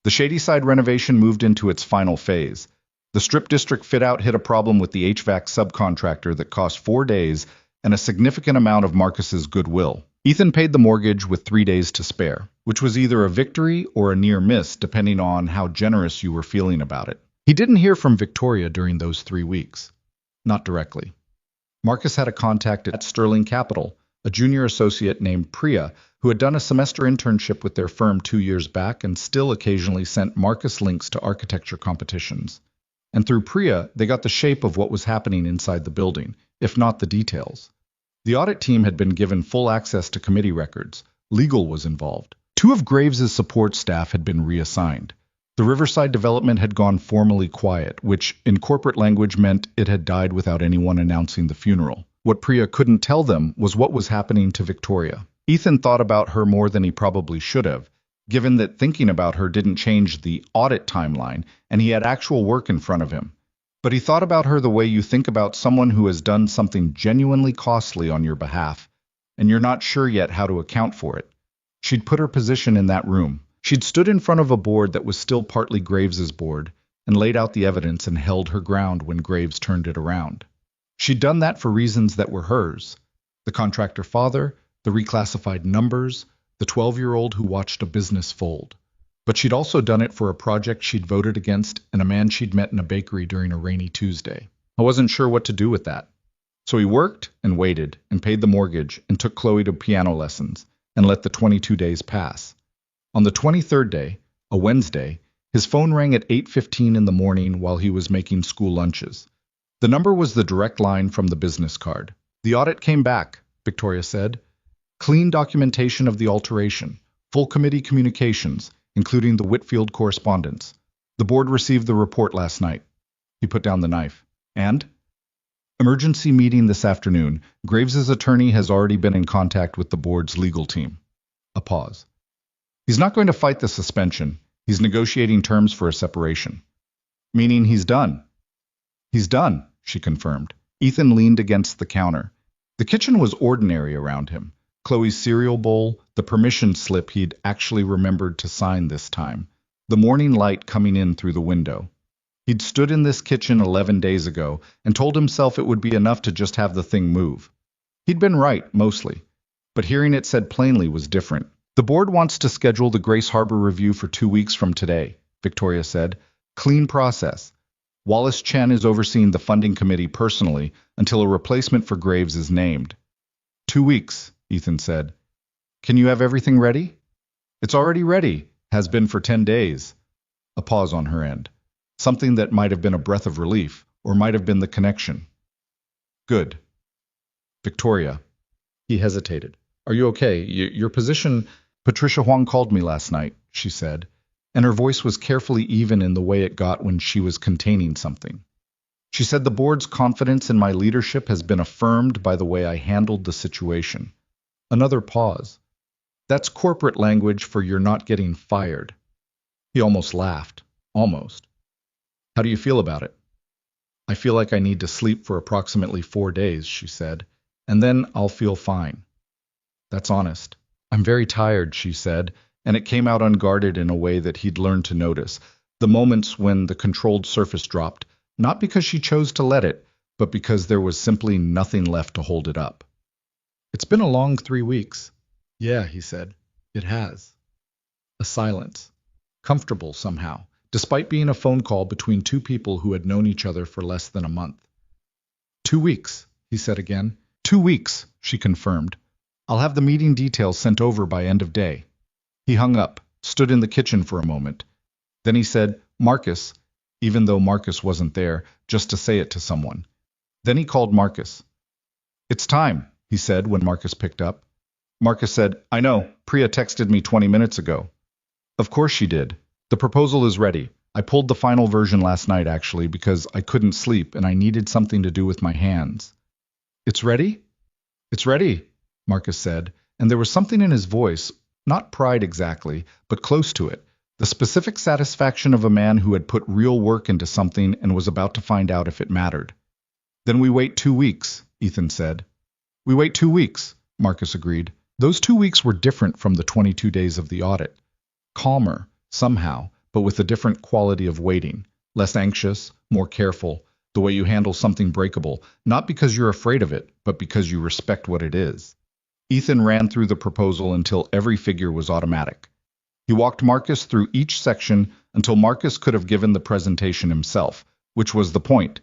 The Shadyside renovation moved into its final phase. The Strip District fit-out hit a problem with the HVAC subcontractor that cost 4 days and a significant amount of Marcus's goodwill. Ethan paid the mortgage with 3 days to spare, which was either a victory or a near miss depending on how generous you were feeling about it. He didn't hear from Victoria during those 3 weeks. Not directly. Marcus had a contact at Sterling Capital, a junior associate named Priya, who had done a semester internship with their firm 2 years back and still occasionally sent Marcus links to architecture competitions. And through Priya, they got the shape of what was happening inside the building, if not the details. The audit team had been given full access to committee records. Legal was involved. 2 of Graves' support staff had been reassigned. The Riverside development had gone formally quiet, which in corporate language meant it had died without anyone announcing the funeral. What Priya couldn't tell them was what was happening to Victoria. Ethan thought about her more than he probably should have, given that thinking about her didn't change the audit timeline and he had actual work in front of him. But he thought about her the way you think about someone who has done something genuinely costly on your behalf, and you're not sure yet how to account for it. She'd put her position in that room. She'd stood in front of a board that was still partly Graves's board, and laid out the evidence and held her ground when Graves turned it around. She'd done that for reasons that were hers. The contractor father, the reclassified numbers, the 12-year-old who watched a business fold. But she'd also done it for a project she'd voted against and a man she'd met in a bakery during a rainy Tuesday. I wasn't sure what to do with that. So he worked and waited and paid the mortgage and took Chloe to piano lessons and let the 22 days pass. On the 23rd day, a Wednesday, his phone rang at 8:15 in the morning while he was making school lunches. The number was the direct line from the business card. The audit came back, Victoria said. Clean documentation of the alteration, full committee communications, including the Whitfield correspondence. The board received the report last night. He put down the knife. And? Emergency meeting this afternoon. Graves's attorney has already been in contact with the board's legal team. A pause. He's not going to fight the suspension. He's negotiating terms for a separation. Meaning he's done. He's done, she confirmed. Ethan leaned against the counter. The kitchen was ordinary around him. Chloe's cereal bowl, the permission slip he'd actually remembered to sign this time, the morning light coming in through the window. He'd stood in this kitchen 11 days ago and told himself it would be enough to just have the thing move. He'd been right, mostly, but hearing it said plainly was different. The board wants to schedule the Grace Harbor review for 2 weeks from today, Victoria said. Clean process. Wallace Chen is overseeing the funding committee personally until a replacement for Graves is named. 2 weeks, Ethan said. Can you have everything ready? It's already ready, has been for 10 days. A pause on her end. Something that might have been a breath of relief, or might have been the connection. Good. Victoria. He hesitated. Are you okay? Your position... Patricia Huang called me last night, she said, and her voice was carefully even in the way it got when she was containing something. She said the board's confidence in my leadership has been affirmed by the way I handled the situation. Another pause. That's corporate language for you're not getting fired. He almost laughed. Almost. How do you feel about it? I feel like I need to sleep for approximately 4 days, she said, and then I'll feel fine. That's honest. I'm very tired, she said, and it came out unguarded in a way that he'd learned to notice, the moments when the controlled surface dropped, not because she chose to let it, but because there was simply nothing left to hold it up. "It's been a long 3 weeks." "Yeah," he said. "It has." A silence. Comfortable somehow, despite being a phone call between two people who had known each other for less than a month. "2 weeks," he said again. "2 weeks," she confirmed. "I'll have the meeting details sent over by end of day." He hung up, stood in the kitchen for a moment. Then he said, "Marcus," even though Marcus wasn't there, just to say it to someone. Then he called Marcus. "It's time," he said when Marcus picked up. Marcus said, "I know, Priya texted me 20 minutes ago." "Of course she did. The proposal is ready. I pulled the final version last night, actually, because I couldn't sleep and I needed something to do with my hands." "It's ready?" "It's ready," Marcus said, and there was something in his voice, not pride exactly, but close to it, the specific satisfaction of a man who had put real work into something and was about to find out if it mattered. "Then we wait 2 weeks, Ethan said. "We wait 2 weeks, Marcus agreed. Those 2 weeks were different from the 22 days of the audit. Calmer, somehow, but with a different quality of waiting. Less anxious, more careful, the way you handle something breakable, not because you're afraid of it, but because you respect what it is. Ethan ran through the proposal until every figure was automatic. He walked Marcus through each section until Marcus could have given the presentation himself, which was the point.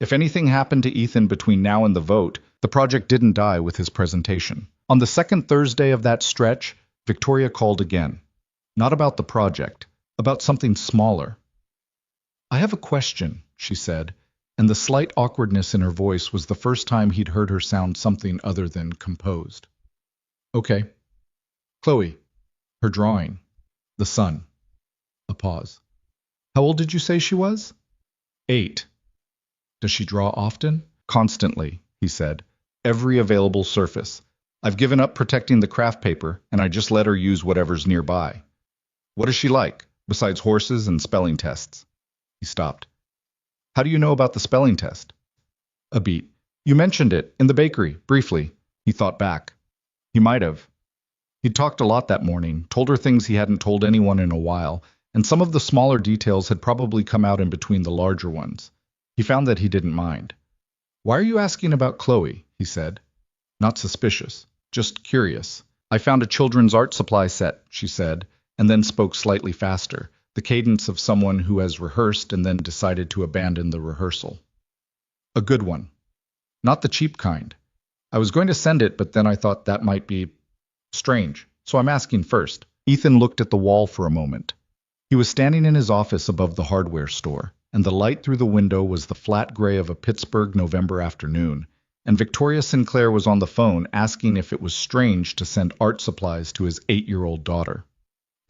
If anything happened to Ethan between now and the vote, the project didn't die with his presentation. On the second Thursday of that stretch, Victoria called again. Not about the project, about something smaller. "I have a question," she said, and the slight awkwardness in her voice was the first time he'd heard her sound something other than composed. "Okay. Chloe, her drawing. The sun." A pause. "How old did you say she was?" 8. "Does she draw often?" "Constantly," he said. "Every available surface. I've given up protecting the craft paper, and I just let her use whatever's nearby." "What is she like, besides horses and spelling tests?" He stopped. "How do you know about the spelling test?" "A beat. You mentioned it, in the bakery, briefly." He thought back. He might have. He'd talked a lot that morning, told her things he hadn't told anyone in a while, and some of the smaller details had probably come out in between the larger ones. He found that he didn't mind. "Why are you asking about Chloe?" he said. Not suspicious, just curious. "I found a children's art supply set," she said, and then spoke slightly faster, the cadence of someone who has rehearsed and then decided to abandon the rehearsal. "A good one. Not the cheap kind. I was going to send it, but then I thought that might be strange, so I'm asking first." Ethan looked at the wall for a moment. He was standing in his office above the hardware store, and the light through the window was the flat gray of a Pittsburgh November afternoon, and Victoria Sinclair was on the phone asking if it was strange to send art supplies to his 8-year-old daughter.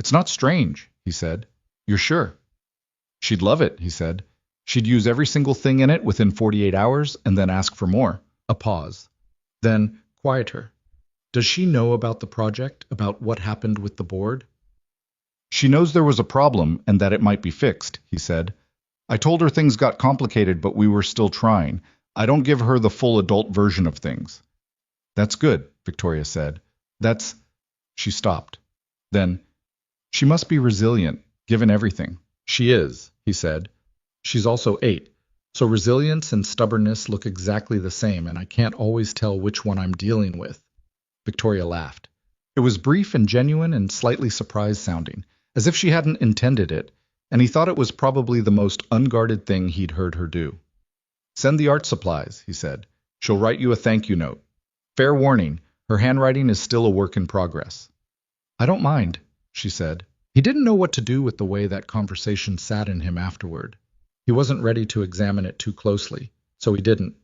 "It's not strange," he said. "You're sure?" "She'd love it," he said. "She'd use every single thing in it within 48 hours and then ask for more." A pause. Then, quieter. "Does she know about the project, about what happened with the board?" "She knows there was a problem and that it might be fixed," he said. "I told her things got complicated, but we were still trying. I don't give her the full adult version of things." "That's good," Victoria said. "That's—" She stopped. Then, "She must be resilient, given everything." "She is," he said. "She's also 8. So resilience and stubbornness look exactly the same, and I can't always tell which one I'm dealing with." Victoria laughed. It was brief and genuine and slightly surprised-sounding, as if she hadn't intended it, and he thought it was probably the most unguarded thing he'd heard her do. "Send the art supplies," he said. "She'll write you a thank you note. Fair warning, her handwriting is still a work in progress." "I don't mind," she said. He didn't know what to do with the way that conversation sat in him afterward. He wasn't ready to examine it too closely, so he didn't.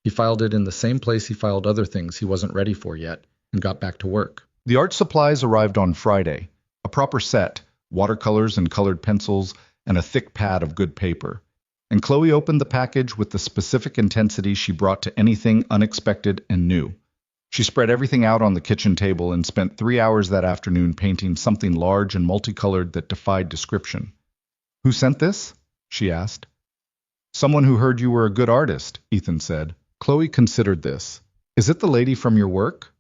He filed it in the same place he filed other things he wasn't ready for yet, and got back to work. The art supplies arrived on Friday. A proper set, watercolors and colored pencils, and a thick pad of good paper. And Chloe opened the package with the specific intensity she brought to anything unexpected and new. She spread everything out on the kitchen table and spent 3 hours that afternoon painting something large and multicolored that defied description. "Who sent this?" she asked. "Someone who heard you were a good artist," Ethan said. Chloe considered this. "Is it the lady from your work?"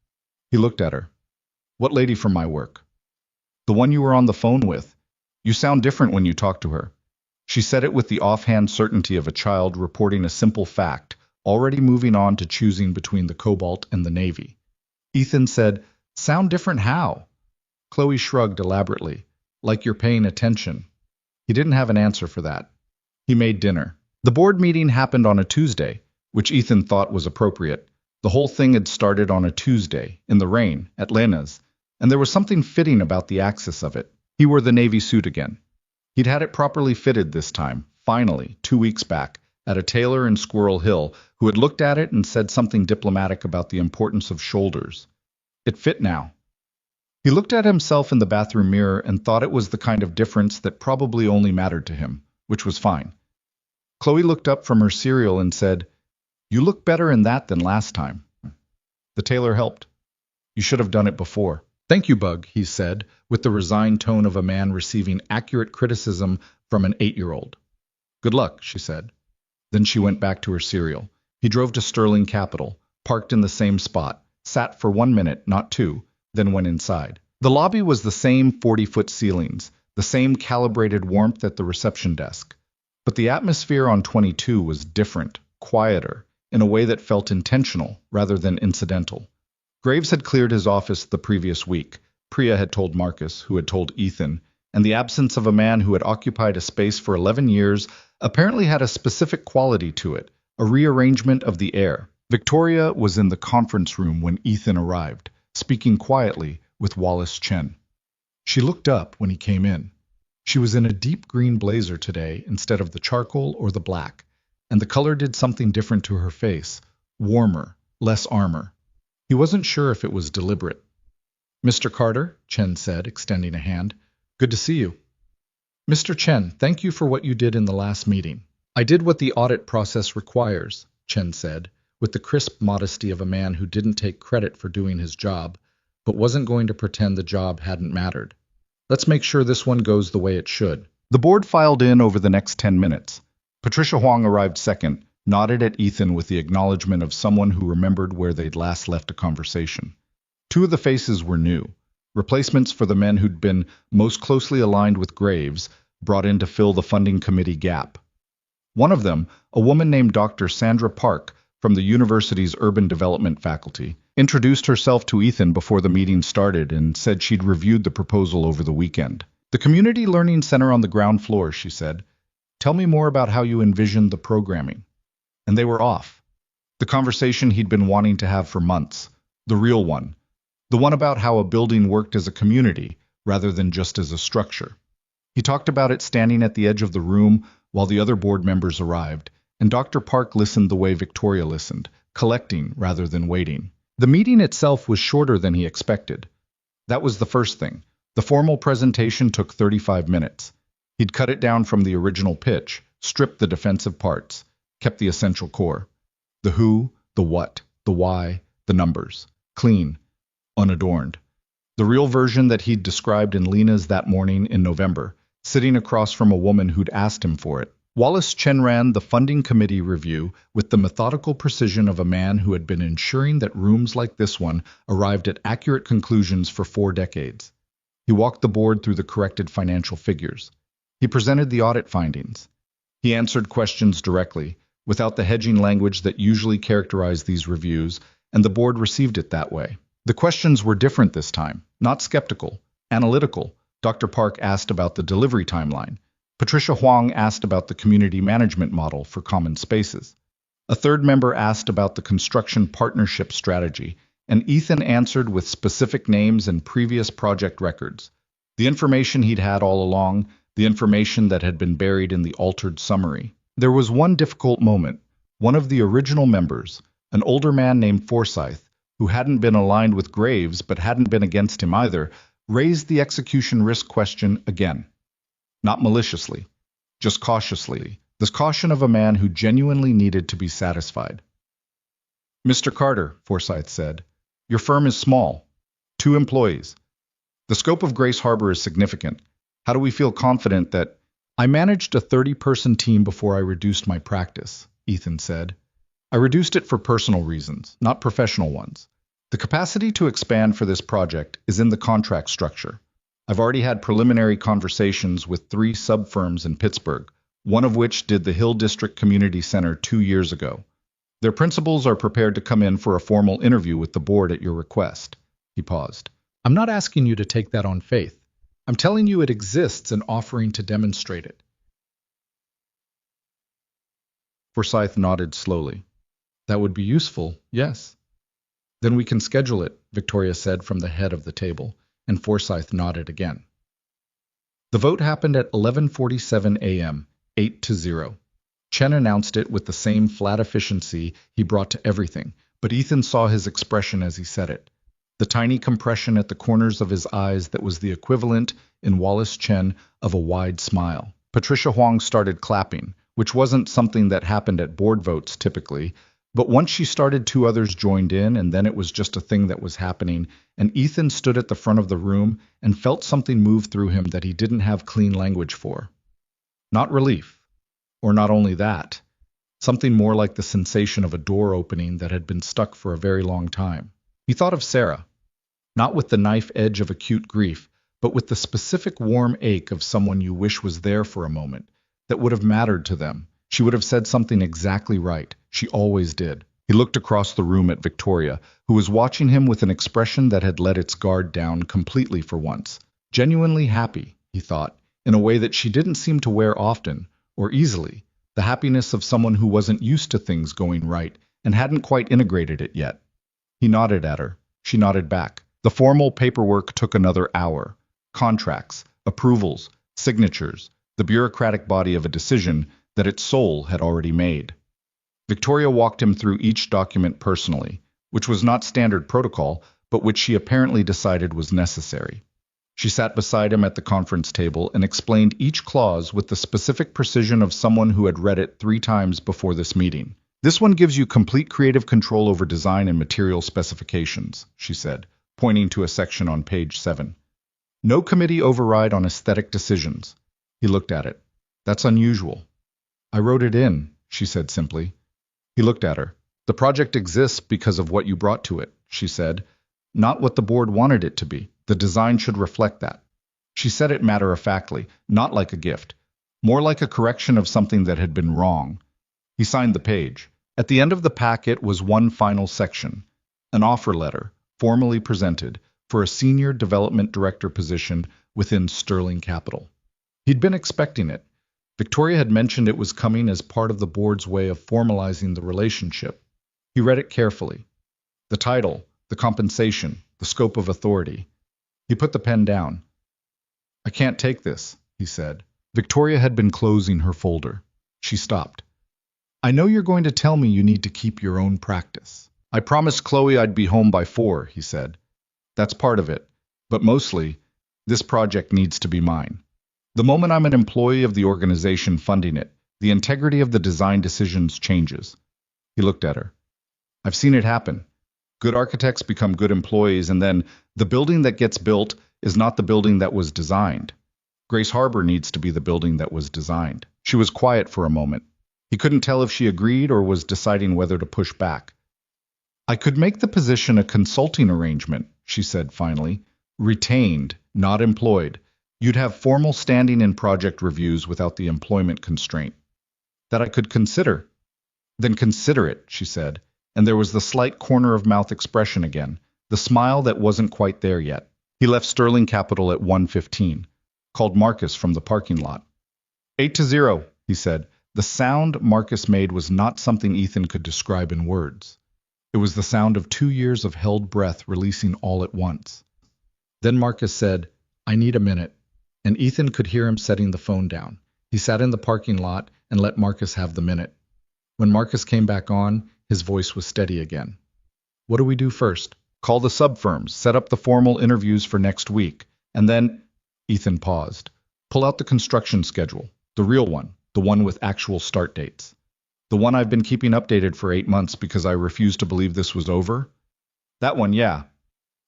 He looked at her. "What lady from my work?" The one you were on the phone with. You sound different when you talk to her. She said it with the offhand certainty of a child reporting a simple fact, already moving on to choosing between the Cobalt and the Navy. Ethan said, "Sound different how?" Chloe shrugged elaborately, "Like you're paying attention." He didn't have an answer for that. He made dinner. The board meeting happened on a Tuesday, which Ethan thought was appropriate. The whole thing had started on a Tuesday, in the rain, at Lena's, and there was something fitting about the axis of it. He wore the Navy suit again. He'd had it properly fitted this time, finally, 2 weeks back, at a tailor in Squirrel Hill who had looked at it and said something diplomatic about the importance of shoulders. It fit now. He looked at himself in the bathroom mirror and thought it was the kind of difference that probably only mattered to him, which was fine. Chloe looked up from her cereal and said, "You look better in that than last time." The tailor helped. "You should have done it before." "Thank you, Bug," he said, with the resigned tone of a man receiving accurate criticism from an 8-year-old. "Good luck," she said. Then she went back to her cereal. He drove to Sterling Capital, parked in the same spot, sat for 1 minute, not 2, then went inside. The lobby was the same 40-foot ceilings, the same calibrated warmth at the reception desk. But the atmosphere on 22 was different, quieter, in a way that felt intentional rather than incidental. Graves had cleared his office the previous week, Priya had told Marcus, who had told Ethan, and the absence of a man who had occupied a space for 11 years apparently had a specific quality to it, a rearrangement of the air. Victoria was in the conference room when Ethan arrived, speaking quietly with Wallace Chen. She looked up when he came in. She was in a deep green blazer today instead of the charcoal or the black, and the color did something different to her face, warmer, less armor. He wasn't sure if it was deliberate. "Mr. Carter," Chen said, extending a hand. "Good to see you." "Mr. Chen, thank you for what you did in the last meeting." "I did what the audit process requires," Chen said, with the crisp modesty of a man who didn't take credit for doing his job, but wasn't going to pretend the job hadn't mattered. "Let's make sure this one goes the way it should." The board filed in over the next 10 minutes. Patricia Huang arrived second, nodded at Ethan with the acknowledgement of someone who remembered where they'd last left a conversation. 2 of the faces were new, replacements for the men who'd been most closely aligned with Graves, brought in to fill the funding committee gap. One of them, a woman named Dr. Sandra Park from the university's urban development faculty, introduced herself to Ethan before the meeting started and said she'd reviewed the proposal over the weekend. "The community learning center on the ground floor," she said. "Tell me more about how you envisioned the programming." And they were off. The conversation he'd been wanting to have for months. The real one. The one about how a building worked as a community, rather than just as a structure. He talked about it standing at the edge of the room while the other board members arrived, and Dr. Park listened the way Victoria listened, collecting rather than waiting. The meeting itself was shorter than he expected. That was the first thing. The formal presentation took 35 minutes. He'd cut it down from the original pitch, stripped the defensive parts, kept the essential core. The who, the what, the why, the numbers. Clean, unadorned. The real version that he'd described in Lena's that morning in November, sitting across from a woman who'd asked him for it. Wallace Chen ran the funding committee review with the methodical precision of a man who had been ensuring that rooms like this one arrived at accurate conclusions for 4 decades. He walked the board through the corrected financial figures. He presented the audit findings. He answered questions directly, without the hedging language that usually characterized these reviews, and the board received it that way. The questions were different this time, not skeptical, analytical. Dr. Park asked about the delivery timeline. Patricia Huang asked about the community management model for common spaces. A third member asked about the construction partnership strategy, and Ethan answered with specific names and previous project records. The information he'd had all along, the information that had been buried in the altered summary. There was one difficult moment. One of the original members, an older man named Forsyth, who hadn't been aligned with Graves but hadn't been against him either, raised the execution risk question again. Not maliciously, just cautiously, the caution of a man who genuinely needed to be satisfied. "Mr. Carter," Forsyth said, "your firm is small. 2 employees. The scope of Grace Harbor is significant. How do we feel confident that—" "I managed a 30-person team before I reduced my practice," Ethan said. "I reduced it for personal reasons, not professional ones. The capacity to expand for this project is in the contract structure. I've already had preliminary conversations with 3 sub-firms in Pittsburgh, one of which did the Hill District Community Center 2 years ago. Their principals are prepared to come in for a formal interview with the board at your request. He paused. I'm not asking you to take that on faith. I'm telling you it exists and offering to demonstrate it. Forsyth nodded slowly. That would be useful, yes. Then we can schedule it, Victoria said from the head of the table, and Forsyth nodded again. The vote happened at 11:47 a.m., 8-0. Chen announced it with the same flat efficiency he brought to everything, but Ethan saw his expression as he said it. The tiny compression at the corners of his eyes that was the equivalent, in Wallace Chen, of a wide smile. Patricia Huang started clapping, which wasn't something that happened at board votes typically, but once she started 2 others joined in, and then it was just a thing that was happening, and Ethan stood at the front of the room and felt something move through him that he didn't have clean language for. Not relief. Or not only that, something more like the sensation of a door opening that had been stuck for a very long time. He thought of Sarah, not with the knife edge of acute grief, but with the specific warm ache of someone you wish was there for a moment, that would have mattered to them. She would have said something exactly right. She always did. He looked across the room at Victoria, who was watching him with an expression that had let its guard down completely for once. Genuinely happy, he thought, in a way that she didn't seem to wear often, or easily, the happiness of someone who wasn't used to things going right and hadn't quite integrated it yet. He nodded at her. She nodded back. The formal paperwork took another hour. Contracts, approvals, signatures, the bureaucratic body of a decision that its soul had already made. Victoria walked him through each document personally, which was not standard protocol, but which she apparently decided was necessary. She sat beside him at the conference table and explained each clause with the specific precision of someone who had read it 3 times before this meeting. This one gives you complete creative control over design and material specifications, she said, pointing to a section on page 7. No committee override on aesthetic decisions. He looked at it. That's unusual. I wrote it in, she said simply. He looked at her. The project exists because of what you brought to it, she said, not what the board wanted it to be. The design should reflect that. She said it matter-of-factly, not like a gift, more like a correction of something that had been wrong. He signed the page. At the end of the packet was one final section, an offer letter, formally presented, for a senior development director position within Sterling Capital. He'd been expecting it. Victoria had mentioned it was coming as part of the board's way of formalizing the relationship. He read it carefully. The title, the compensation, the scope of authority. He put the pen down. I can't take this, he said. Victoria had been closing her folder. She stopped. I know you're going to tell me you need to keep your own practice. I promised Chloe I'd be home by 4, he said. That's part of it. But mostly, this project needs to be mine. The moment I'm an employee of the organization funding it, the integrity of the design decisions changes. He looked at her. I've seen it happen. Good architects become good employees, and then the building that gets built is not the building that was designed. Grace Harbor needs to be the building that was designed. She was quiet for a moment. He couldn't tell if she agreed or was deciding whether to push back. I could make the position a consulting arrangement, she said finally. Retained, not employed. You'd have formal standing in project reviews without the employment constraint. That I could consider. Then consider it, she said, and there was the slight corner-of-mouth expression again, the smile that wasn't quite there yet. He left Sterling Capital at 1:15, called Marcus from the parking lot. 8-0, he said. The sound Marcus made was not something Ethan could describe in words. It was the sound of 2 years of held breath releasing all at once. Then Marcus said, I need a minute. And Ethan could hear him setting the phone down. He sat in the parking lot and let Marcus have the minute. When Marcus came back on, his voice was steady again. What do we do first? Call the sub-firms, set up the formal interviews for next week, and then... Ethan paused. Pull out the construction schedule, the real one, the one with actual start dates. The one I've been keeping updated for 8 months because I refused to believe this was over? That one, yeah.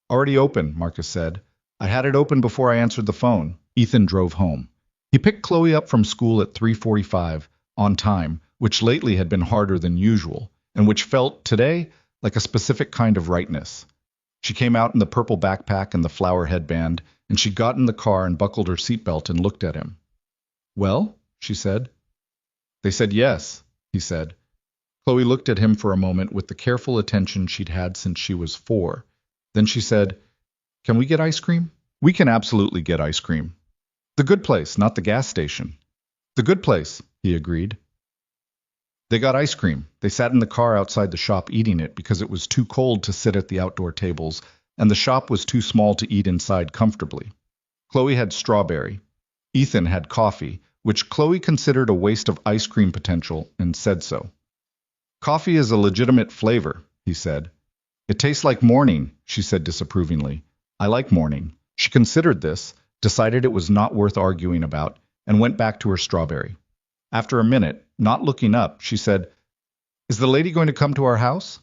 Already open, Marcus said. I had it open before I answered the phone. Ethan drove home. He picked Chloe up from school at 3:45, on time, which lately had been harder than usual, and which felt, today, like a specific kind of rightness. She came out in the purple backpack and the flower headband, and she got in the car and buckled her seatbelt and looked at him. "Well?" she said. "They said yes," he said. Chloe looked at him for a moment with the careful attention she'd had since she was 4. Then she said, "Can we get ice cream?" "We can absolutely get ice cream. The good place, not the gas station." "The good place," he agreed. They got ice cream. They sat in the car outside the shop eating it because it was too cold to sit at the outdoor tables, and the shop was too small to eat inside comfortably. Chloe had strawberry. Ethan had coffee, which Chloe considered a waste of ice cream potential, and said so. "Coffee is a legitimate flavor," he said. "It tastes like morning," she said disapprovingly. "I like morning." She considered this, decided it was not worth arguing about, and went back to her strawberry. After a minute, not looking up, she said, "Is the lady going to come to our house?"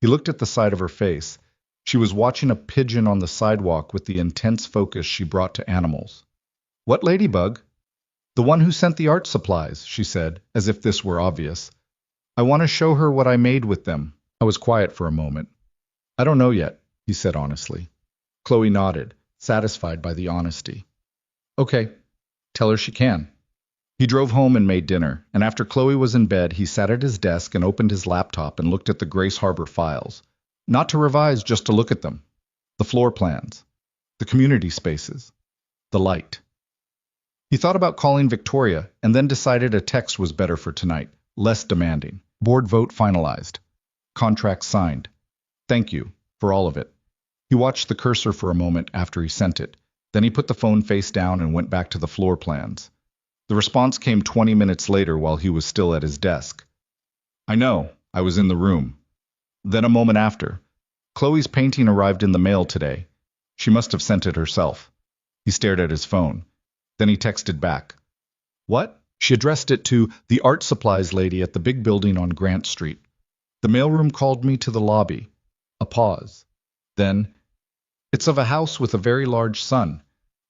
He looked at the side of her face. She was watching a pigeon on the sidewalk with the intense focus she brought to animals. "What ladybug?" "The one who sent the art supplies," she said, as if this were obvious. "I want to show her what I made with them." I was quiet for a moment. "I don't know yet," he said honestly. Chloe nodded, satisfied by the honesty. "Okay, tell her she can." He drove home and made dinner, and after Chloe was in bed, he sat at his desk and opened his laptop and looked at the Grace Harbor files. Not to revise, just to look at them. The floor plans. The community spaces. The light. He thought about calling Victoria, and then decided a text was better for tonight, less demanding. Board vote finalized. Contract signed. Thank you, for all of it. He watched the cursor for a moment after he sent it. Then he put the phone face down and went back to the floor plans. The response came 20 minutes later while he was still at his desk. "I know, I was in the room." Then a moment after, "Chloe's painting arrived in the mail today. She must have sent it herself." He stared at his phone. Then he texted back. "What?" She addressed it to the art supplies lady at the big building on Grant Street. "The mailroom called me to the lobby." A pause. Then, "It's of a house with a very large sun.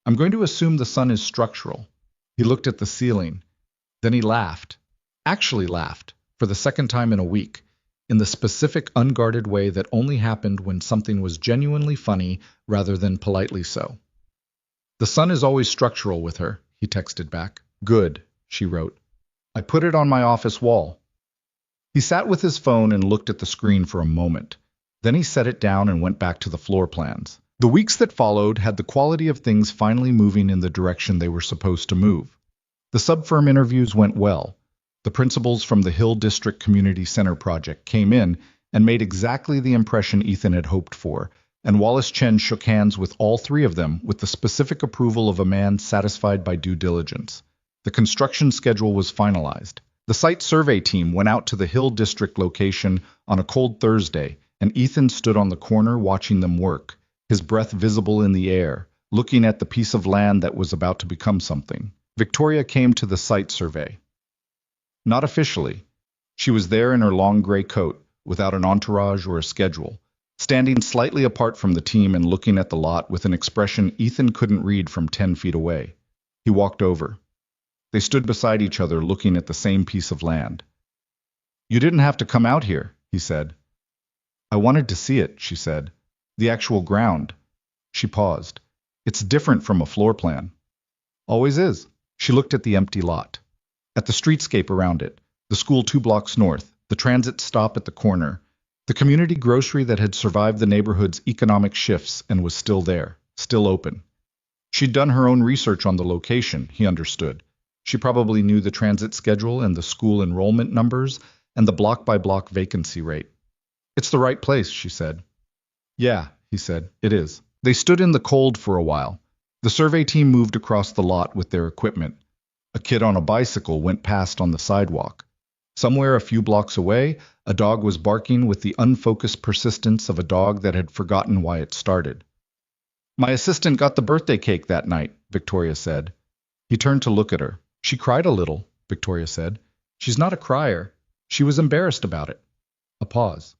I'm going to assume the sun is structural." He looked at the ceiling. Then he laughed. Actually laughed, for the second time in a week, in the specific unguarded way that only happened when something was genuinely funny rather than politely so. "The sun is always structural with her," he texted back. "Good," she wrote. "I put it on my office wall." He sat with his phone and looked at the screen for a moment. Then he set it down and went back to the floor plans. The weeks that followed had the quality of things finally moving in the direction they were supposed to move. The subfirm interviews went well. The principals from the Hill District Community Center project came in and made exactly the impression Ethan had hoped for, and Wallace Chen shook hands with all 3 of them with the specific approval of a man satisfied by due diligence. The construction schedule was finalized. The site survey team went out to the Hill District location on a cold Thursday, and Ethan stood on the corner watching them work, his breath visible in the air, looking at the piece of land that was about to become something. Victoria came to the site survey. Not officially. She was there in her long gray coat, without an entourage or a schedule, standing slightly apart from the team and looking at the lot with an expression Ethan couldn't read from 10 feet away. He walked over. They stood beside each other looking at the same piece of land. "You didn't have to come out here," he said. "I wanted to see it," she said. "The actual ground." She paused. "It's different from a floor plan." "Always is." She looked at the empty lot. At the streetscape around it, the school 2 blocks north, the transit stop at the corner, the community grocery that had survived the neighborhood's economic shifts and was still there, still open. She'd done her own research on the location, he understood. She probably knew the transit schedule and the school enrollment numbers and the block-by-block vacancy rate. "It's the right place," she said. "Yeah," he said, "it is." They stood in the cold for a while. The survey team moved across the lot with their equipment. A kid on a bicycle went past on the sidewalk. Somewhere a few blocks away, a dog was barking with the unfocused persistence of a dog that had forgotten why it started. "My assistant got the birthday cake that night," Victoria said. He turned to look at her. "She cried a little," Victoria said. "She's not a crier. She was embarrassed about it." A pause.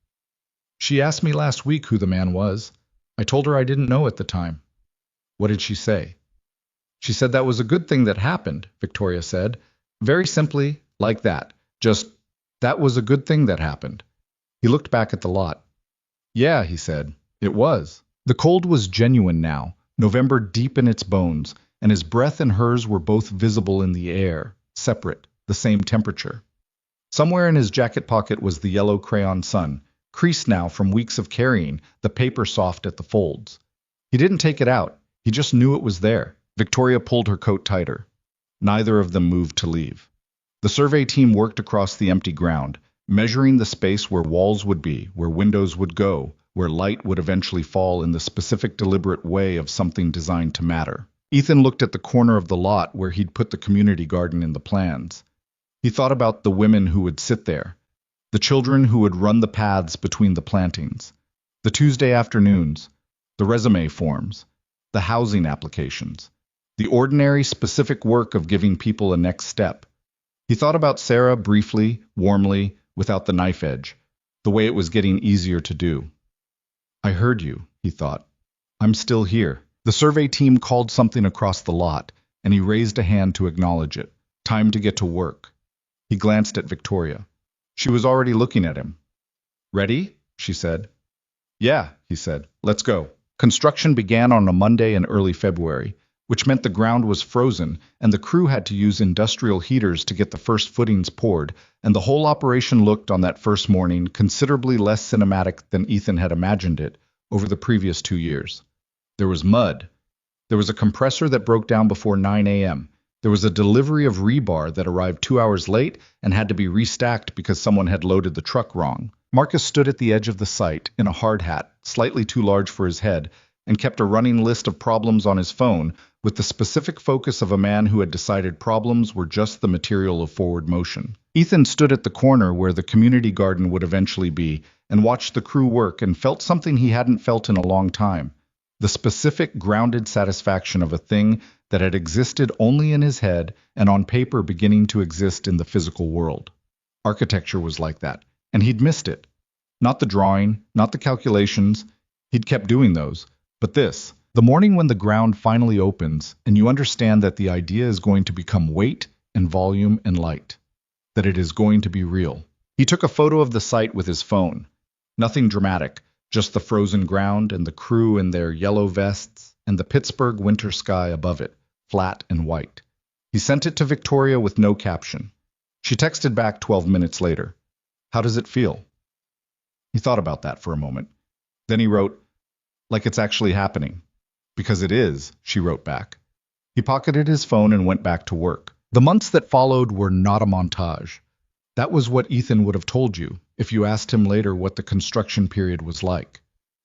"She asked me last week who the man was. I told her I didn't know at the time." "What did she say?" "She said that was a good thing that happened," Victoria said. "Very simply, like that. Just, that was a good thing that happened." He looked back at the lot. "Yeah," he said, "it was." The cold was genuine now, November deep in its bones, and his breath and hers were both visible in the air, separate, the same temperature. Somewhere in his jacket pocket was the yellow crayon sun, creased now from weeks of carrying, the paper soft at the folds. He didn't take it out, he just knew it was there. Victoria pulled her coat tighter. Neither of them moved to leave. The survey team worked across the empty ground, measuring the space where walls would be, where windows would go, where light would eventually fall in the specific deliberate way of something designed to matter. Ethan looked at the corner of the lot where he'd put the community garden in the plans. He thought about the women who would sit there, the children who would run the paths between the plantings, the Tuesday afternoons, the resume forms, the housing applications, the ordinary specific work of giving people a next step. He thought about Sarah briefly, warmly, without the knife edge, the way it was getting easier to do. I heard you, he thought. I'm still here. The survey team called something across the lot, and he raised a hand to acknowledge it. Time to get to work. He glanced at Victoria. She was already looking at him. Ready? She said. Yeah, he said. Let's go. Construction began on a Monday in early February, which meant the ground was frozen, and the crew had to use industrial heaters to get the first footings poured, and the whole operation looked on that first morning considerably less cinematic than Ethan had imagined it over the previous 2 years. There was mud. There was a compressor that broke down before 9 a.m. There was a delivery of rebar that arrived 2 hours late and had to be restacked because someone had loaded the truck wrong. Marcus stood at the edge of the site in a hard hat, slightly too large for his head, and kept a running list of problems on his phone with the specific focus of a man who had decided problems were just the material of forward motion. Ethan stood at the corner where the community garden would eventually be and watched the crew work and felt something he hadn't felt in a long time. The specific, grounded satisfaction of a thing that had existed only in his head and on paper beginning to exist in the physical world. Architecture was like that, and he'd missed it. Not the drawing, not the calculations. He'd kept doing those. But this, the morning when the ground finally opens and you understand that the idea is going to become weight and volume and light, that it is going to be real. He took a photo of the site with his phone. Nothing dramatic, just the frozen ground and the crew in their yellow vests and the Pittsburgh winter sky above it, flat and white. He sent it to Victoria with no caption. She texted back 12 minutes later. How does it feel? He thought about that for a moment. Then he wrote, like it's actually happening. Because it is, she wrote back. He pocketed his phone and went back to work. The months that followed were not a montage. That was what Ethan would have told you if you asked him later what the construction period was like.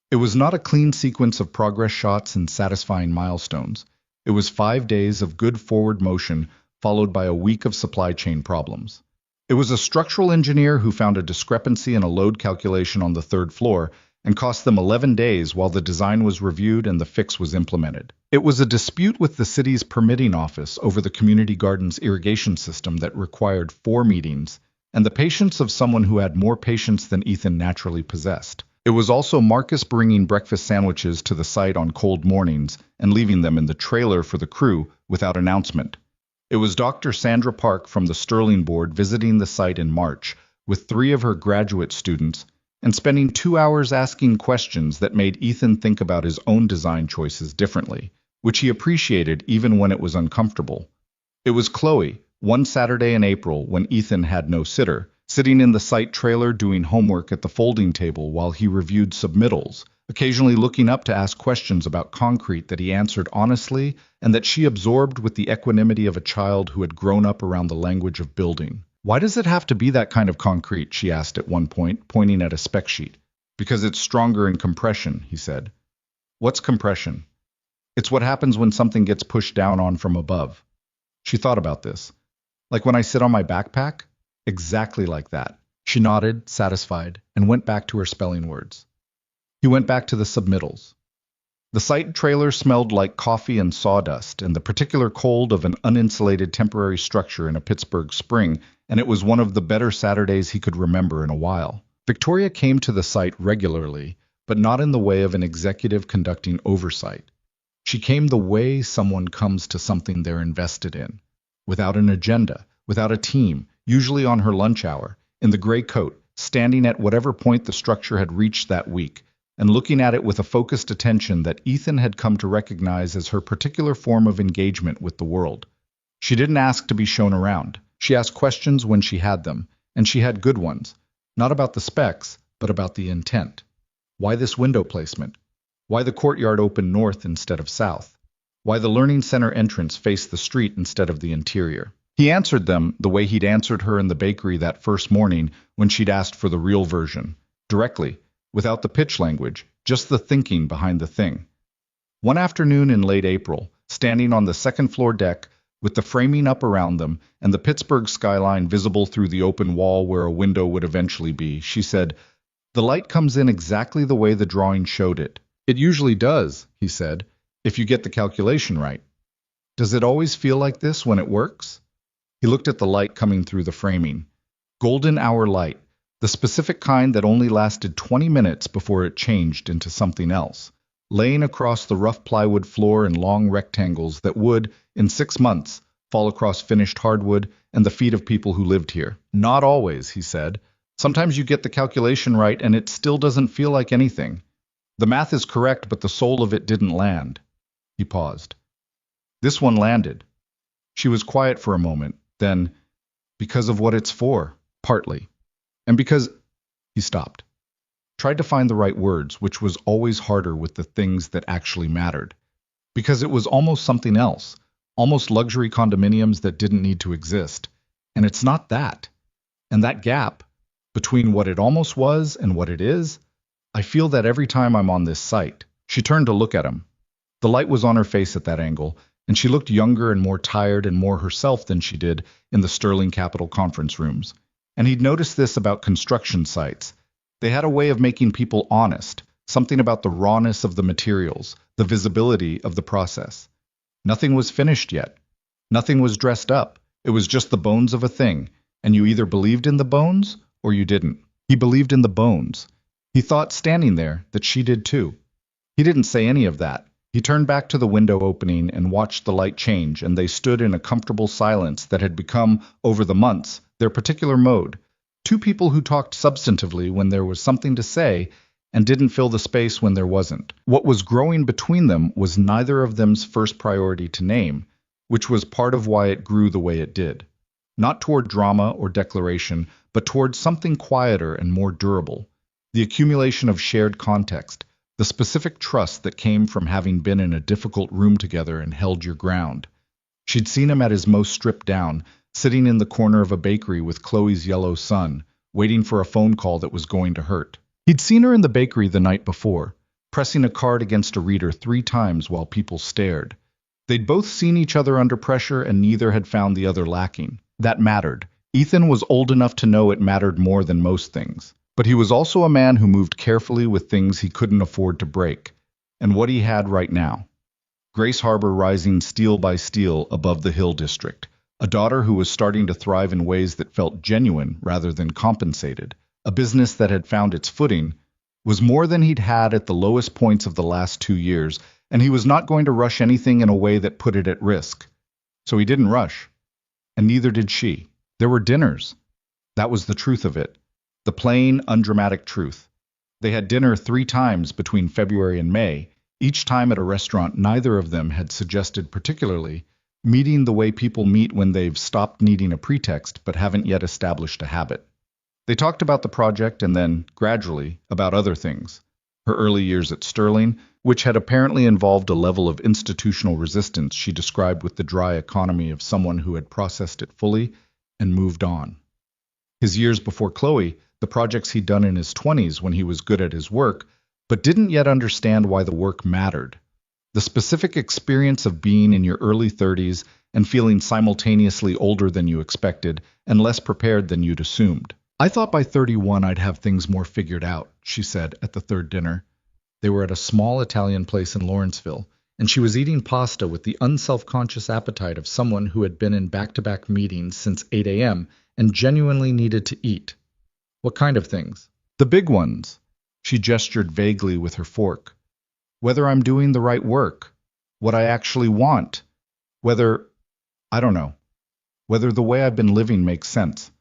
It was not a clean sequence of progress shots and satisfying milestones. It was 5 days of good forward motion followed by a week of supply chain problems. It was a structural engineer who found a discrepancy in a load calculation on the 3rd floor and cost them 11 days while the design was reviewed and the fix was implemented. It was a dispute with the city's permitting office over the community garden's irrigation system that required 4 meetings, and the patience of someone who had more patience than Ethan naturally possessed. It was also Marcus bringing breakfast sandwiches to the site on cold mornings and leaving them in the trailer for the crew without announcement. It was Dr. Sandra Park from the Sterling Board visiting the site in March with 3 of her graduate students and spending 2 hours asking questions that made Ethan think about his own design choices differently, which he appreciated even when it was uncomfortable. It was Chloe, one Saturday in April when Ethan had no sitter, sitting in the site trailer doing homework at the folding table while he reviewed submittals, occasionally looking up to ask questions about concrete that he answered honestly and that she absorbed with the equanimity of a child who had grown up around the language of building. Why does it have to be that kind of concrete? She asked at one point, pointing at a spec sheet. Because it's stronger in compression, he said. What's compression? It's what happens when something gets pushed down on from above. She thought about this. Like when I sit on my backpack? Exactly like that. She nodded, satisfied, and went back to her spelling words. He went back to the submittals. The site trailer smelled like coffee and sawdust and the particular cold of an uninsulated temporary structure in a Pittsburgh spring, and it was one of the better Saturdays he could remember in a while. Victoria came to the site regularly, but not in the way of an executive conducting oversight. She came the way someone comes to something they're invested in, without an agenda, without a team, usually on her lunch hour, in the gray coat, standing at whatever point the structure had reached that week, and looking at it with a focused attention that Ethan had come to recognize as her particular form of engagement with the world. She didn't ask to be shown around. She asked questions when she had them, and she had good ones. Not about the specs, but about the intent. Why this window placement? Why the courtyard opened north instead of south? Why the learning center entrance faced the street instead of the interior? He answered them the way he'd answered her in the bakery that first morning when she'd asked for the real version. Directly, without the pitch language, just the thinking behind the thing. One afternoon in late April, standing on the second-floor deck, with the framing up around them and the Pittsburgh skyline visible through the open wall where a window would eventually be, she said, "The light comes in exactly the way the drawing showed it." "It usually does," he said, "if you get the calculation right." "Does it always feel like this when it works?" He looked at the light coming through the framing. Golden hour light, the specific kind that only lasted 20 minutes before it changed into something else, laying across the rough plywood floor in long rectangles that would, in 6 months, fall across finished hardwood and the feet of people who lived here. "Not always," he said. "Sometimes you get the calculation right and it still doesn't feel like anything. The math is correct, but the soul of it didn't land." He paused. "This one landed." She was quiet for a moment, then, "Because of what it's for, partly. And because—" He stopped. Tried to find the right words, which was always harder with the things that actually mattered. Because it was almost something else, almost luxury condominiums that didn't need to exist. And it's not that. And that gap, between what it almost was and what it is, I feel that every time I'm on this site. She turned to look at him. The light was on her face at that angle, and she looked younger and more tired and more herself than she did in the Sterling Capitol conference rooms. And he'd noticed this about construction sites. They had a way of making people honest, something about the rawness of the materials, the visibility of the process. Nothing was finished yet. Nothing was dressed up. It was just the bones of a thing, and you either believed in the bones or you didn't. He believed in the bones. He thought, standing there, that she did too. He didn't say any of that. He turned back to the window opening and watched the light change, and they stood in a comfortable silence that had become, over the months, their particular mode. Two people who talked substantively when there was something to say and didn't fill the space when there wasn't. What was growing between them was neither of them's first priority to name, which was part of why it grew the way it did. Not toward drama or declaration, but toward something quieter and more durable. The accumulation of shared context, the specific trust that came from having been in a difficult room together and held your ground. She'd seen him at his most stripped down, sitting in the corner of a bakery with Chloe's yellow son, waiting for a phone call that was going to hurt. He'd seen her in the bakery the night before, pressing a card against a reader 3 times while people stared. They'd both seen each other under pressure and neither had found the other lacking. That mattered. Ethan was old enough to know it mattered more than most things. But he was also a man who moved carefully with things he couldn't afford to break. And what he had right now. Grace Harbor rising steel by steel above the Hill District. A daughter who was starting to thrive in ways that felt genuine rather than compensated. A business that had found its footing. Was more than he'd had at the lowest points of the last 2 years, and he was not going to rush anything in a way that put it at risk. So he didn't rush. And neither did she. There were dinners. That was the truth of it. The plain, undramatic truth. They had dinner 3 times between February and May, each time at a restaurant neither of them had suggested particularly, meeting the way people meet when they've stopped needing a pretext but haven't yet established a habit. They talked about the project and then, gradually, about other things. Her early years at Sterling, which had apparently involved a level of institutional resistance she described with the dry economy of someone who had processed it fully and moved on. His years before Chloe, the projects he'd done in his 20s when he was good at his work, but didn't yet understand why the work mattered. The specific experience of being in your early 30s and feeling simultaneously older than you expected and less prepared than you'd assumed. "I thought by 31 I'd have things more figured out," she said at the third dinner. They were at a small Italian place in Lawrenceville, and she was eating pasta with the unself-conscious appetite of someone who had been in back-to-back meetings since 8 a.m. and genuinely needed to eat. "What kind of things?" "The big ones." She gestured vaguely with her fork. "Whether I'm doing the right work. What I actually want. Whether, I don't know. Whether the way I've been living makes sense."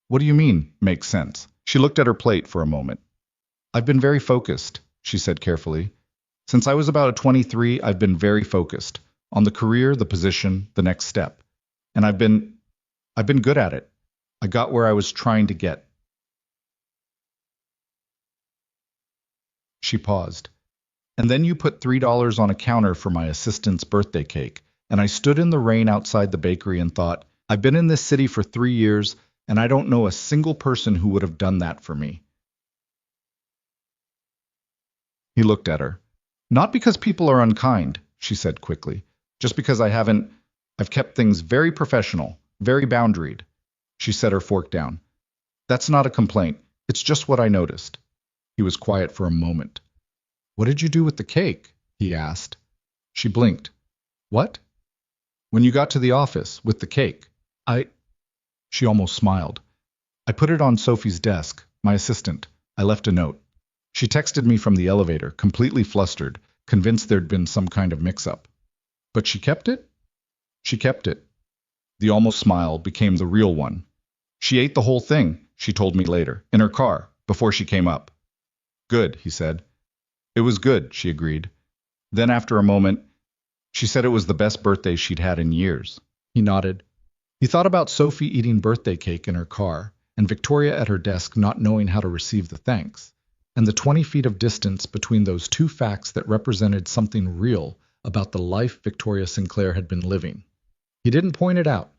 "What do you mean, makes sense?" She looked at her plate for a moment. "I've been very focused. she said carefully. Since I was about 23, I've been very focused on the career, the position, the next step. And I've been good at it. I got where I was trying to get. She paused. And then you put $3 on a counter for my assistant's birthday cake, and I stood in the rain outside the bakery and thought, I've been in this city for 3 years, and I don't know a single person who would have done that for me. He looked at her. Not because people are unkind, she said quickly, just because I've kept things very professional, very boundaried. She set her fork down. That's not a complaint. It's just what I noticed. He was quiet for a moment. What did you do with the cake? He asked. She blinked. What? When you got to the office, with the cake. She almost smiled. I put it on Sophie's desk, my assistant. I left a note. She texted me from the elevator, completely flustered, convinced there'd been some kind of mix-up. But she kept it? She kept it. The almost smile became the real one. She ate the whole thing, she told me later, in her car, before she came up. Good, he said. It was good, she agreed. Then after a moment, she said it was the best birthday she'd had in years. He nodded. He thought about Sophie eating birthday cake in her car, and Victoria at her desk not knowing how to receive the thanks, and the 20 feet of distance between those two facts that represented something real about the life Victoria Sinclair had been living. He didn't point it out.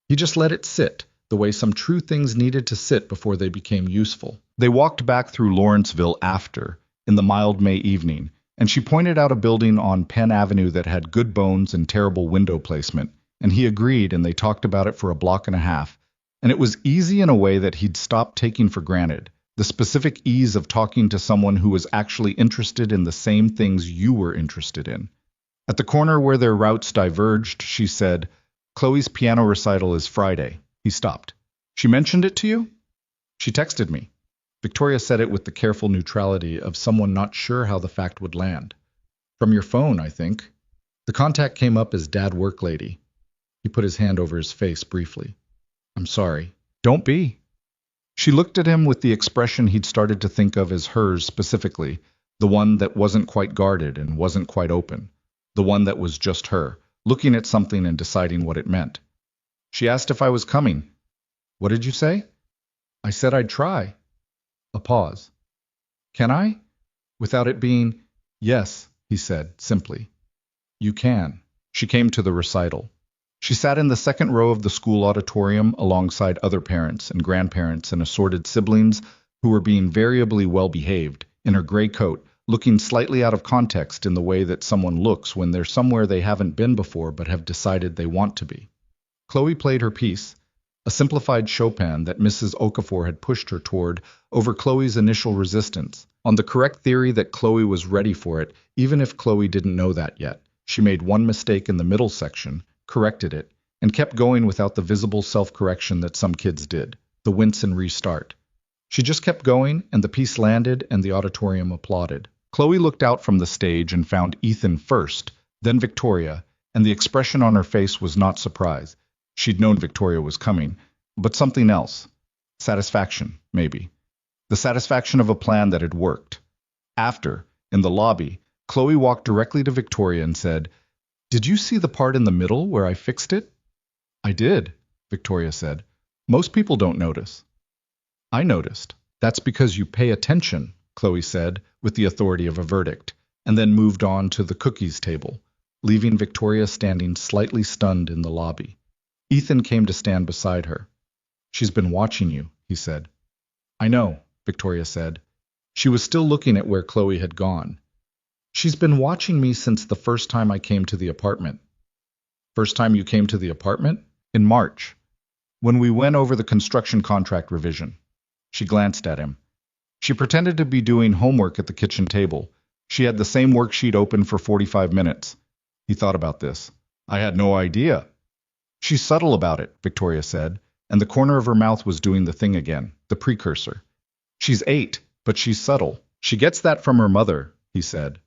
He just let it sit, the way some true things needed to sit before they became useful. They walked back through Lawrenceville after, in the mild May evening, and she pointed out a building on Penn Avenue that had good bones and terrible window placement, and he agreed, and they talked about it for a block and a half, and it was easy in a way that he'd stopped taking for granted, the specific ease of talking to someone who was actually interested in the same things you were interested in. At the corner where their routes diverged, she said, Chloe's piano recital is Friday. He stopped. She mentioned it to you? She texted me. Victoria said it with the careful neutrality of someone not sure how the fact would land. From your phone, I think. The contact came up as Dad Work Lady. He put his hand over his face briefly. I'm sorry. Don't be. She looked at him with the expression he'd started to think of as hers specifically, the one that wasn't quite guarded and wasn't quite open, the one that was just her, looking at something and deciding what it meant. She asked if I was coming. What did you say? I said I'd try. A pause. Can I? Without it being, yes, he said, simply. You can. She came to the recital. She sat in the second row of the school auditorium alongside other parents and grandparents and assorted siblings who were being variably well-behaved, in her gray coat, looking slightly out of context in the way that someone looks when they're somewhere they haven't been before but have decided they want to be. Chloe played her piece, a simplified Chopin that Mrs. Okafor had pushed her toward over Chloe's initial resistance, on the correct theory that Chloe was ready for it, even if Chloe didn't know that yet. She made one mistake in the middle section, corrected it, and kept going without the visible self-correction that some kids did, the wince and restart. She just kept going, and the piece landed, and the auditorium applauded. Chloe looked out from the stage and found Ethan first, then Victoria, and the expression on her face was not surprise. She'd known Victoria was coming, but something else. Satisfaction, maybe. The satisfaction of a plan that had worked. After, in the lobby, Chloe walked directly to Victoria and said, Did you see the part in the middle where I fixed it? I did, Victoria said. Most people don't notice. I noticed. That's because you pay attention, Chloe said, with the authority of a verdict, and then moved on to the cookies table, leaving Victoria standing slightly stunned in the lobby. Ethan came to stand beside her. She's been watching you, he said. I know, Victoria said. She was still looking at where Chloe had gone. She's been watching me since the first time I came to the apartment. First time you came to the apartment? In March, when we went over the construction contract revision. She glanced at him. She pretended to be doing homework at the kitchen table. She had the same worksheet open for 45 minutes. He thought about this. I had no idea. She's subtle about it, Victoria said, and the corner of her mouth was doing the thing again, the precursor. She's 8, but she's subtle. She gets that from her mother, he said.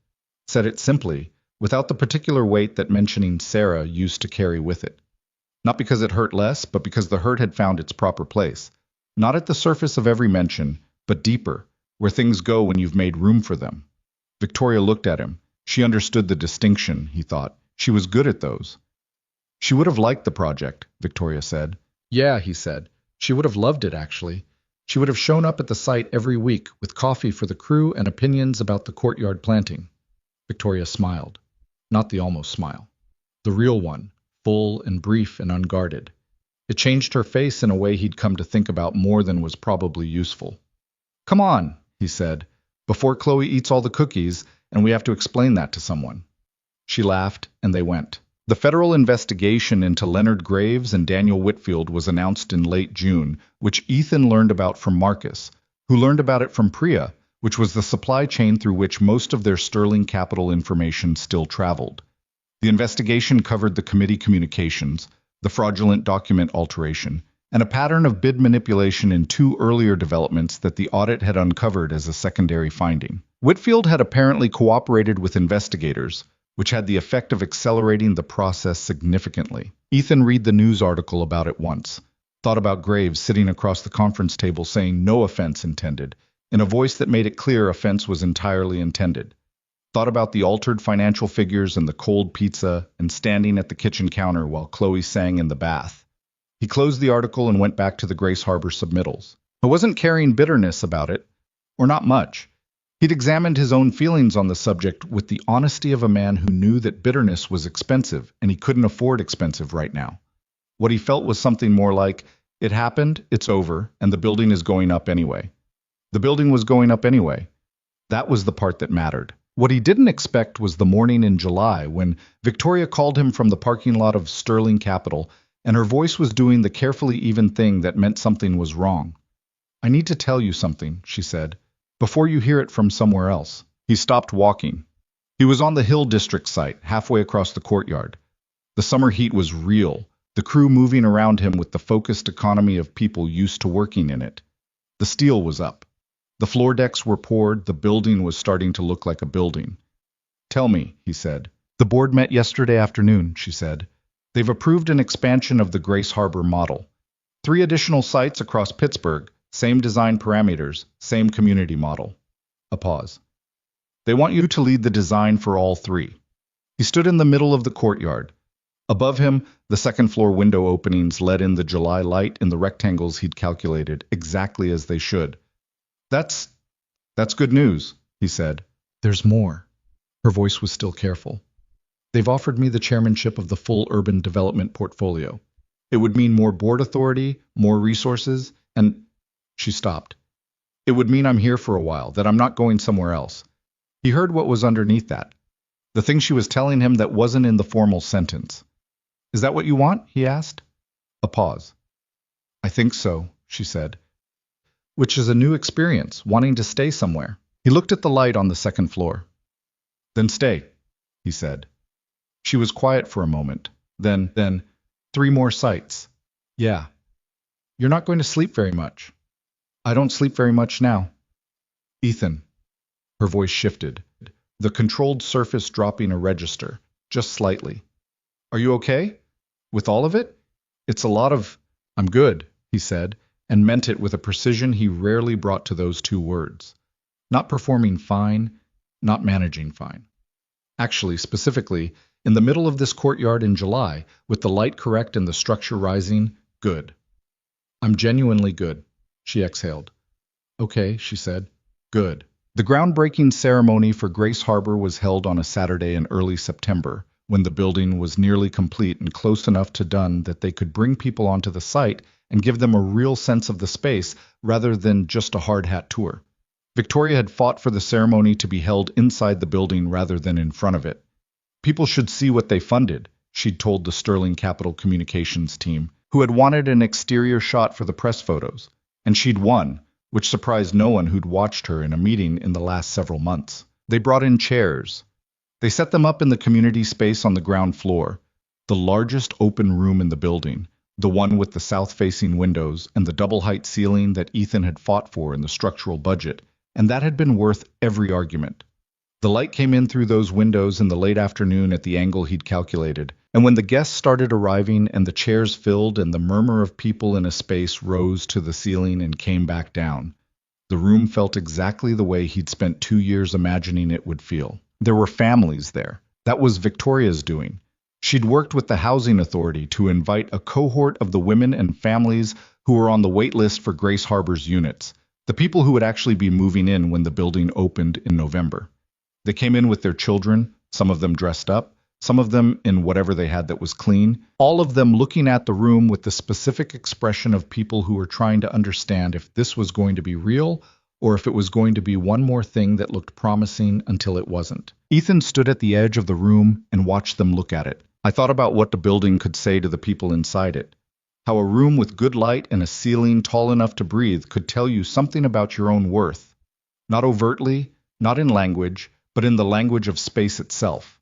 Said it simply, without the particular weight that mentioning Sarah used to carry with it. Not because it hurt less, but because the hurt had found its proper place. Not at the surface of every mention, but deeper, where things go when you've made room for them. Victoria looked at him. She understood the distinction, he thought. She was good at those. She would have liked the project, Victoria said. Yeah, he said. She would have loved it, actually. She would have shown up at the site every week with coffee for the crew and opinions about the courtyard planting. Victoria smiled. Not the almost smile. The real one, full and brief and unguarded. It changed her face in a way he'd come to think about more than was probably useful. Come on, he said, before Chloe eats all the cookies, and we have to explain that to someone. She laughed, and they went. The federal investigation into Leonard Graves and Daniel Whitfield was announced in late June, which Ethan learned about from Marcus, who learned about it from Priya, which was the supply chain through which most of their Sterling Capital information still traveled. The investigation covered the committee communications, the fraudulent document alteration, and a pattern of bid manipulation in two earlier developments that the audit had uncovered as a secondary finding. Whitfield had apparently cooperated with investigators, which had the effect of accelerating the process significantly. Ethan read the news article about it once, thought about Graves sitting across the conference table saying no offense intended, in a voice that made it clear offense was entirely intended. Thought about the altered financial figures and the cold pizza and standing at the kitchen counter while Chloe sang in the bath. He closed the article and went back to the Grace Harbor submittals. He wasn't carrying bitterness about it, or not much. He'd examined his own feelings on the subject with the honesty of a man who knew that bitterness was expensive and he couldn't afford expensive right now. What he felt was something more like, it happened, it's over, and the building is going up anyway. The building was going up anyway. That was the part that mattered. What he didn't expect was the morning in July when Victoria called him from the parking lot of Sterling Capital, and her voice was doing the carefully even thing that meant something was wrong. I need to tell you something, she said, before you hear it from somewhere else. He stopped walking. He was on the Hill District site, halfway across the courtyard. The summer heat was real, the crew moving around him with the focused economy of people used to working in it. The steel was up. The floor decks were poured, the building was starting to look like a building. Tell me, he said. The board met yesterday afternoon, she said. They've approved an expansion of the Grace Harbor model. 3 additional sites across Pittsburgh, same design parameters, same community model. A pause. They want you to lead the design for all 3. He stood in the middle of the courtyard. Above him, the second-floor window openings let in the July light in the rectangles he'd calculated, exactly as they should. That's good news, he said. There's more. Her voice was still careful. They've offered me the chairmanship of the full urban development portfolio. It would mean more board authority, more resources, and... She stopped. It would mean I'm here for a while, that I'm not going somewhere else. He heard what was underneath that. The thing she was telling him that wasn't in the formal sentence. Is that what you want? He asked. A pause. I think so, she said. Which is a new experience, wanting to stay somewhere. He looked at the light on the second floor. Then stay, he said. She was quiet for a moment. Then, 3 more sites. Yeah. You're not going to sleep very much. I don't sleep very much now. Ethan. Her voice shifted, the controlled surface dropping a register, just slightly. Are you okay? With all of it? It's a lot of... I'm good, he said, and meant it with a precision he rarely brought to those 2 words. Not performing fine, not managing fine. Actually, specifically, in the middle of this courtyard in July, with the light correct and the structure rising, good. I'm genuinely good, she exhaled. Okay, she said. Good. The groundbreaking ceremony for Grace Harbor was held on a Saturday in early September, when the building was nearly complete and close enough to done that they could bring people onto the site and give them a real sense of the space rather than just a hard hat tour. Victoria had fought for the ceremony to be held inside the building rather than in front of it. People should see what they funded, she'd told the Sterling Capital Communications team, who had wanted an exterior shot for the press photos, and she'd won, which surprised no one who'd watched her in a meeting in the last several months. They brought in chairs. They set them up in the community space on the ground floor, the largest open room in the building, the one with the south-facing windows and the double-height ceiling that Ethan had fought for in the structural budget, and that had been worth every argument. The light came in through those windows in the late afternoon at the angle he'd calculated, and when the guests started arriving and the chairs filled and the murmur of people in a space rose to the ceiling and came back down, The room felt exactly the way he'd spent 2 years imagining it would feel. There were families there. That was Victoria's doing. She'd worked with the housing authority to invite a cohort of the women and families who were on the wait list for Grace Harbor's units, the people who would actually be moving in when the building opened in November. They came in with their children, some of them dressed up, some of them in whatever they had that was clean, all of them looking at the room with the specific expression of people who were trying to understand if this was going to be real or if it was going to be one more thing that looked promising until it wasn't. Ethan stood at the edge of the room and watched them look at it. I thought about what the building could say to the people inside it. How a room with good light and a ceiling tall enough to breathe could tell you something about your own worth. Not overtly, not in language, but in the language of space itself.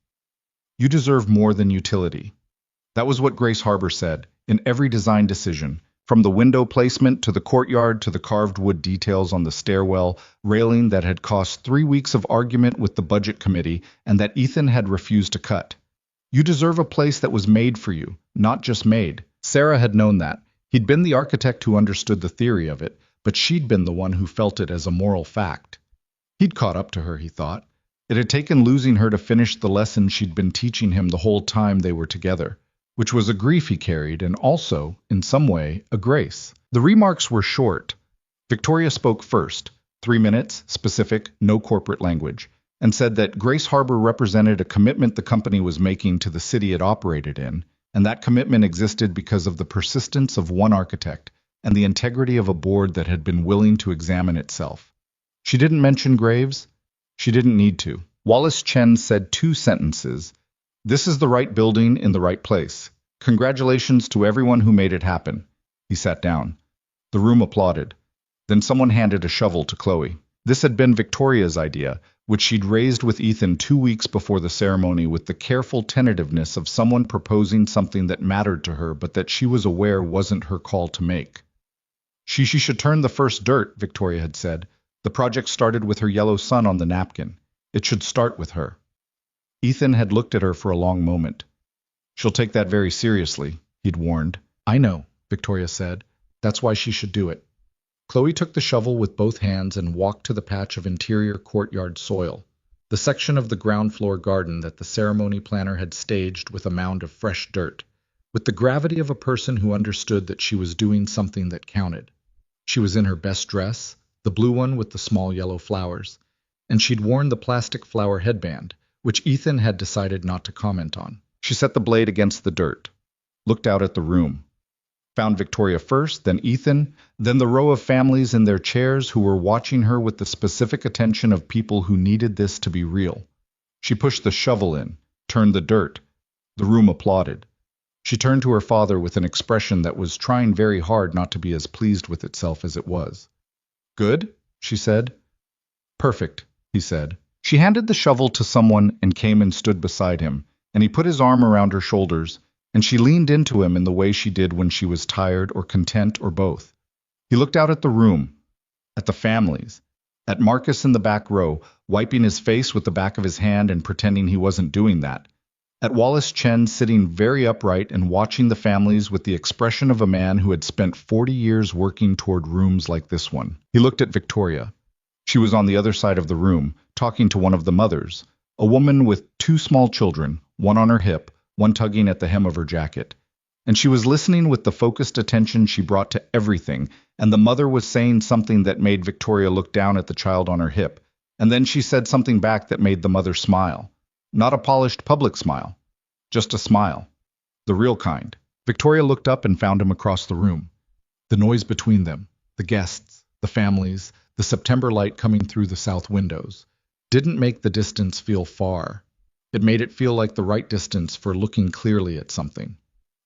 You deserve more than utility. That was what Grace Harbor said, in every design decision, from the window placement to the courtyard to the carved wood details on the stairwell railing that had cost 3 weeks of argument with the budget committee and that Ethan had refused to cut. You deserve a place that was made for you, not just made. Sarah had known that. He'd been the architect who understood the theory of it, but she'd been the one who felt it as a moral fact. He'd caught up to her, he thought. It had taken losing her to finish the lesson she'd been teaching him the whole time they were together, which was a grief he carried and also, in some way, a grace. The remarks were short. Victoria spoke first, 3 minutes, specific, no corporate language, and said that Grace Harbor represented a commitment the company was making to the city it operated in, and that commitment existed because of the persistence of one architect and the integrity of a board that had been willing to examine itself. She didn't mention Graves. She didn't need to. Wallace Chen said 2 sentences. This is the right building in the right place. Congratulations to everyone who made it happen. He sat down. The room applauded. Then someone handed a shovel to Chloe. This had been Victoria's idea, which she'd raised with Ethan 2 weeks before the ceremony with the careful tentativeness of someone proposing something that mattered to her but that she was aware wasn't her call to make. She should turn the first dirt, Victoria had said. The project started with her yellow sun on the napkin. It should start with her. Ethan had looked at her for a long moment. She'll take that very seriously, he'd warned. I know, Victoria said. That's why she should do it. Chloe took the shovel with both hands and walked to the patch of interior courtyard soil, the section of the ground floor garden that the ceremony planner had staged with a mound of fresh dirt, with the gravity of a person who understood that she was doing something that counted. She was in her best dress, the blue one with the small yellow flowers, and she'd worn the plastic flower headband, which Ethan had decided not to comment on. She set the blade against the dirt, looked out at the room, found Victoria first, then Ethan, then the row of families in their chairs who were watching her with the specific attention of people who needed this to be real. She pushed the shovel in, turned the dirt. The room applauded. She turned to her father with an expression that was trying very hard not to be as pleased with itself as it was. Good, she said. Perfect, he said. She handed the shovel to someone and came and stood beside him, and he put his arm around her shoulders, and she leaned into him in the way she did when she was tired or content or both. He looked out at the room, at the families, at Marcus in the back row, wiping his face with the back of his hand and pretending he wasn't doing that, at Wallace Chen sitting very upright and watching the families with the expression of a man who had spent 40 years working toward rooms like this one. He looked at Victoria. She was on the other side of the room, talking to one of the mothers, a woman with 2 small children, one on her hip, one tugging at the hem of her jacket. And she was listening with the focused attention she brought to everything, and the mother was saying something that made Victoria look down at the child on her hip, and then she said something back that made the mother smile. Not a polished public smile, just a smile. The real kind. Victoria looked up and found him across the room. The noise between them, the guests, the families, the September light coming through the south windows, didn't make the distance feel far. It made it feel like the right distance for looking clearly at something.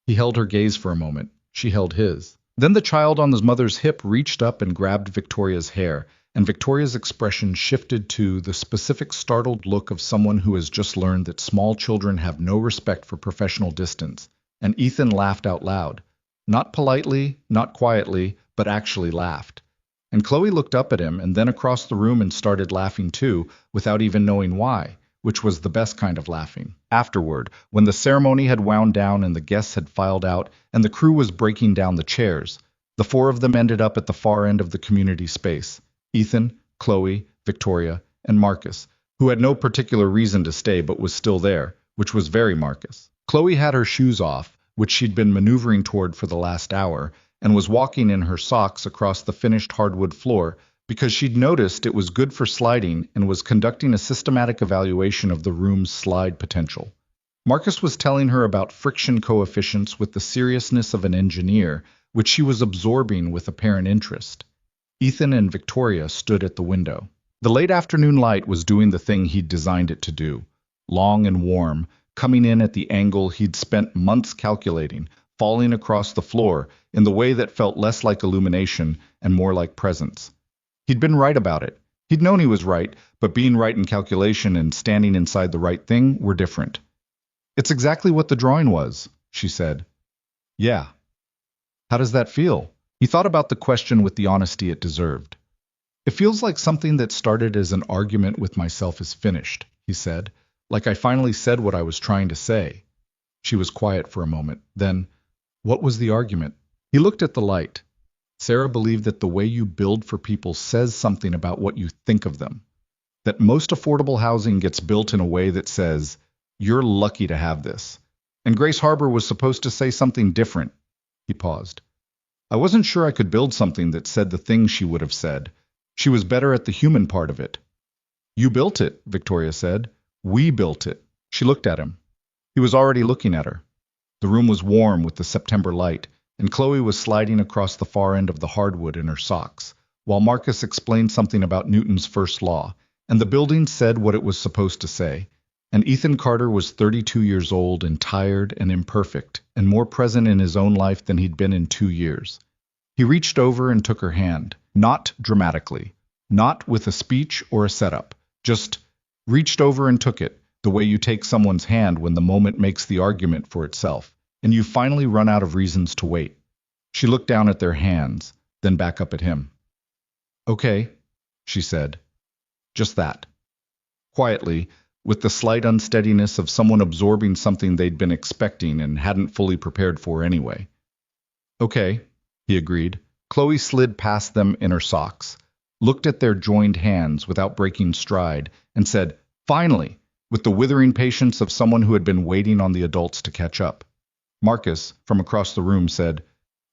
He held her gaze for a moment. She held his. Then the child on his mother's hip reached up and grabbed Victoria's hair, and Victoria's expression shifted to the specific startled look of someone who has just learned that small children have no respect for professional distance, and Ethan laughed out loud. Not politely, not quietly, but actually laughed. And Chloe looked up at him and then across the room and started laughing too, without even knowing why, which was the best kind of laughing. Afterward, when the ceremony had wound down and the guests had filed out and the crew was breaking down the chairs, the 4 of them ended up at the far end of the community space. Ethan, Chloe, Victoria, and Marcus, who had no particular reason to stay but was still there, which was very Marcus. Chloe had her shoes off, which she'd been maneuvering toward for the last hour, and was walking in her socks across the finished hardwood floor because she'd noticed it was good for sliding and was conducting a systematic evaluation of the room's slide potential. Marcus was telling her about friction coefficients with the seriousness of an engineer, which she was absorbing with apparent interest. Ethan and Victoria stood at the window. The late afternoon light was doing the thing he'd designed it to do, long and warm, coming in at the angle he'd spent months calculating, falling across the floor in the way that felt less like illumination and more like presence. He'd been right about it. He'd known he was right, but being right in calculation and standing inside the right thing were different. "It's exactly what the drawing was," she said. "Yeah." "How does that feel?" He thought about the question with the honesty it deserved. "It feels like something that started as an argument with myself is finished," he said, "like I finally said what I was trying to say." She was quiet for a moment. Then, "What was the argument?" He looked at the light. "Sarah believed that the way you build for people says something about what you think of them. That most affordable housing gets built in a way that says, 'You're lucky to have this.' And Grace Harbor was supposed to say something different." He paused. "I wasn't sure I could build something that said the things she would have said. She was better at the human part of it." "You built it," Victoria said. "We built it." She looked at him. He was already looking at her. The room was warm with the September light, and Chloe was sliding across the far end of the hardwood in her socks, while Marcus explained something about Newton's first law, and the building said what it was supposed to say. And Ethan Carter was 32 years old and tired and imperfect, and more present in his own life than he'd been in 2 years. He reached over and took her hand, not dramatically, not with a speech or a setup, just reached over and took it, the way you take someone's hand when the moment makes the argument for itself, and you finally run out of reasons to wait. She looked down at their hands, then back up at him. "Okay," she said. Just that. Quietly, with the slight unsteadiness of someone absorbing something they'd been expecting and hadn't fully prepared for anyway. "Okay," he agreed. Chloe slid past them in her socks, looked at their joined hands without breaking stride, and said, "Finally," with the withering patience of someone who had been waiting on the adults to catch up. Marcus, from across the room, said,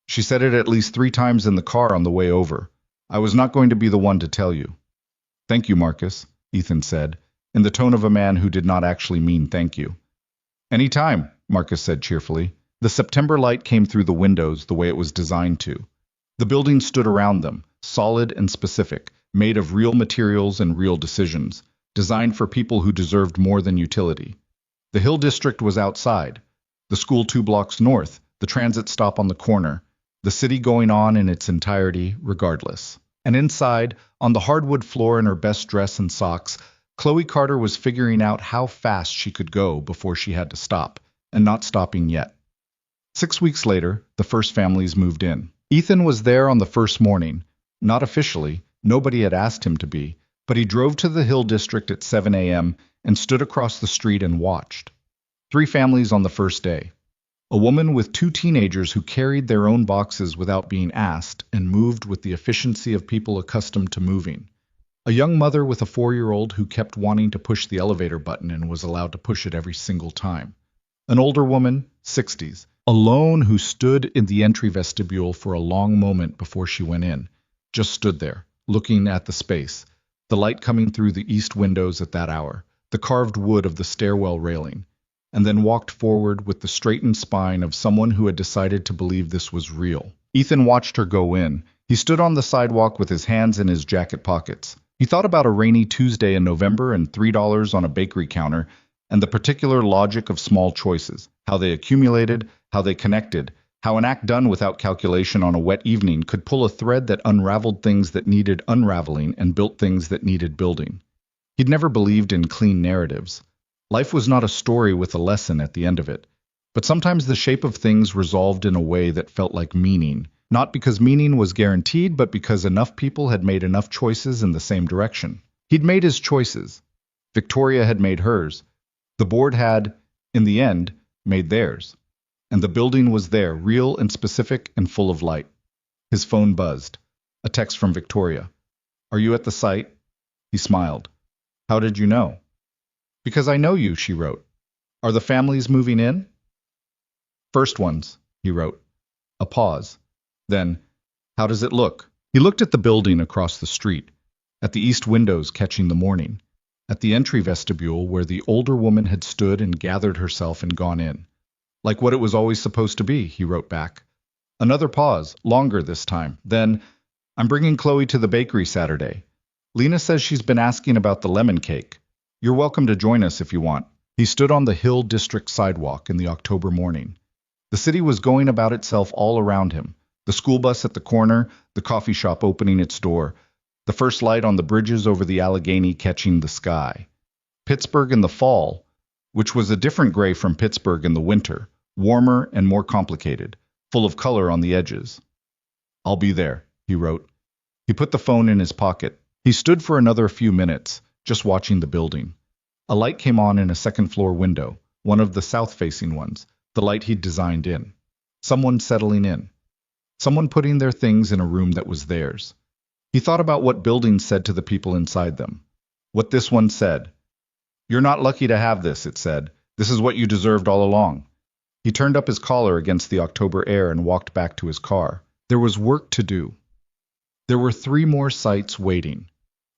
"She said it at least 3 times in the car on the way over. I was not going to be the one to tell you." "Thank you, Marcus," Ethan said, in the tone of a man who did not actually mean thank you. "Any time," Marcus said cheerfully. The September light came through the windows the way it was designed to. The building stood around them, solid and specific, made of real materials and real decisions, designed for people who deserved more than utility. The Hill District was outside, the school 2 blocks north, the transit stop on the corner, the city going on in its entirety regardless. And inside, on the hardwood floor in her best dress and socks, Chloe Carter was figuring out how fast she could go before she had to stop, and not stopping yet. 6 weeks later, the first families moved in. Ethan was there on the first morning. Not officially, nobody had asked him to be, but he drove to the Hill District at 7 a.m. and stood across the street and watched. 3 families on the first day. A woman with 2 teenagers who carried their own boxes without being asked and moved with the efficiency of people accustomed to moving. A young mother with a 4-year-old who kept wanting to push the elevator button and was allowed to push it every single time. An older woman, 60s, alone, who stood in the entry vestibule for a long moment before she went in, just stood there, looking at the space, the light coming through the east windows at that hour, the carved wood of the stairwell railing, and then walked forward with the straightened spine of someone who had decided to believe this was real. Ethan watched her go in. He stood on the sidewalk with his hands in his jacket pockets. He thought about a rainy Tuesday in November and $3 on a bakery counter, and the particular logic of small choices, how they accumulated, how they connected, how an act done without calculation on a wet evening could pull a thread that unraveled things that needed unraveling and built things that needed building. He'd never believed in clean narratives. Life was not a story with a lesson at the end of it, but sometimes the shape of things resolved in a way that felt like meaning, not because meaning was guaranteed, but because enough people had made enough choices in the same direction. He'd made his choices. Victoria had made hers. The board had, in the end, made theirs. And the building was there, real and specific and full of light. His phone buzzed. A text from Victoria. Are you at the site? He smiled. How did you know? Because I know you, she wrote. Are the families moving in? First ones, he wrote. A pause. Then, how does it look? He looked at the building across the street, at the east windows catching the morning, at the entry vestibule where the older woman had stood and gathered herself and gone in. Like what it was always supposed to be, he wrote back. Another pause, longer this time. Then, I'm bringing Chloe to the bakery Saturday. Lena says she's been asking about the lemon cake. You're welcome to join us if you want. He stood on the Hill District sidewalk in the October morning. The city was going about itself all around him. The school bus at the corner, the coffee shop opening its door, the first light on the bridges over the Allegheny catching the sky. Pittsburgh in the fall, which was a different gray from Pittsburgh in the winter, warmer and more complicated, full of color on the edges. I'll be there, he wrote. He put the phone in his pocket. He stood for another few minutes, just watching the building. A light came on in a second-floor window, one of the south-facing ones, the light he'd designed in. Someone settling in. Someone putting their things in a room that was theirs. He thought about what buildings said to the people inside them. What this one said. You're not lucky to have this, it said. This is what you deserved all along. He turned up his collar against the October air and walked back to his car. There was work to do. There were 3 more sites waiting.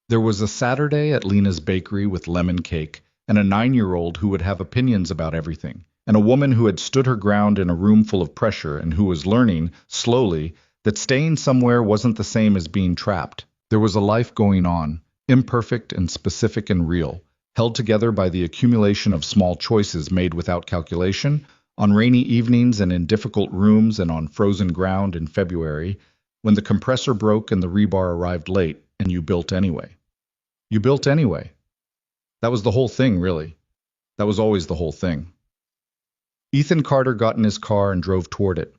There was a Saturday at Lena's bakery with lemon cake, and a 9-year-old who would have opinions about everything, and a woman who had stood her ground in a room full of pressure and who was learning, slowly, that staying somewhere wasn't the same as being trapped. There was a life going on, imperfect and specific and real, held together by the accumulation of small choices made without calculation, on rainy evenings and in difficult rooms and on frozen ground in February, when the compressor broke and the rebar arrived late, and you built anyway. You built anyway. That was the whole thing, really. That was always the whole thing. Ethan Carter got in his car and drove toward it.